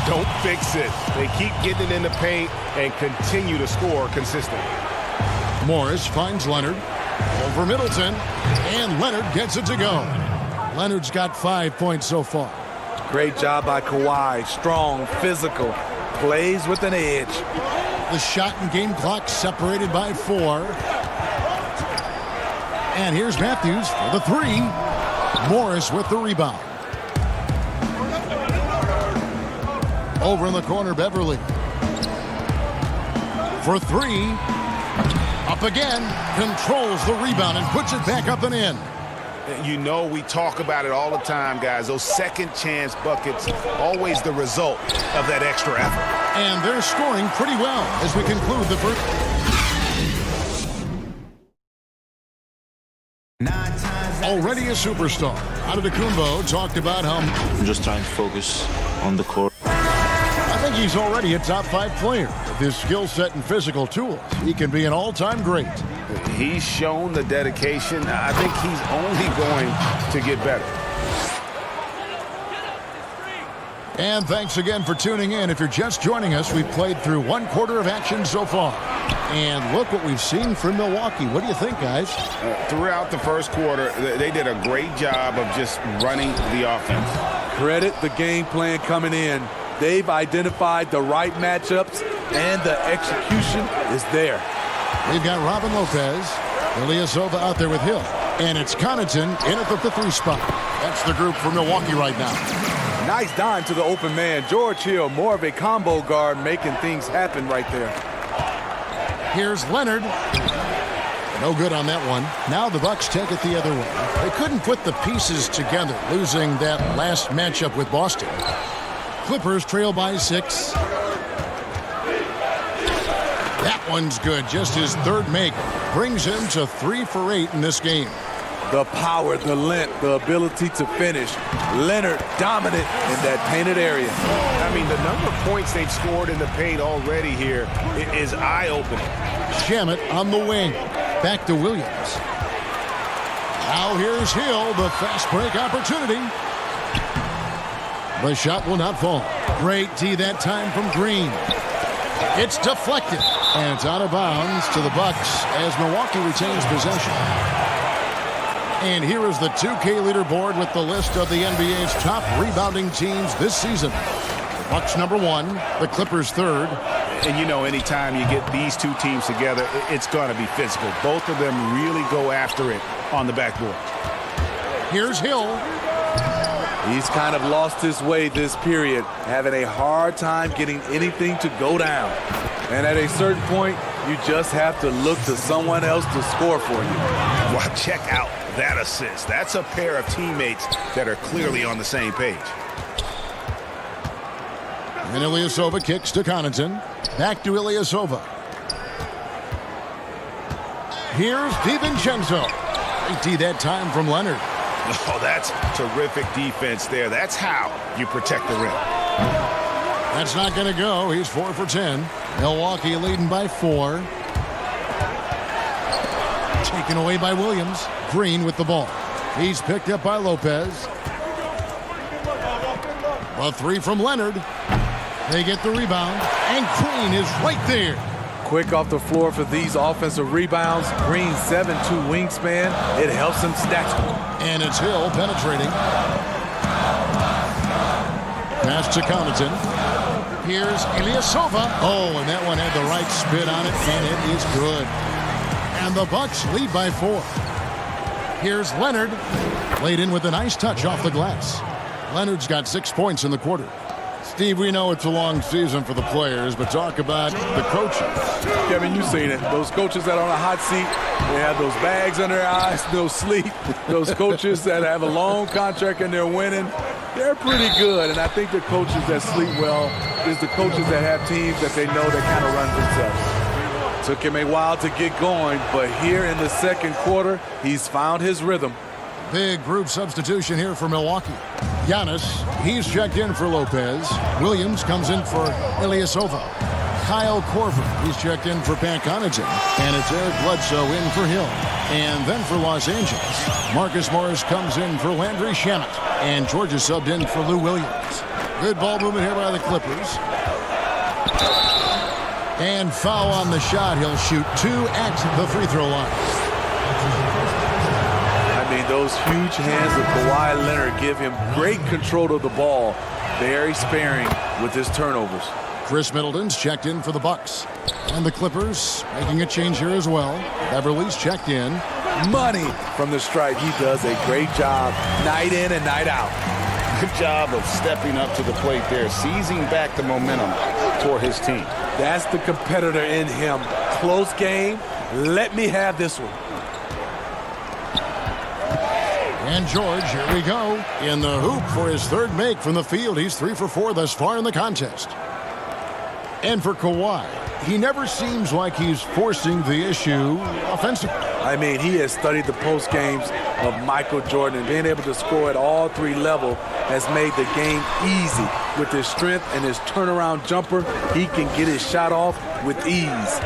don't fix it. They keep getting it in the paint and continue to score consistently. Morris finds Leonard over Middleton, and Leonard gets it to go. Leonard's got 5 points so far. Great job by Kawhi. Strong, physical, plays with an edge. The shot and game clock separated by 4. And here's Matthews for the 3. Morris with the rebound. Over in the corner, Beverly. For 3. Up again. Controls the rebound and puts it back up and in. You know, we talk about it all the time, guys. Those second chance buckets, always the result of that extra effort. And they're scoring pretty well as we conclude the first. Already a superstar. Antetokounmpo talked about how I'm just trying to focus on the court. I think he's already a top 5 player. With his skill set and physical tools, he can be an all-time great. He's shown the dedication. I think he's only going to get better. And thanks again for tuning in. If you're just joining us, we've played through 1 quarter of action so far. And look what we've seen from Milwaukee. What do you think, guys? Throughout the first quarter, they did a great job of just running the offense. Credit the game plan coming in. They've identified the right matchups, and the execution is there. We've got Robin Lopez, Ilyasova out there with Hill. And it's Connaughton in at the 3 spot. That's the group for Milwaukee right now. Nice dime to the open man. George Hill, more of a combo guard, making things happen right there. Here's Leonard. No good on that one. Now the Bucks take it the other way. They couldn't put the pieces together, losing that last matchup with Boston. Clippers trail by 6. That one's good. Just his 3rd make. Brings him to 3 for 8 in this game. The power, the length, the ability to finish. Leonard dominant in that painted area. I mean, the number of points they've scored in the paint already here is eye-opening. Shamet on the wing. Back to Williams. Now here's Hill, the fast break opportunity. The shot will not fall. Great D that time from Green. It's deflected, and it's out of bounds to the Bucks as Milwaukee retains possession. And here is the 2K leaderboard with the list of the NBA's top rebounding teams this season. The Bucks number 1, the Clippers 3rd. And you know, anytime you get these 2 teams together, it's going to be physical. Both of them really go after it on the backboard. Here's Hill. He's kind of lost his way this period, having a hard time getting anything to go down. And at a certain point, you just have to look to someone else to score for you. Well, check out that assist. That's a pair of teammates that are clearly on the same page. And Ilyasova kicks to Connaughton. Back to Ilyasova. Here's DiVincenzo. Great D that time from Leonard. Oh, that's terrific defense there. That's how you protect the rim. That's not going to go. He's 4 for 10. Milwaukee leading by 4. Taken away by Williams. Green with the ball. He's picked up by Lopez. A 3 from Leonard. They get the rebound, and Green is right there. Quick off the floor for these offensive rebounds. Green 7'2" wingspan. It helps him stack. And it's Hill penetrating. Pass to Connaughton. Here's Ilyasova. Oh, and that one had the right spin on it, and it is good. And the Bucks lead by 4. Here's Leonard. Laid in with a nice touch off the glass. Leonard's got 6 points in the quarter. Steve, we know it's a long season for the players, but talk about the coaches. Kevin, you've seen it. Those coaches that are on a hot seat, they have those bags under their eyes, no sleep. Those coaches that have a long contract and they're winning, they're pretty good. And I think the coaches that sleep well is the coaches that have teams that they know that kind of run themselves. Took him a while to get going, but here in the second quarter, he's found his rhythm. Big group substitution here for Milwaukee. Giannis, he's checked in for Lopez. Williams comes in for Ilyasova. Kyle Korver, he's checked in for Pat Connaughton. And it's Eric Bledsoe in for Hill. And then for Los Angeles, Marcus Morris comes in for Landry Shamet. And Georgia subbed in for Lou Williams. Good ball movement here by the Clippers. And foul on the shot. He'll shoot 2 at the free throw line. Those huge hands of Kawhi Leonard give him great control of the ball. Very sparing with his turnovers. Chris Middleton's checked in for the Bucks. And the Clippers making a change here as well. Beverly's checked in. Money from the stripe. He does a great job night in and night out. Good job of stepping up to the plate there, seizing back the momentum for his team. That's the competitor in him. Close game. Let me have this one. And George, here we go, in the hoop for his third make from the field. He's 3 for 4 thus far in the contest. And for Kawhi, he never seems like he's forcing the issue offensively. I mean, he has studied the post games of Michael Jordan, and being able to score at all 3 levels has made the game easy. With his strength and his turnaround jumper, he can get his shot off with ease.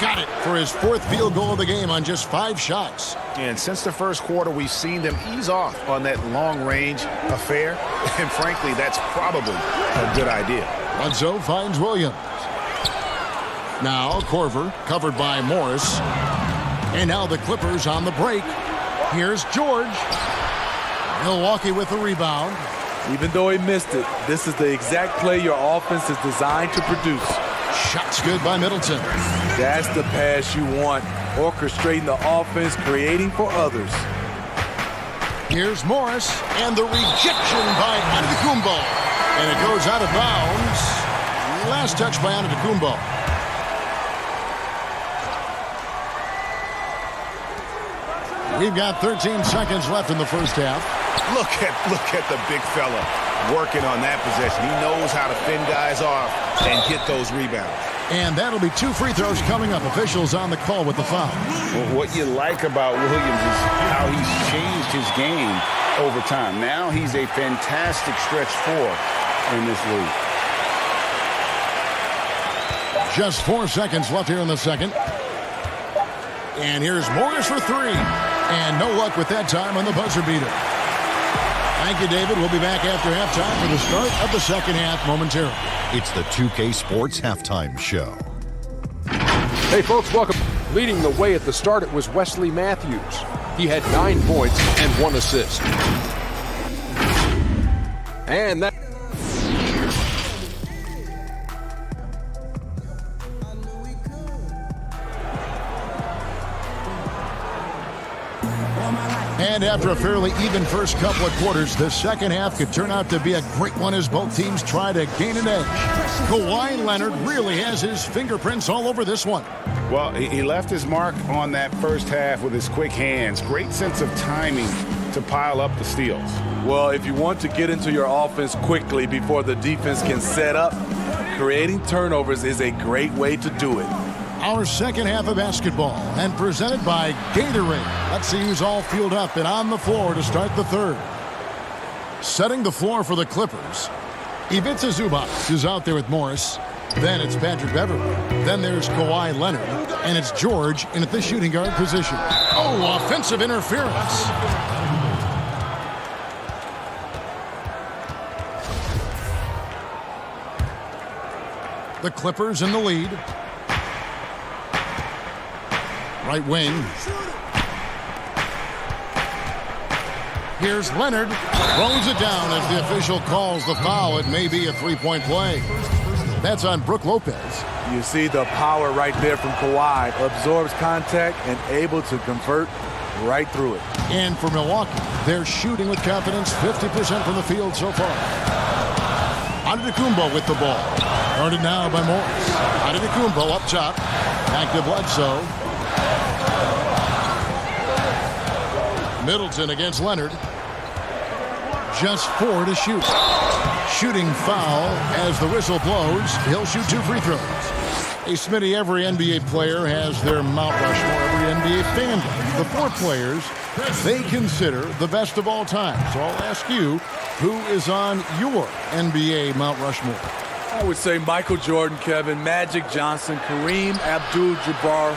Got it for his 4th field goal of the game on just 5 shots. And since the first quarter, we've seen them ease off on that long-range affair. And frankly, that's probably a good idea. Bledsoe finds Williams. Now Korver, covered by Morris. And now the Clippers on the break. Here's George. Milwaukee with the rebound. Even though he missed it, this is the exact play your offense is designed to produce. Shots good by Middleton. That's the pass you want. Orchestrating the offense, creating for others. Here's Morris, and the rejection by Antetokounmpo. And it goes out of bounds. Last touch by Antetokounmpo. We've got 13 seconds left in the first half. Look at the big fella working on that possession. He knows how to fend guys off and get those rebounds. And that'll be 2 free throws coming up. Officials on the call with the foul. Well, what you like about Williams is how he's changed his game over time. Now he's a fantastic stretch 4 in this league. Just 4 seconds left here in the second. And here's Morris for 3. And no luck with that time on the buzzer beater. Thank you, David. We'll be back after halftime for the start of the second half momentarily. It's the 2K Sports Halftime Show. Hey, folks, welcome. Leading the way at the start, it was Wesley Matthews. He had 9 points and 1 assist. And that... And after a fairly even first couple of quarters, the second half could turn out to be a great one as both teams try to gain an edge. Kawhi Leonard really has his fingerprints all over this one. Well, he left his mark on that first half with his quick hands. Great sense of timing to pile up the steals. Well, if you want to get into your offense quickly before the defense can set up, creating turnovers is a great way to do it. Our second half of basketball, and presented by Gatorade. Let's see who's all fueled up and on the floor to start the third. Setting the floor for the Clippers, Ivica Zubac is out there with Morris. Then it's Patrick Beverley. Then there's Kawhi Leonard. And it's George in at the shooting guard position. Oh, offensive interference. The Clippers in the lead. Right wing. Here's Leonard. Throws it down as the official calls the foul. It may be a three-point play. That's on Brook Lopez. You see the power right there from Kawhi. Absorbs contact and able to convert right through it. And for Milwaukee, they're shooting with confidence, 50% from the field so far. Antetokounmpo with the ball. Guarded now by Morris. Antetokounmpo up top. Back to Bledsoe. Middleton against Leonard. Just 4 to shoot. Shooting foul as the whistle blows. He'll shoot 2 free throws. Hey, Smitty, every NBA player has their Mount Rushmore. Every NBA fan does. The 4 players they consider the best of all time. So I'll ask you, who is on your NBA Mount Rushmore? I would say Michael Jordan, Kevin, Magic Johnson, Kareem Abdul-Jabbar,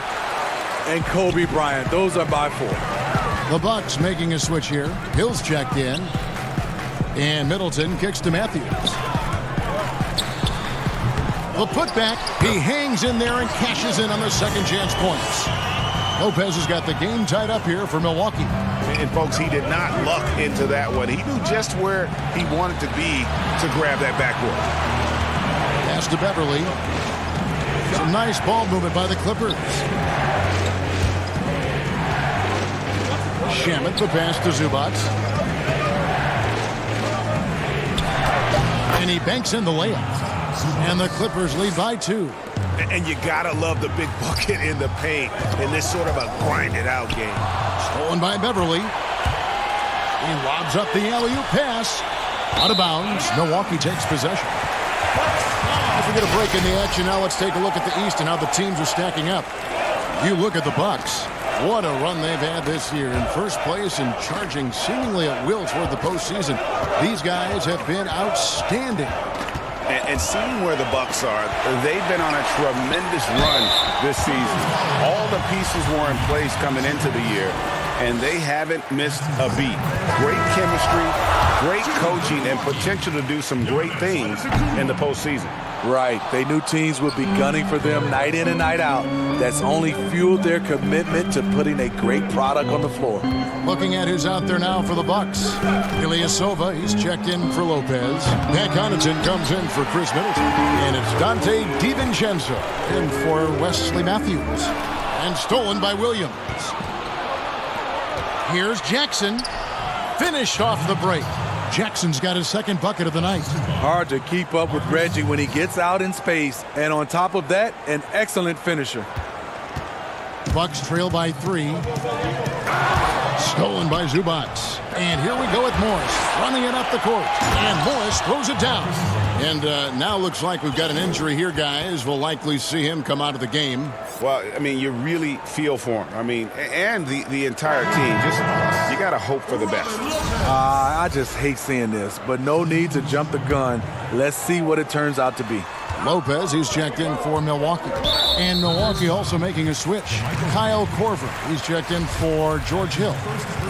and Kobe Bryant. Those are my 4. The Bucks making a switch here. Hill's checked in. And Middleton kicks to Matthews. The putback. He hangs in there and cashes in on the second chance points. Lopez has got the game tied up here for Milwaukee. And, folks, he did not luck into that one. He knew just where he wanted to be to grab that backboard. Pass to Beverley. Some nice ball movement by the Clippers. Shamet, the pass to Zubac. And he banks in the layup. And the Clippers lead by 2. And you gotta love the big bucket in the paint in this sort of a grinded-out game. Stolen by Beverley. He lobs up the alley-oop pass. Out of bounds. Milwaukee takes possession. As we get a break in the action, now let's take a look at the East and how the teams are stacking up. You look at the Bucks. What a run they've had this year. In first place and charging seemingly at will toward the postseason. These guys have been outstanding. And seeing where the Bucks are, they've been on a tremendous run this season. All the pieces were in place coming into the year, and they haven't missed a beat. Great chemistry, great coaching, and potential to do some great things in the postseason. Right. They knew teams would be gunning for them night in and night out. That's only fueled their commitment to putting a great product on the floor. Looking at who's out there now for the Bucks. Ilyasova, he's checked in for Lopez. Pat Connaughton comes in for Chris Middleton. And it's Dante DiVincenzo in for Wesley Matthews. And stolen by Williams. Here's Jackson. Finished off the break. Jackson's got his second bucket of the night. Hard to keep up with Reggie when he gets out in space. And on top of that, an excellent finisher. Bucks trail by 3. Stolen by Zubac. And here we go with Morris. Running it up the court. And Morris throws it down. And now looks like we've got an injury here, guys. We'll likely see him come out of the game. Well, I mean, you really feel for him. I mean, and the entire team. Just, you got to hope for the best. I just hate seeing this, but no need to jump the gun. Let's see what it turns out to be. Lopez, he's checked in for Milwaukee. And Milwaukee also making a switch. Kyle Korver, he's checked in for George Hill.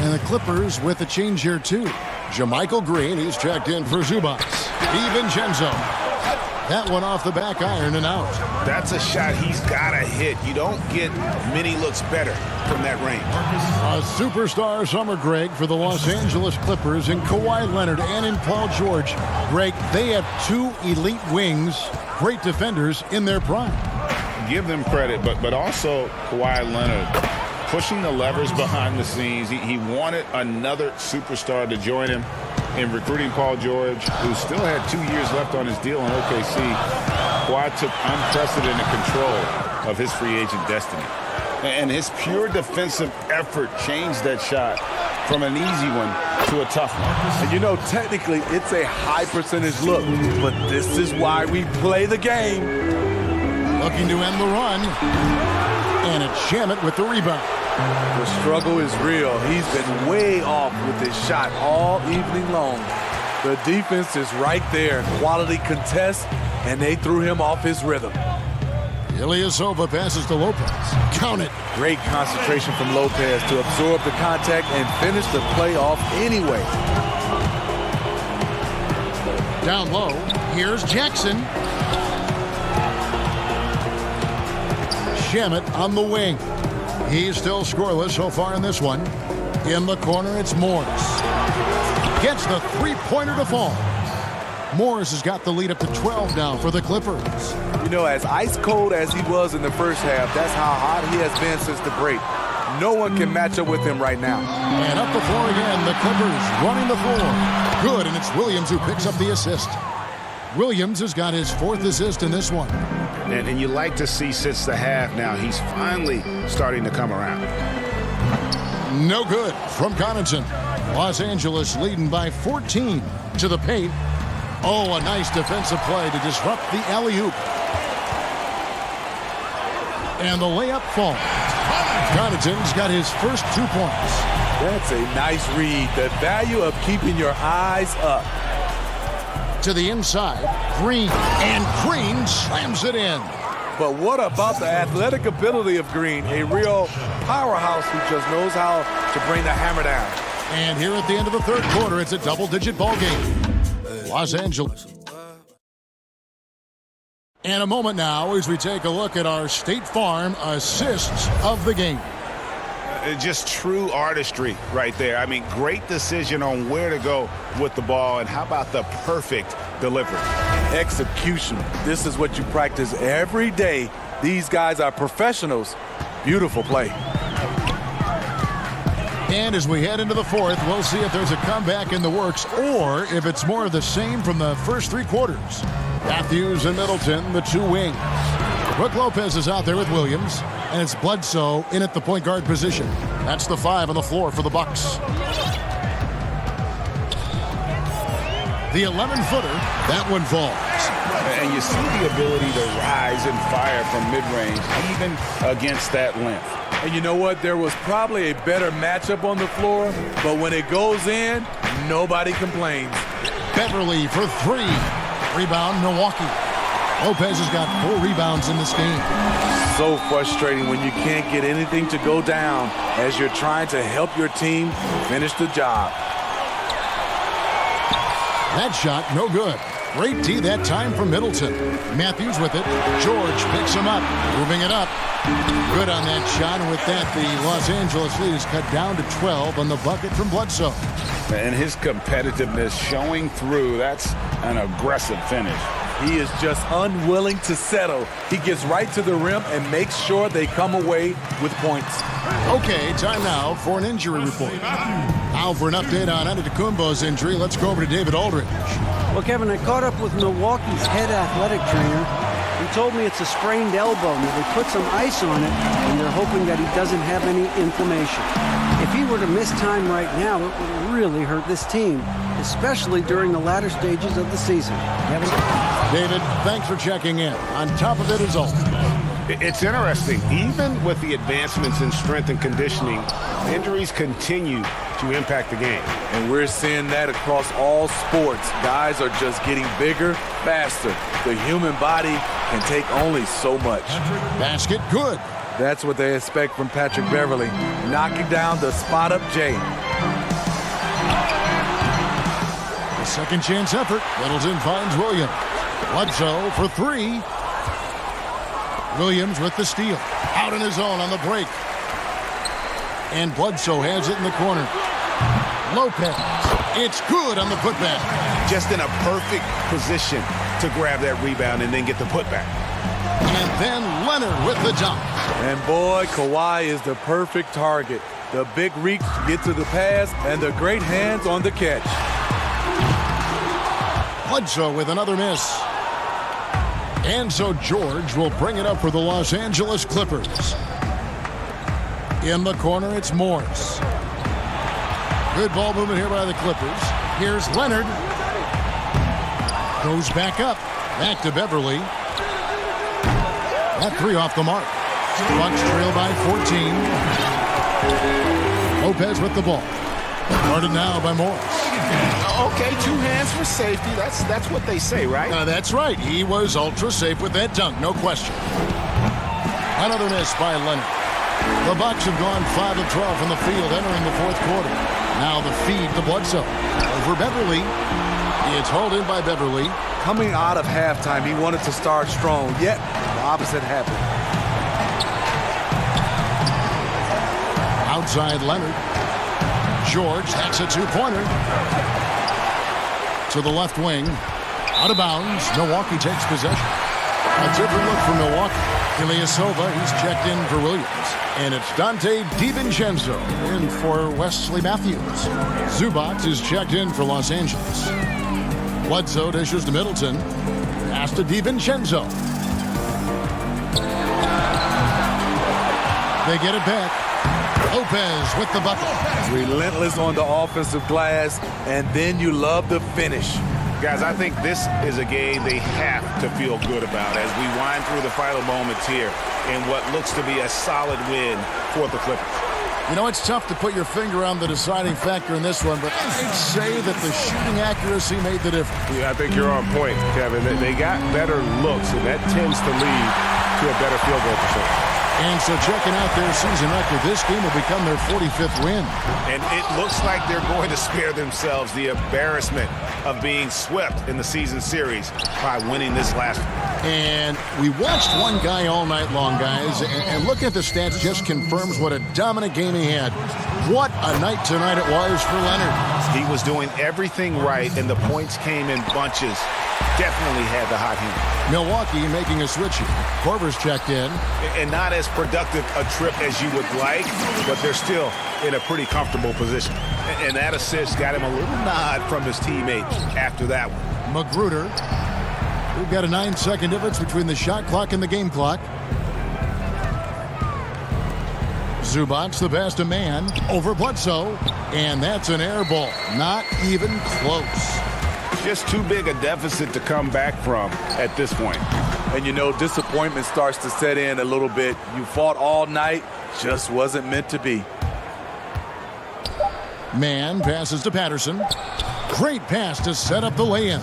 And the Clippers with a change here, too. Jermichael Green, he's checked in for Zubac. DiVincenzo. That one off the back iron and out. That's a shot he's got to hit. You don't get many looks better from that range. A superstar summer, Greg, for the Los Angeles Clippers in Kawhi Leonard and in Paul George. Greg, they have 2 elite wings, great defenders in their prime. Give them credit, but also Kawhi Leonard pushing the levers behind the scenes. He wanted another superstar to join him in recruiting Paul George, who still had 2 years left on his deal in OKC. Kawhi took unprecedented control of his free agent destiny. And his pure defensive effort changed that shot from an easy one to a tough one. And you know, technically, it's a high percentage look, but this is why we play the game. Looking to end the run. And it's Shamet with the rebound. The struggle is real. He's been way off with his shot all evening long. The defense is right there. Quality contest, and they threw him off his rhythm. Ilyasova passes to Lopez. Count it. Great concentration from Lopez to absorb the contact and finish the play off anyway. Down low, here's Jackson. Shamet on the wing. He's still scoreless so far in this one. In the corner, it's Morris. Gets the three-pointer to fall. Morris has got the lead up to 12 now for the Clippers. You know, as ice cold as he was in the first half, that's how hot he has been since the break. No one can match up with him right now. And up the floor again, the Clippers running the floor. Good, and it's Williams who picks up the assist. Williams has got his 4th assist in this one. And you like to see since the half now, he's finally starting to come around. No good from Connaughton. Los Angeles leading by 14 to the paint. Oh, a nice defensive play to disrupt the alley-oop. And the layup falls. Connaughton's got his first 2 points. That's a nice read. The value of keeping your eyes up. To the inside, Green, and Green slams it in. But what about the athletic ability of Green? A real powerhouse who just knows how to bring the hammer down. And here at the end of the third quarter, it's a double-digit ball game. Los Angeles. And a moment now as we take a look at our State Farm assists of the game. Just true artistry right there. I mean, great decision on where to go with the ball, and how about the perfect delivery? Execution. This is what you practice every day. These guys are professionals. Beautiful play. And as we head into the fourth, we'll see if there's a comeback in the works or if it's more of the same from the first 3 quarters. Matthews and Middleton, the 2 wings. Brook Lopez is out there with Williams, and it's Bledsoe in at the point guard position. That's the 5 on the floor for the Bucks. The 11-footer, that one falls. And you see the ability to rise and fire from mid-range, even against that length. And you know what? There was probably a better matchup on the floor, but when it goes in, nobody complains. Beverly for 3. Rebound, Milwaukee. Lopez has got 4 rebounds in this game. So frustrating when you can't get anything to go down as you're trying to help your team finish the job. That shot, no good. Great D that time from Middleton. Matthews with it. George picks him up, moving it up. Good on that shot, and with that, the Los Angeles lead is cut down to 12 on the bucket from Bledsoe. And his competitiveness showing through. That's an aggressive finish. He is just unwilling to settle. He gets right to the rim and makes sure they come away with points. Okay, time now for an injury report. Now for an update on Antetokounmpo's injury, let's go over to David Aldridge. Well, Kevin, I caught up with Milwaukee's head athletic trainer. He told me it's a sprained elbow. Now, they put some ice on it, and they're hoping that he doesn't have any inflammation. If he were to miss time right now, it would really hurt this team, especially during the latter stages of the season. Kevin? David, thanks for checking in. On top of it is all. It's interesting. Even with the advancements in strength and conditioning, injuries continue to impact the game. And we're seeing that across all sports. Guys are just getting bigger, faster. The human body can take only so much. Basket good. That's what they expect from Patrick Beverly, knocking down the spot-up J. A second chance effort. Middleton finds Williams. Bledsoe for 3. Williams with the steal. Out in his own on the break. And Bledsoe has it in the corner. Lopez. It's good on the putback. Just in a perfect position to grab that rebound and then get the putback. And then Leonard with the dunk. And boy, Kawhi is the perfect target. The big reach get to the pass and the great hands on the catch. Bledsoe with another miss. And so George will bring it up for the Los Angeles Clippers. In the corner, it's Morris. Good ball movement here by the Clippers. Here's Leonard. Goes back up. Back to Beverly. That three off the mark. Bucks trail by 14. Lopez with the ball. Guarded now by Morris. Okay, 2 hands for safety. That's what they say, right? That's right. He was ultra safe with that dunk, no question. Another miss by Leonard. The Bucks have gone 5 of 12 from the field entering the fourth quarter. Now the feed to Bledsoe. Over Beverly. It's hauled in by Beverly. Coming out of halftime, he wanted to start strong, yet the opposite happened. Outside Leonard. George hacks a two-pointer. To the left wing. Out of bounds. Milwaukee takes possession. A different look for Milwaukee. Ilyasova, he's checked in for Williams. And it's Dante DiVincenzo in for Wesley Matthews. Zubac is checked in for Los Angeles. Bledsoe dishes to Middleton. Pass to DiVincenzo. They get it back. Lopez with the bucket. Relentless on the offensive glass, and then you love the finish. Guys, I think this is a game they have to feel good about as we wind through the final moments here in what looks to be a solid win for the Clippers. You know, it's tough to put your finger on the deciding factor in this one, but I'd say that the shooting accuracy made the difference. Yeah, I think you're on point, Kevin. They got better looks, and that tends to lead to a better field goal percentage. And so checking out their season record, this game will become their 45th win. And it looks like they're going to spare themselves the embarrassment of being swept in the season series by winning this last one. And we watched one guy all night long, guys, and looking at the stats just confirms what a dominant game he had. What a night tonight it was for Leonard. He was doing everything right, and the points came in bunches. Definitely had the hot hand. Milwaukee making a switch here. Korver's checked in. And not as productive a trip as you would like, but they're still in a pretty comfortable position. And that assist got him a little nod from his teammate after that one. Magruder. We've got a 9-second difference between the shot clock and the game clock. Zubac, the best of man, over Bledsoe. And that's an air ball. Not even close. Just too big a deficit to come back from at this point. And you know, disappointment starts to set in a little bit. You fought all night, just wasn't meant to be. Mann passes to Patterson. Great pass to set up the lay-in.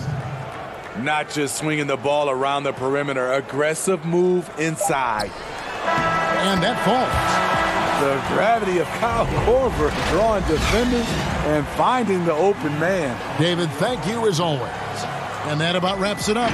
Not just swinging the ball around the perimeter, aggressive move inside. And that falls. The gravity of Kyle Korver drawing defenders and finding the open man. David, thank you as always. And that about wraps it up.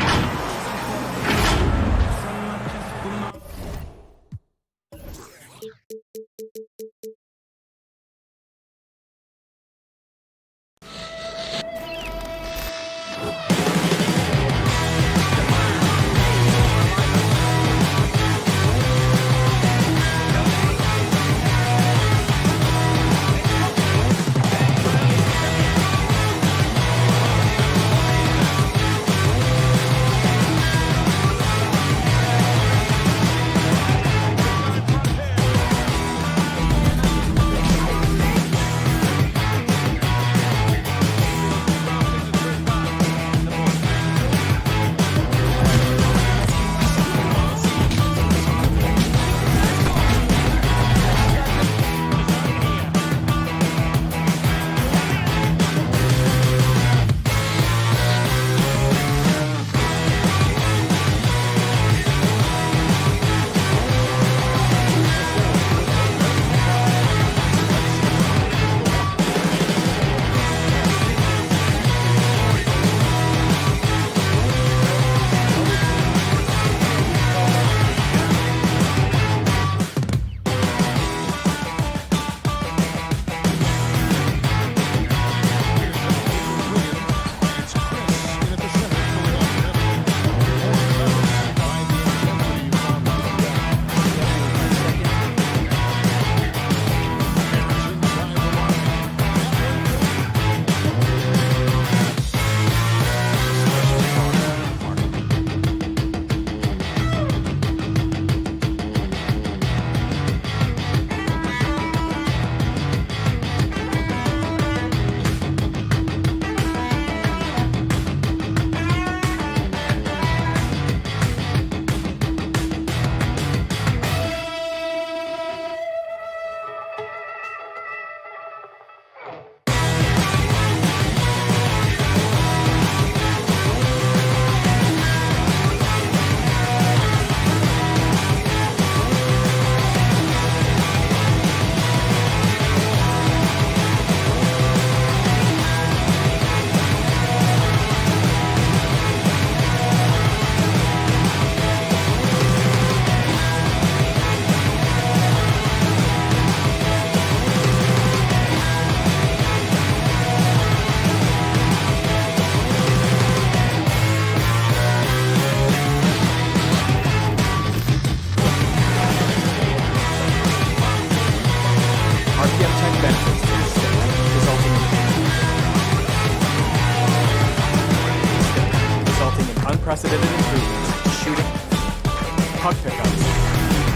puck pickups,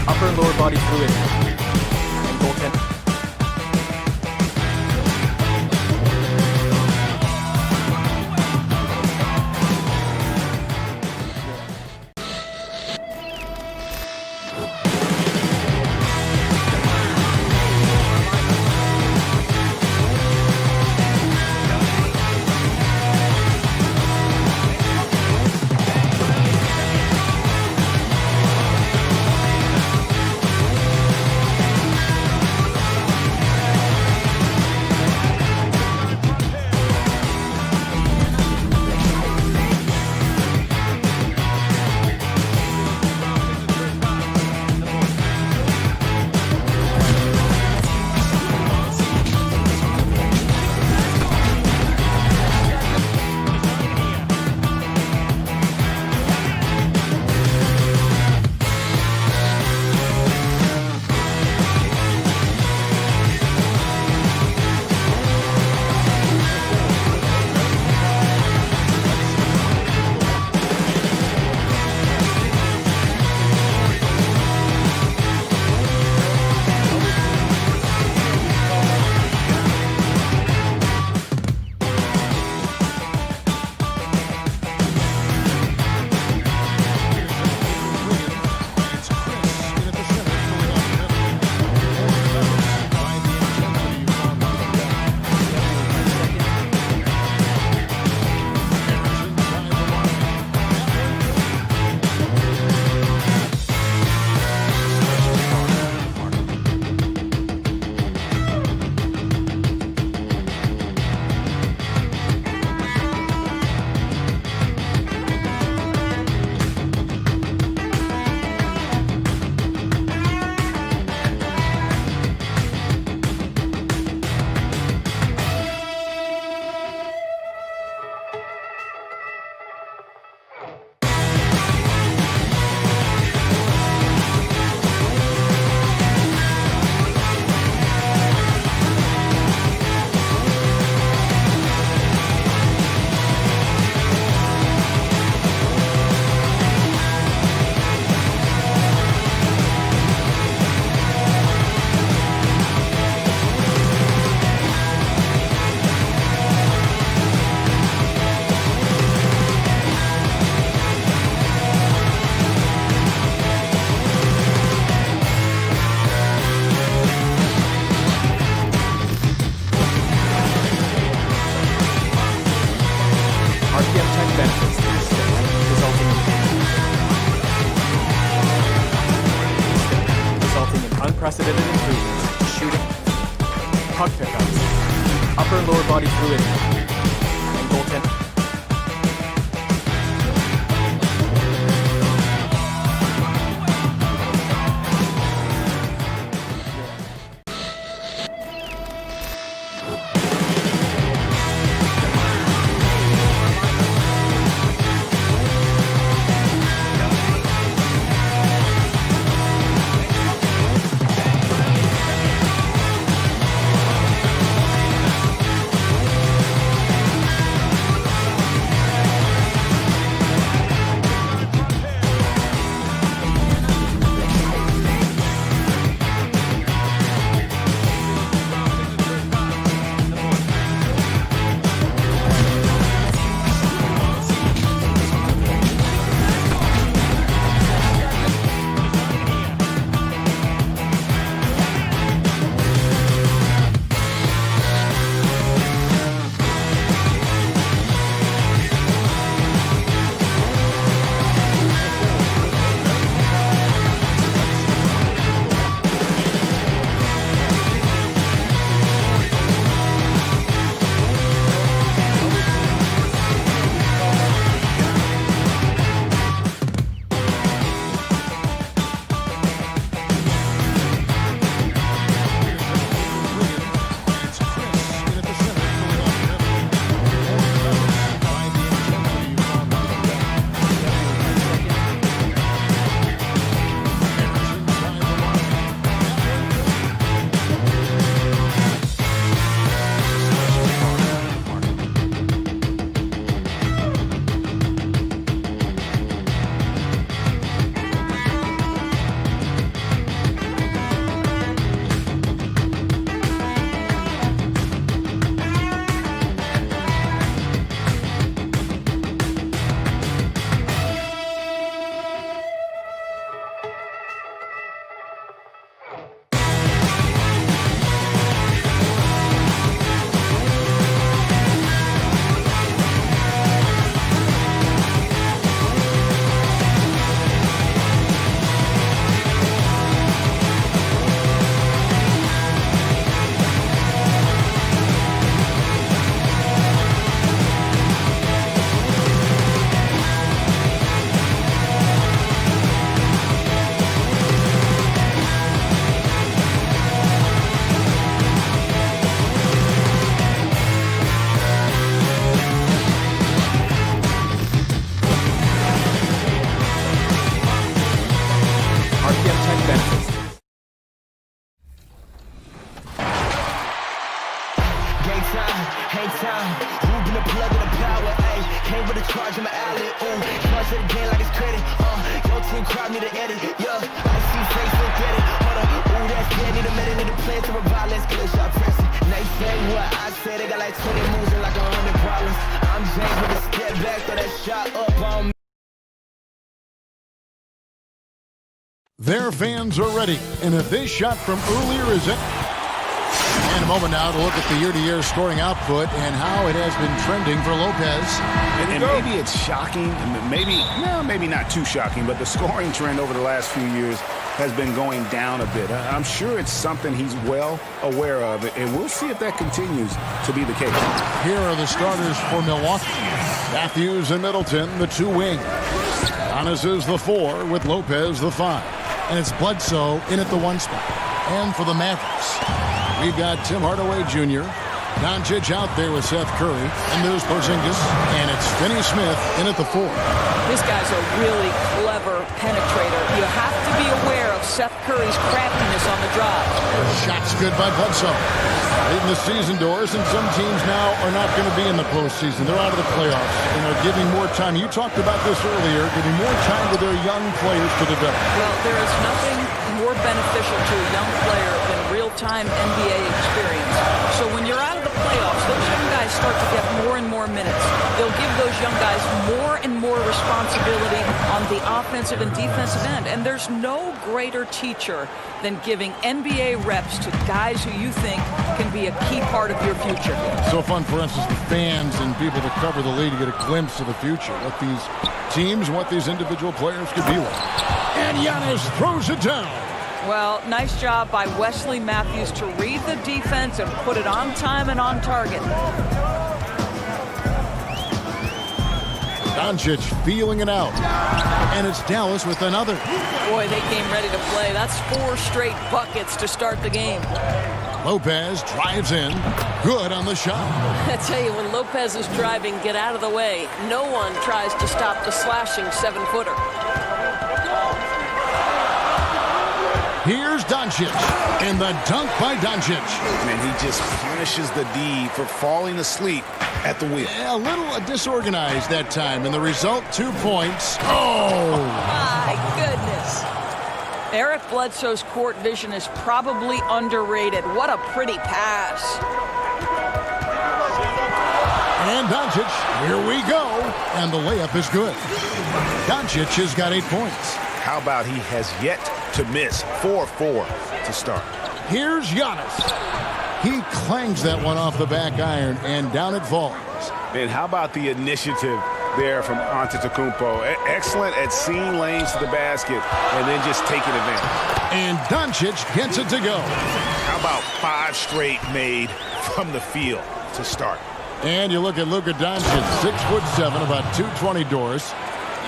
upper and lower body fluid, and goaltending. Unprecedented improvements to shooting, puck pickups, upper and lower body fluid, and goaltending. like 20 moves and like 100 problems. I'm James with a step back, throw that shot up on me. Their fans are ready, and if this shot from earlier is it. And a moment now to look at the year-to-year scoring output and how it has been trending for Lopez. And maybe it's shocking, maybe not too shocking, but the scoring trend over the last few years has been going down a bit. I'm sure it's something he's well aware of, and we'll see if that continues to be the case. Here are the starters for Milwaukee. Matthews and Middleton, the two wings. Giannis is the 4 with Lopez the 5. And it's Bledsoe in at the 1 spot. And for the Mavericks, we've got Tim Hardaway Jr., Doncic out there with Seth Curry, and there's Porzingis, and it's Finney Smith in at the 4. This guy's a really clever penetrator. You have to be aware of Seth Curry's craftiness on the drive. Shot's good by Bledsoe. Leading the season doors, and some teams now are not going to be in the postseason. They're out of the playoffs, and are giving more time. You talked about this earlier, giving more time to their young players to develop. Well, there is nothing more beneficial to a young player than real-time NBA experience. So when you're out of the playoffs, those young guys start to get more and more minutes. They'll give those young guys more and more responsibility on the offensive and defensive end. And there's no greater teacher than giving NBA reps to guys who you think can be a key part of your future. So fun for us as the fans and people that cover the league to get a glimpse of the future, what these teams, what these individual players could be like. And Giannis throws it down. Well, nice job by Wesley Matthews to read the defense and put it on time and on target. Doncic feeling it out. And it's Dallas with another. Boy, they came ready to play. That's 4 straight buckets to start the game. Lopez drives in. Good on the shot. I tell you, when Lopez is driving, get out of the way. No one tries to stop the slashing 7-footer. Here's Doncic, and the dunk by Doncic. And he just punishes the D for falling asleep at the wheel. Yeah, a little disorganized that time, and the result, 2 points. Oh! My goodness. Eric Bledsoe's court vision is probably underrated. What a pretty pass. And Doncic, here we go. And the layup is good. Doncic has got 8 points. How about he has yet to miss 4-4 to start. Here's Giannis. He clangs that one off the back iron, and down it falls. And how about the initiative there from Antetokounmpo? Excellent at seeing lanes to the basket and then just taking advantage. And Doncic gets it to go. How about 5 straight made from the field to start? And you look at Luka Doncic, 6'7", about 220 doors.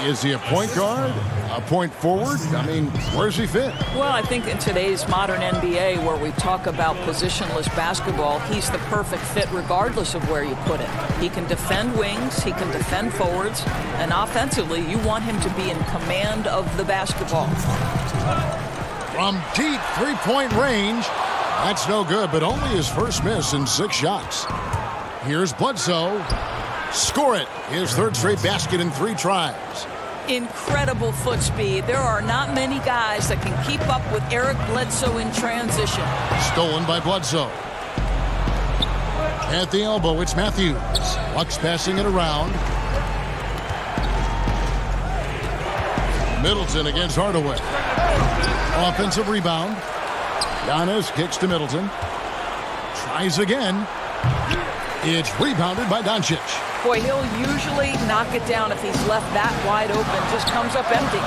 Is he a point guard? A point forward? I mean, where's he fit? Well, I think in today's modern NBA, where we talk about positionless basketball, he's the perfect fit regardless of where you put him. He can defend wings, he can defend forwards, and offensively, you want him to be in command of the basketball. From deep three-point range, that's no good, but only his first miss in 6 shots. Here's Bledsoe. Score it. His 3rd straight basket in 3 tries. Incredible foot speed. There are not many guys that can keep up with Eric Bledsoe in transition. Stolen by Bledsoe. At the elbow, it's Matthews. Bucks passing it around. Middleton against Hardaway. Offensive rebound. Giannis kicks to Middleton. Tries again. It's rebounded by Doncic. Boy, he'll usually knock it down if he's left that wide open. Just comes up empty.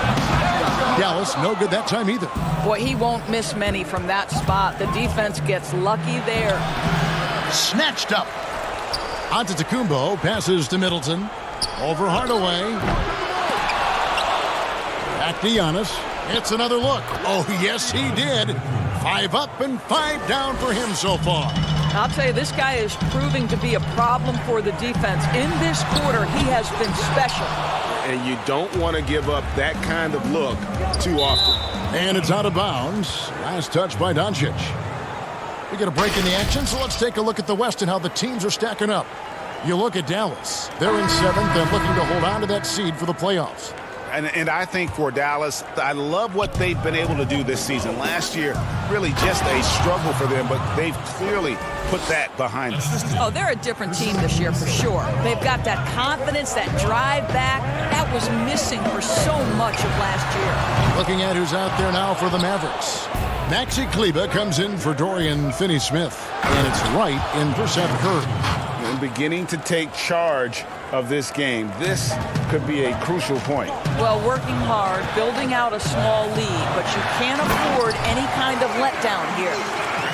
Dallas, no good that time either. Boy, he won't miss many from that spot. The defense gets lucky there. Snatched up. Antetokounmpo passes to Middleton. Over Hardaway. Back to Giannis. It's another look. Oh, yes, he did. 5 up and 5 down for him so far. I'll tell you, this guy is proving to be a problem for the defense. In this quarter, he has been special. And you don't want to give up that kind of look too often. And it's out of bounds. Last touch by Doncic. We get a break in the action, so let's take a look at the West and how the teams are stacking up. You look at Dallas. They're in 7th and looking to hold on to that seed for the playoffs. And I think for Dallas, I love what they've been able to do this season. Last year, really just a struggle for them, but they've clearly put that behind us. Oh, they're a different team this year for sure. They've got that confidence, that drive back. That was missing for so much of last year. Looking at who's out there now for the Mavericks. Maxi Kleber comes in for Dorian Finney-Smith, and it's right in Seth Curry. And beginning to take charge of this game. This could be a crucial point. Well, working hard, building out a small lead, but you can't afford any kind of letdown here.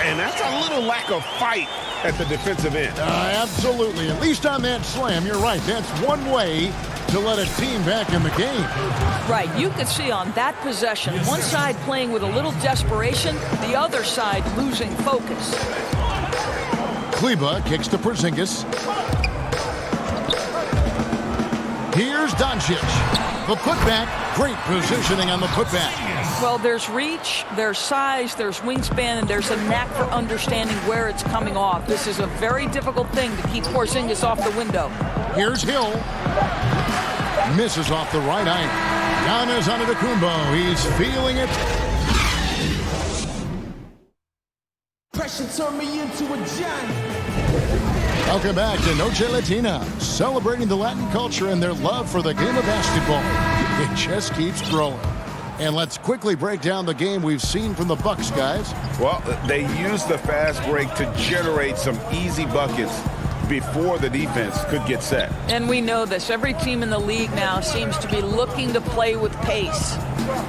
And that's a little lack of fight at the defensive end. Absolutely. At least on that slam, you're right. That's one way to let a team back in the game. Right. You could see on that possession, one side playing with a little desperation, the other side losing focus. Kleber kicks to Porzingis. Here's Doncic. The putback. Great positioning on the putback. Well, there's reach, there's size, there's wingspan, and there's a knack for understanding where it's coming off. This is a very difficult thing to keep Porzingis off the window. Here's Hill. Misses off the right eye. Giannis Antetokounmpo. He's feeling it. Pressure turned me into a giant. Welcome back to Noche Latina, celebrating the Latin culture and their love for the game of basketball. It just keeps growing. And let's quickly break down the game we've seen from the Bucks, guys. Well, they used the fast break to generate some easy buckets before the defense could get set. And we know this. Every team in the league now seems to be looking to play with pace.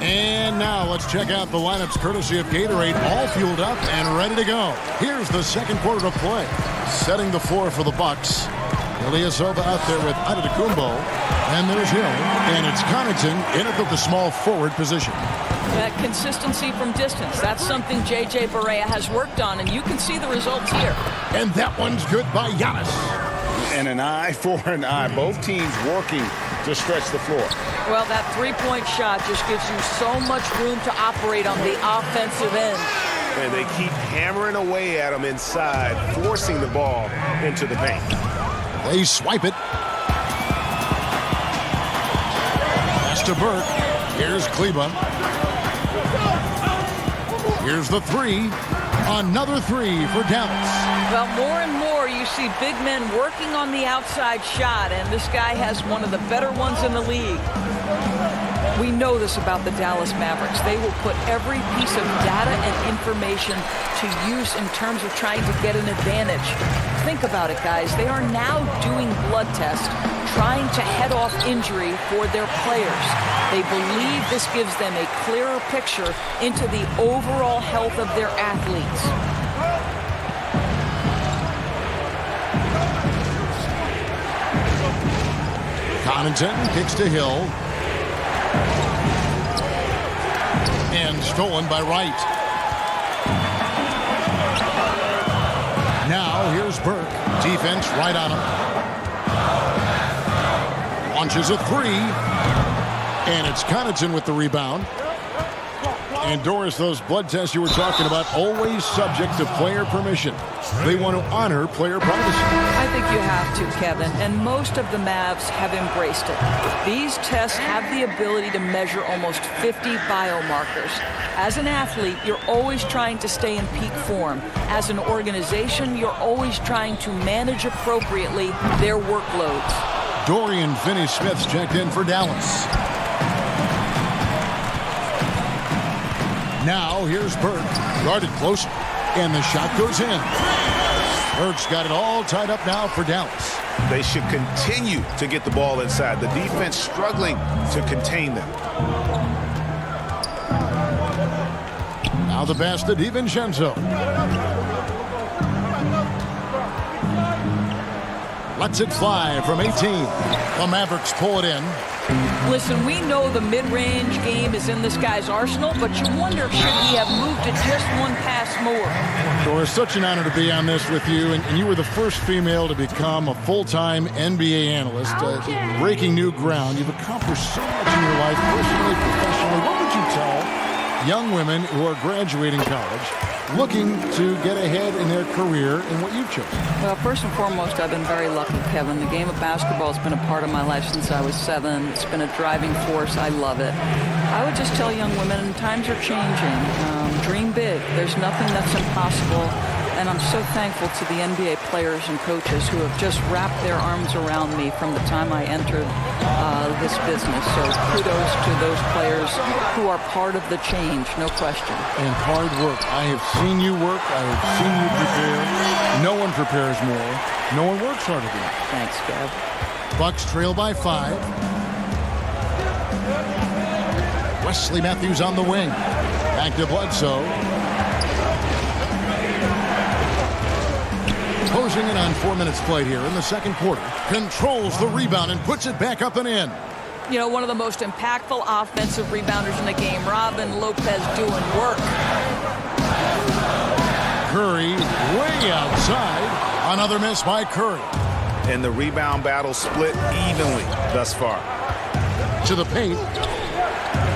And now let's check out the lineups courtesy of Gatorade, all fueled up and ready to go. Here's the second quarter of play. Setting the floor for the Bucks. Ilyasova out there with Antetokounmpo. And there's Hill. And it's Connaughton in at the small forward position. That consistency from distance, that's something J.J. Barea has worked on, and you can see the results here. And that one's good by Giannis. And an eye for an eye. Both teams working to stretch the floor. Well, that three-point shot just gives you so much room to operate on the offensive end. And they keep hammering away at them inside, forcing the ball into the paint. They swipe it. Pass to Burke. Here's Kleber. Here's the three. Another three for Dallas. Well, more and more you see big men working on the outside shot, and this guy has one of the better ones in the league. We know this about the Dallas Mavericks. They will put every piece of data and information to use in terms of trying to get an advantage. Think about it, guys. They are now doing blood tests, trying to head off injury for their players. They believe this gives them a clearer picture into the overall health of their athletes. Connaughton kicks to Hill. And stolen by Wright. Now here's Burke. Defense right on him. Launches a three. And it's Connaughton with the rebound. And Doris, those blood tests you were talking about, always subject to player permission. They want to honor player privacy. I think you have to, Kevin, and most of the Mavs have embraced it. These tests have the ability to measure almost 50 biomarkers. As an athlete, you're always trying to stay in peak form. As an organization, you're always trying to manage appropriately their workloads. Dorian Finney-Smith's checked in for Dallas. Now here's Burke, guarded closer, and the shot goes in. Burke's got it all tied up now for Dallas. They should continue to get the ball inside. The defense struggling to contain them. Now the pass to DiVincenzo. Lets it fly from 18. The Mavericks pull it in. Listen, we know the mid-range game is in this guy's arsenal, but you wonder, should he have moved it just one pass more? Doris, such an honor to be on this with you, and you were the first female to become a full-time NBA analyst, breaking new ground. You've accomplished so much in your life, personally, professionally. What would you tell young women who are graduating college looking to get ahead in their career in what you've chosen? Well, first and foremost, I've been very lucky, Kevin. The game of basketball has been a part of my life since I was 7. It's been a driving force. I love it. I would just tell young women, times are changing. Dream big. There's nothing that's impossible. And I'm so thankful to the NBA players and coaches who have just wrapped their arms around me from the time I entered this business. So kudos to those players who are part of the change, no question. And hard work. I have seen you work. I have seen you prepare. No one prepares more. No one works harder than you. Thanks, Kev. Bucks trail by 5. Wesley Matthews on the wing. Back to Bledsoe. Closing in on 4 minutes played here in the second quarter. Controls the rebound and puts it back up and in. You know, one of the most impactful offensive rebounders in the game, Robin Lopez, doing work. Curry way outside. Another miss by Curry. And the rebound battle split evenly thus far. To the paint.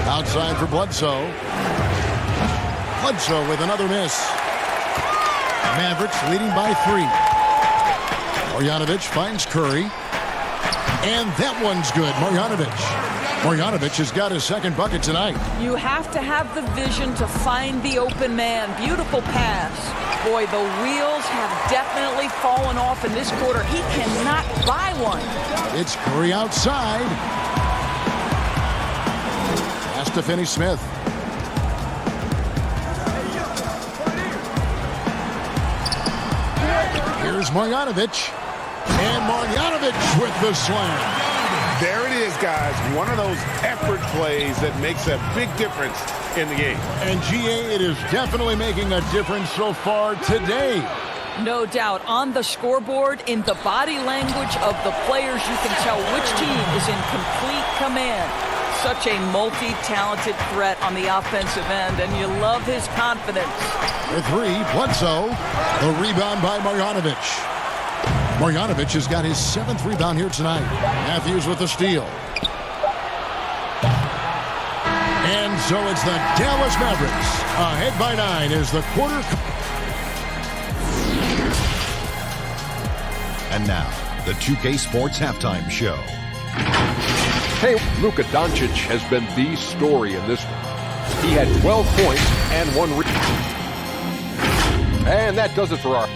Outside for Bledsoe. Bledsoe with another miss. Mavericks leading by 3. Marjanovic finds Curry. And that one's good. Marjanovic has got his second bucket tonight. You have to have the vision to find the open man. Beautiful pass. Boy, the wheels have definitely fallen off in this quarter. He cannot buy one. It's Curry outside. Has to finish Smith. Here's Marjanovic. And Marjanovic with the slam. There it is, guys. One of those effort plays that makes a big difference in the game. And GA, it is definitely making a difference so far today. No doubt. On the scoreboard, in the body language of the players, you can tell which team is in complete command. Such a multi-talented threat on the offensive end, and you love his confidence. The 3, Bledsoe. The rebound by Marjanovic. Marjanovic has got his 7th rebound here tonight. Matthews with the steal. And so it's the Dallas Mavericks ahead by 9 as the quarter. And now, the 2K Sports Halftime Show. Hey, Luka Doncic has been the story in this one. He had 12 points and 1 rebound. And that does it for our...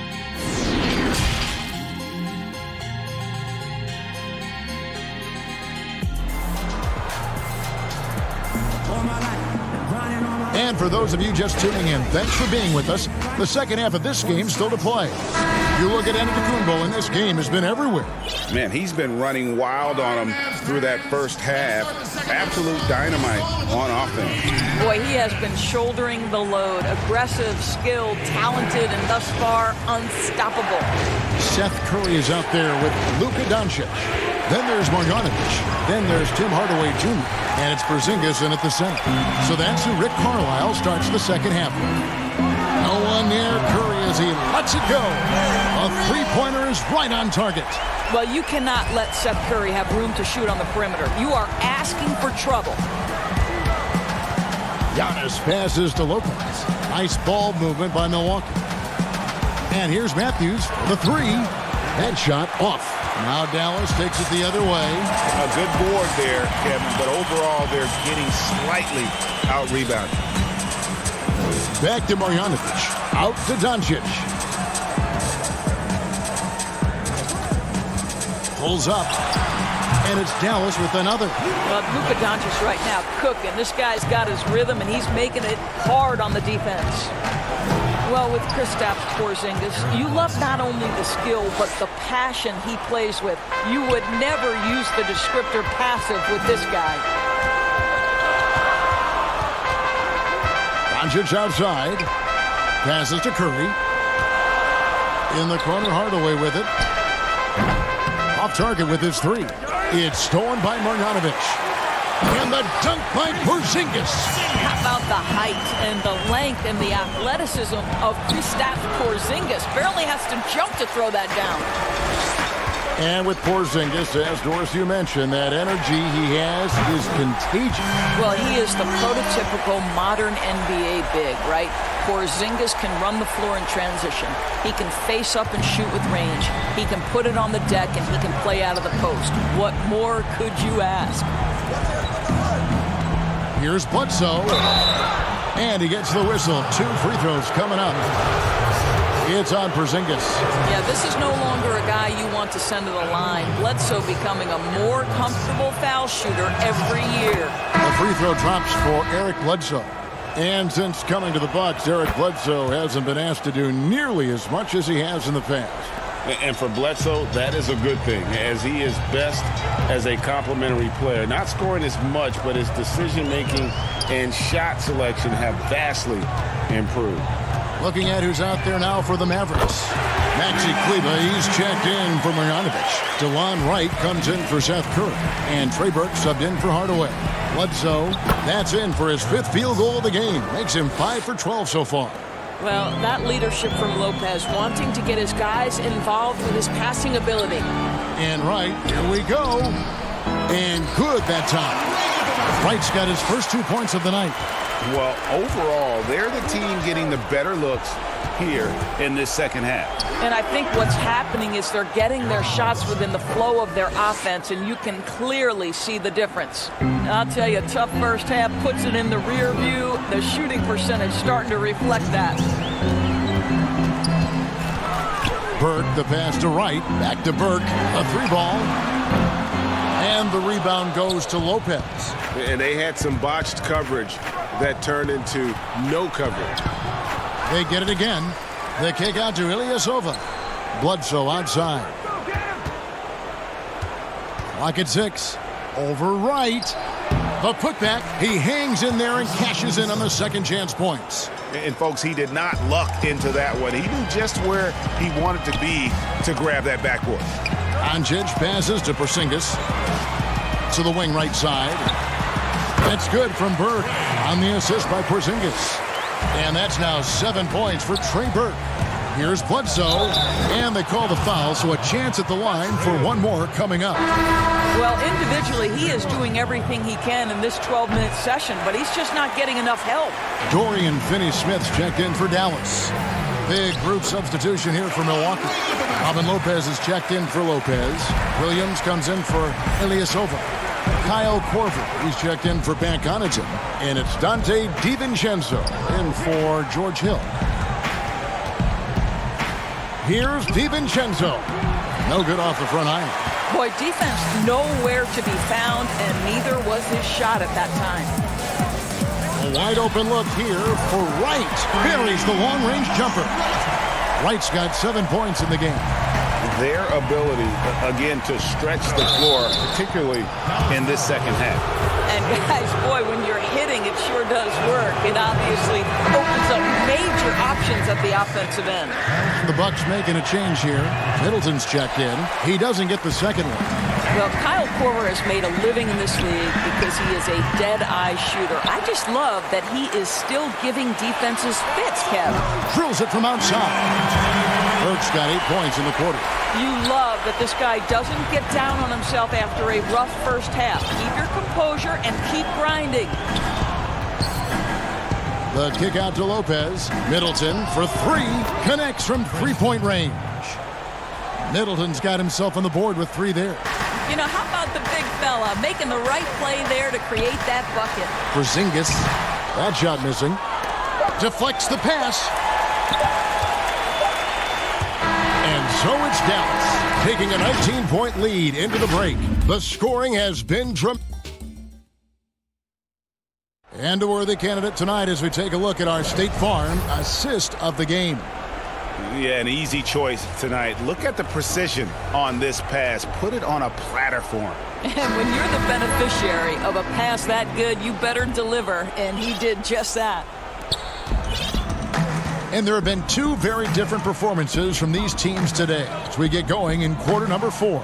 And for those of you just tuning in, thanks for being with us. The second half of this game still to play. You look at Antetokounmpo, and this game has been everywhere. Man, he's been running wild on him through that first half. Absolute dynamite on offense. Boy, he has been shouldering the load. Aggressive, skilled, talented, and thus far unstoppable. Seth Curry is out there with Luka Doncic. Then there's Marjanovic. Then there's Tim Hardaway Jr. And it's Porzingis in at the center. So that's who Rick Carlisle starts the second half with. No one near Curry as he lets it go. A three-pointer is right on target. Well, you cannot let Seth Curry have room to shoot on the perimeter. You are asking for trouble. Giannis passes to Lopez. Nice ball movement by Milwaukee. And here's Matthews for the 3. That shot off. Now Dallas takes it the other way. A good board there, Kevin, but overall they're getting slightly out-rebounded. Back to Marjanovic. Out to Doncic. Pulls up. And it's Dallas with another. Well, Luka Doncic right now cooking. This guy's got his rhythm, and he's making it hard on the defense. Well, with Kristaps Porzingis, you love not only the skill, but the passion he plays with. You would never use the descriptor passive with this guy. Doncic outside. Passes to Curry. In the corner, Hardaway with it. Off target with his 3. It's stolen by Marjanovic. And the dunk by Porzingis. How about the height and the length and the athleticism of Kristaps Porzingis? Barely has to jump to throw that down. And with Porzingis, as Doris, you mentioned, that energy he has is contagious. Well, he is the prototypical modern NBA big, right? Porzingis can run the floor in transition. He can face up and shoot with range. He can put it on the deck, and he can play out of the post. What more could you ask? Here's Bledsoe. And he gets the whistle. 2 free throws coming up. It's on Porzingis. Yeah, this is no longer a guy you want to send to the line. Bledsoe becoming a more comfortable foul shooter every year. The free throw drops for Eric Bledsoe. And since coming to the Bucks, Eric Bledsoe hasn't been asked to do nearly as much as he has in the past. And for Bledsoe, that is a good thing, as he is best as a complementary player. Not scoring as much, but his decision-making and shot selection have vastly improved. Looking at who's out there now for the Mavericks. Maxi Kleber, he's checked in for Marjanovic. DeLon Wright comes in for Seth Curry. And Trey Burke subbed in for Hardaway. Bledsoe, that's in for his 5th field goal of the game. Makes him 5 for 12 so far. Well, that leadership from Lopez, wanting to get his guys involved with his passing ability. And Wright, here we go. And good that time. Wright's got his first 2 points of the night. Well, overall, they're the team getting the better looks here in this second half. And I think what's happening is they're getting their shots within the flow of their offense, and you can clearly see the difference. I'll tell you, tough first half puts it in the rear view. The shooting percentage starting to reflect that. Burke, the pass to Wright. Back to Burke. A 3-ball. And the rebound goes to Lopez. And they had some botched coverage that turned into no coverage. They get it again. The kick out to Ilyasova. Bledsoe outside. Clock at 6. Over Wright. The putback. He hangs in there and cashes in on the second chance points. And folks, he did not luck into that one. He knew just where he wanted to be to grab that backboard. Doncic passes to Porzingis. To the wing right side. That's good from Burke on the assist by Porzingis. And that's now 7 points for Trey Burke. Here's Bledsoe, and they call the foul, so a chance at the line for one more coming up. Well, individually, he is doing everything he can in this 12-minute session, but he's just not getting enough help. Dorian Finney-Smith's checked in for Dallas. Big group substitution here for Milwaukee. Robin Lopez is checked in for Lopez. Williams comes in for Ilyasova. Kyle Korver, he's checked in for Pat Connaughton. And it's Dante DiVincenzo in for George Hill. Here's DiVincenzo. No good off the front iron. Boy, defense nowhere to be found, and neither was his shot at that time. A wide open look here for Wright. Buries the long-range jumper. Wright's got 7 points in the game. Their ability, again, to stretch the floor, particularly in this second half. And guys, boy, when you're hitting, it sure does work. It obviously opens up major options at the offensive end. The Bucks making a change here. Middleton's checked in. He doesn't get the second one. Well, Kyle Korver has made a living in this league because he is a dead-eye shooter. I just love that he is still giving defenses fits, Kev. Drills it from outside. Burke's got 8 points in the quarter. You love that this guy doesn't get down on himself after a rough first half. Keep your composure and keep grinding. The kick out to Lopez. Middleton for 3. Connects from three-point range. Middleton's got himself on the board with 3 there. You know, how about the big fella making the right play there to create that bucket? Porzingis. That shot missing. Deflects the pass. And so it's Dallas taking a 19-point lead into the break. The scoring has been dramatic. And a worthy candidate tonight as we take a look at our State Farm assist of the game. Yeah, an easy choice tonight. Look at the precision on this pass. Put it on a platter for him. And when you're the beneficiary of a pass that good, you better deliver. And he did just that. And there have been 2 very different performances from these teams today as we get going in quarter number 4.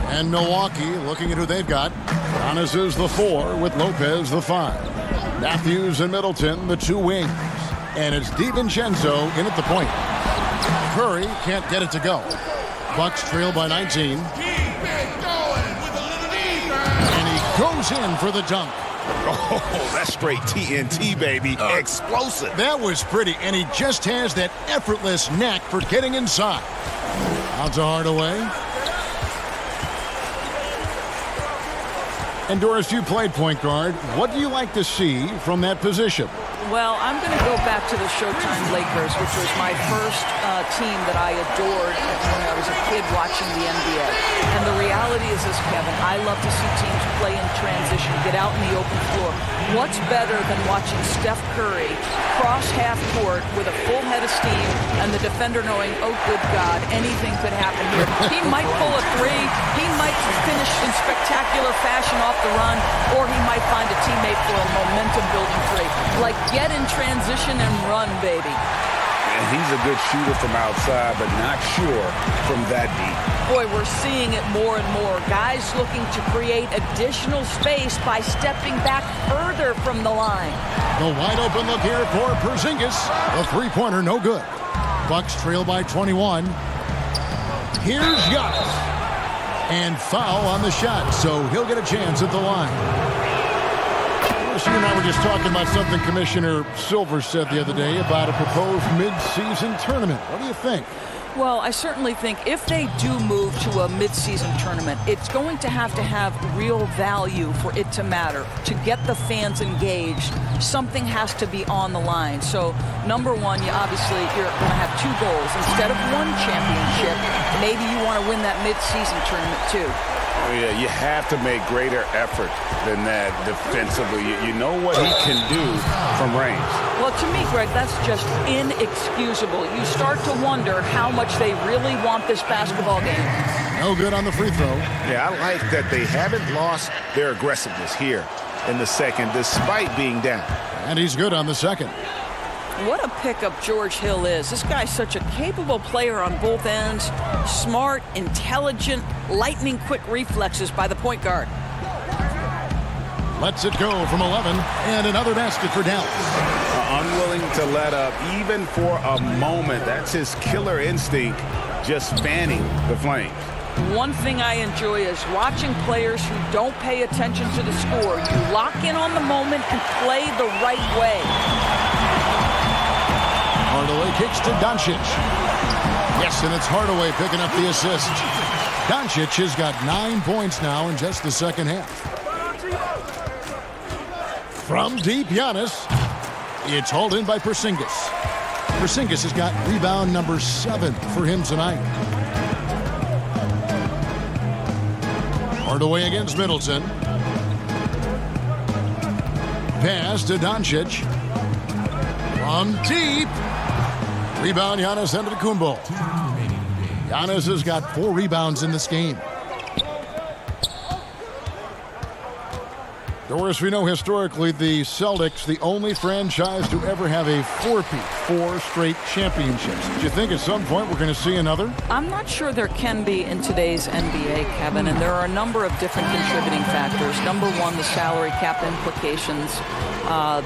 And Milwaukee, looking at who they've got, Giannis is the 4 with Lopez the 5. Matthews and Middleton, the 2 wings. And it's DiVincenzo in at the point. Curry can't get it to go. Bucks trail by 19. And he goes in for the dunk. Oh, that's straight TNT, baby. Explosive. That was pretty, and he just has that effortless knack for getting inside. Out to Hardaway. And Doris, you played point guard. What do you like to see from that position? Well, I'm going to go back to the Showtime Lakers, which was my first team that I adored when I was a kid watching the NBA. And the reality is this, Kevin, I love to see teams play in transition, get out in the open floor. What's better than watching Steph Curry cross half court with a full head of steam and the defender knowing, oh, good God, anything could happen here. He might pull a three, he might finish in spectacular fashion off the run, or he might find a teammate for a momentum-building three. Like, get in transition and run, baby. And he's a good shooter from outside, but not sure from that deep. Boy, we're seeing it more and more. Guys looking to create additional space by stepping back further from the line. The wide open look here for Porzingis. The three-pointer, no good. Bucks trail by 21. Here's Giannis. And foul on the shot, so he'll get a chance at the line. You and I were just talking about something Commissioner Silver said the other day about a proposed mid-season tournament. What do you think? Well, I certainly think if they do move to a mid-season tournament, it's going to have real value for it to matter. To get the fans engaged, something has to be on the line. So, number one, you're going to have two goals. Instead of one championship, maybe you want to win that mid-season tournament too. Oh, yeah, you have to make greater effort than that defensively. You know what he can do from range. Well, to me, Greg, that's just inexcusable. You start to wonder how much they really want this basketball game. No good on the free throw. Yeah, I like that they haven't lost their aggressiveness here in the second, despite being down. And he's good on the second. What a pickup George Hill is. This guy's such a capable player on both ends. Smart, intelligent, lightning-quick reflexes by the point guard. Lets it go from 11, and another basket for Dallas. Unwilling to let up, even for a moment. That's his killer instinct, just fanning the flames. One thing I enjoy is watching players who don't pay attention to the score. You lock in on the moment and play the right way. Hardaway kicks to Doncic. Yes, and it's Hardaway picking up the assist. Doncic has got 9 points now in just the second half. From deep, Giannis. It's hauled in by Porzingis. Porzingis has got rebound number 7 for him tonight. Hardaway against Middleton. Pass to Doncic. From deep. Rebound, Giannis Antetokounmpo. Giannis has got 4 rebounds in this game. Doris, we know historically the Celtics, the only franchise to ever have a 4-peat, 4 straight championships. Do you think at some point we're going to see another? I'm not sure there can be in today's NBA, Kevin, and there are a number of different contributing factors. Number one, the salary cap implications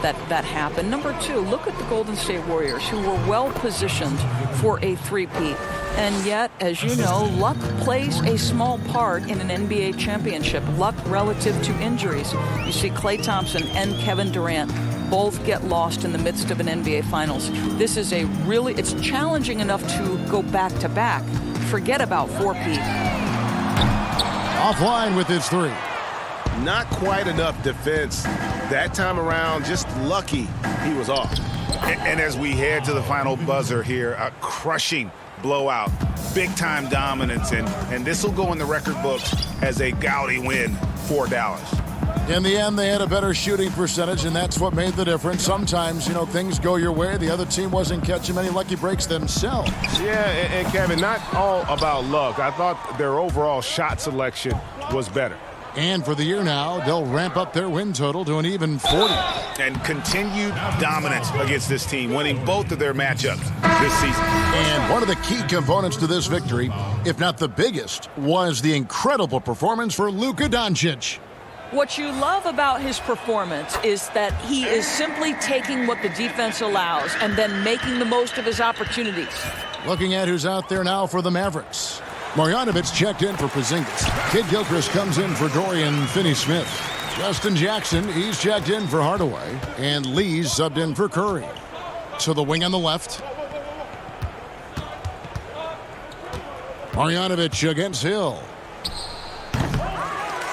that happen. Number two, look at the Golden State Warriors, who were well positioned for a 3-peat. And yet, as you know, luck plays a small part in an NBA championship. Luck relative to injuries. You see Klay Thompson and Kevin Durant both get lost in the midst of an NBA Finals. This is it's challenging enough to go back-to-back. Forget about 4-peat. Offline with his 3. Not quite enough defense that time around. Just lucky he was off. And as we head to the final buzzer here, a crushing blowout, big-time dominance, and this will go in the record books as a gaudy win for Dallas. In the end, they had a better shooting percentage, and that's what made the difference. Sometimes, things go your way. The other team wasn't catching many lucky breaks themselves. Yeah, and Kevin, not all about luck. I thought their overall shot selection was better. And for the year now, they'll ramp up their win total to an even 40. And continued dominance against this team, winning both of their matchups this season. And one of the key components to this victory, if not the biggest, was the incredible performance for Luka Doncic. What you love about his performance is that he is simply taking what the defense allows and then making the most of his opportunities. Looking at who's out there now for the Mavericks. Marjanovic checked in for Porzingis. Kid Gilchrist comes in for Dorian Finney-Smith. Justin Jackson, he's checked in for Hardaway. And Lee's subbed in for Curry. So the wing on the left. Marjanovic against Hill.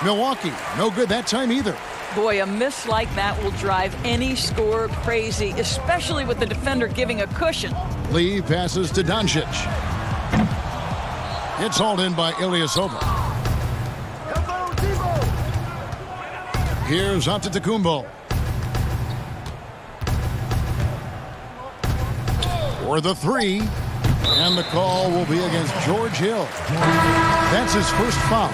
Milwaukee, no good that time either. Boy, a miss like that will drive any scorer crazy, especially with the defender giving a cushion. Lee passes to Doncic. It's hauled in by Ilyasova. Here's Antetokounmpo. For the three. And the call will be against George Hill. That's his first foul.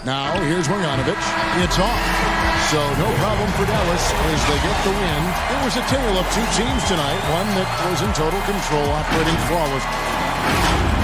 Now, here's Marjanovic. It's off. So no problem for Dallas as they get the win. It was a tale of two teams tonight. One that was in total control, operating flawless.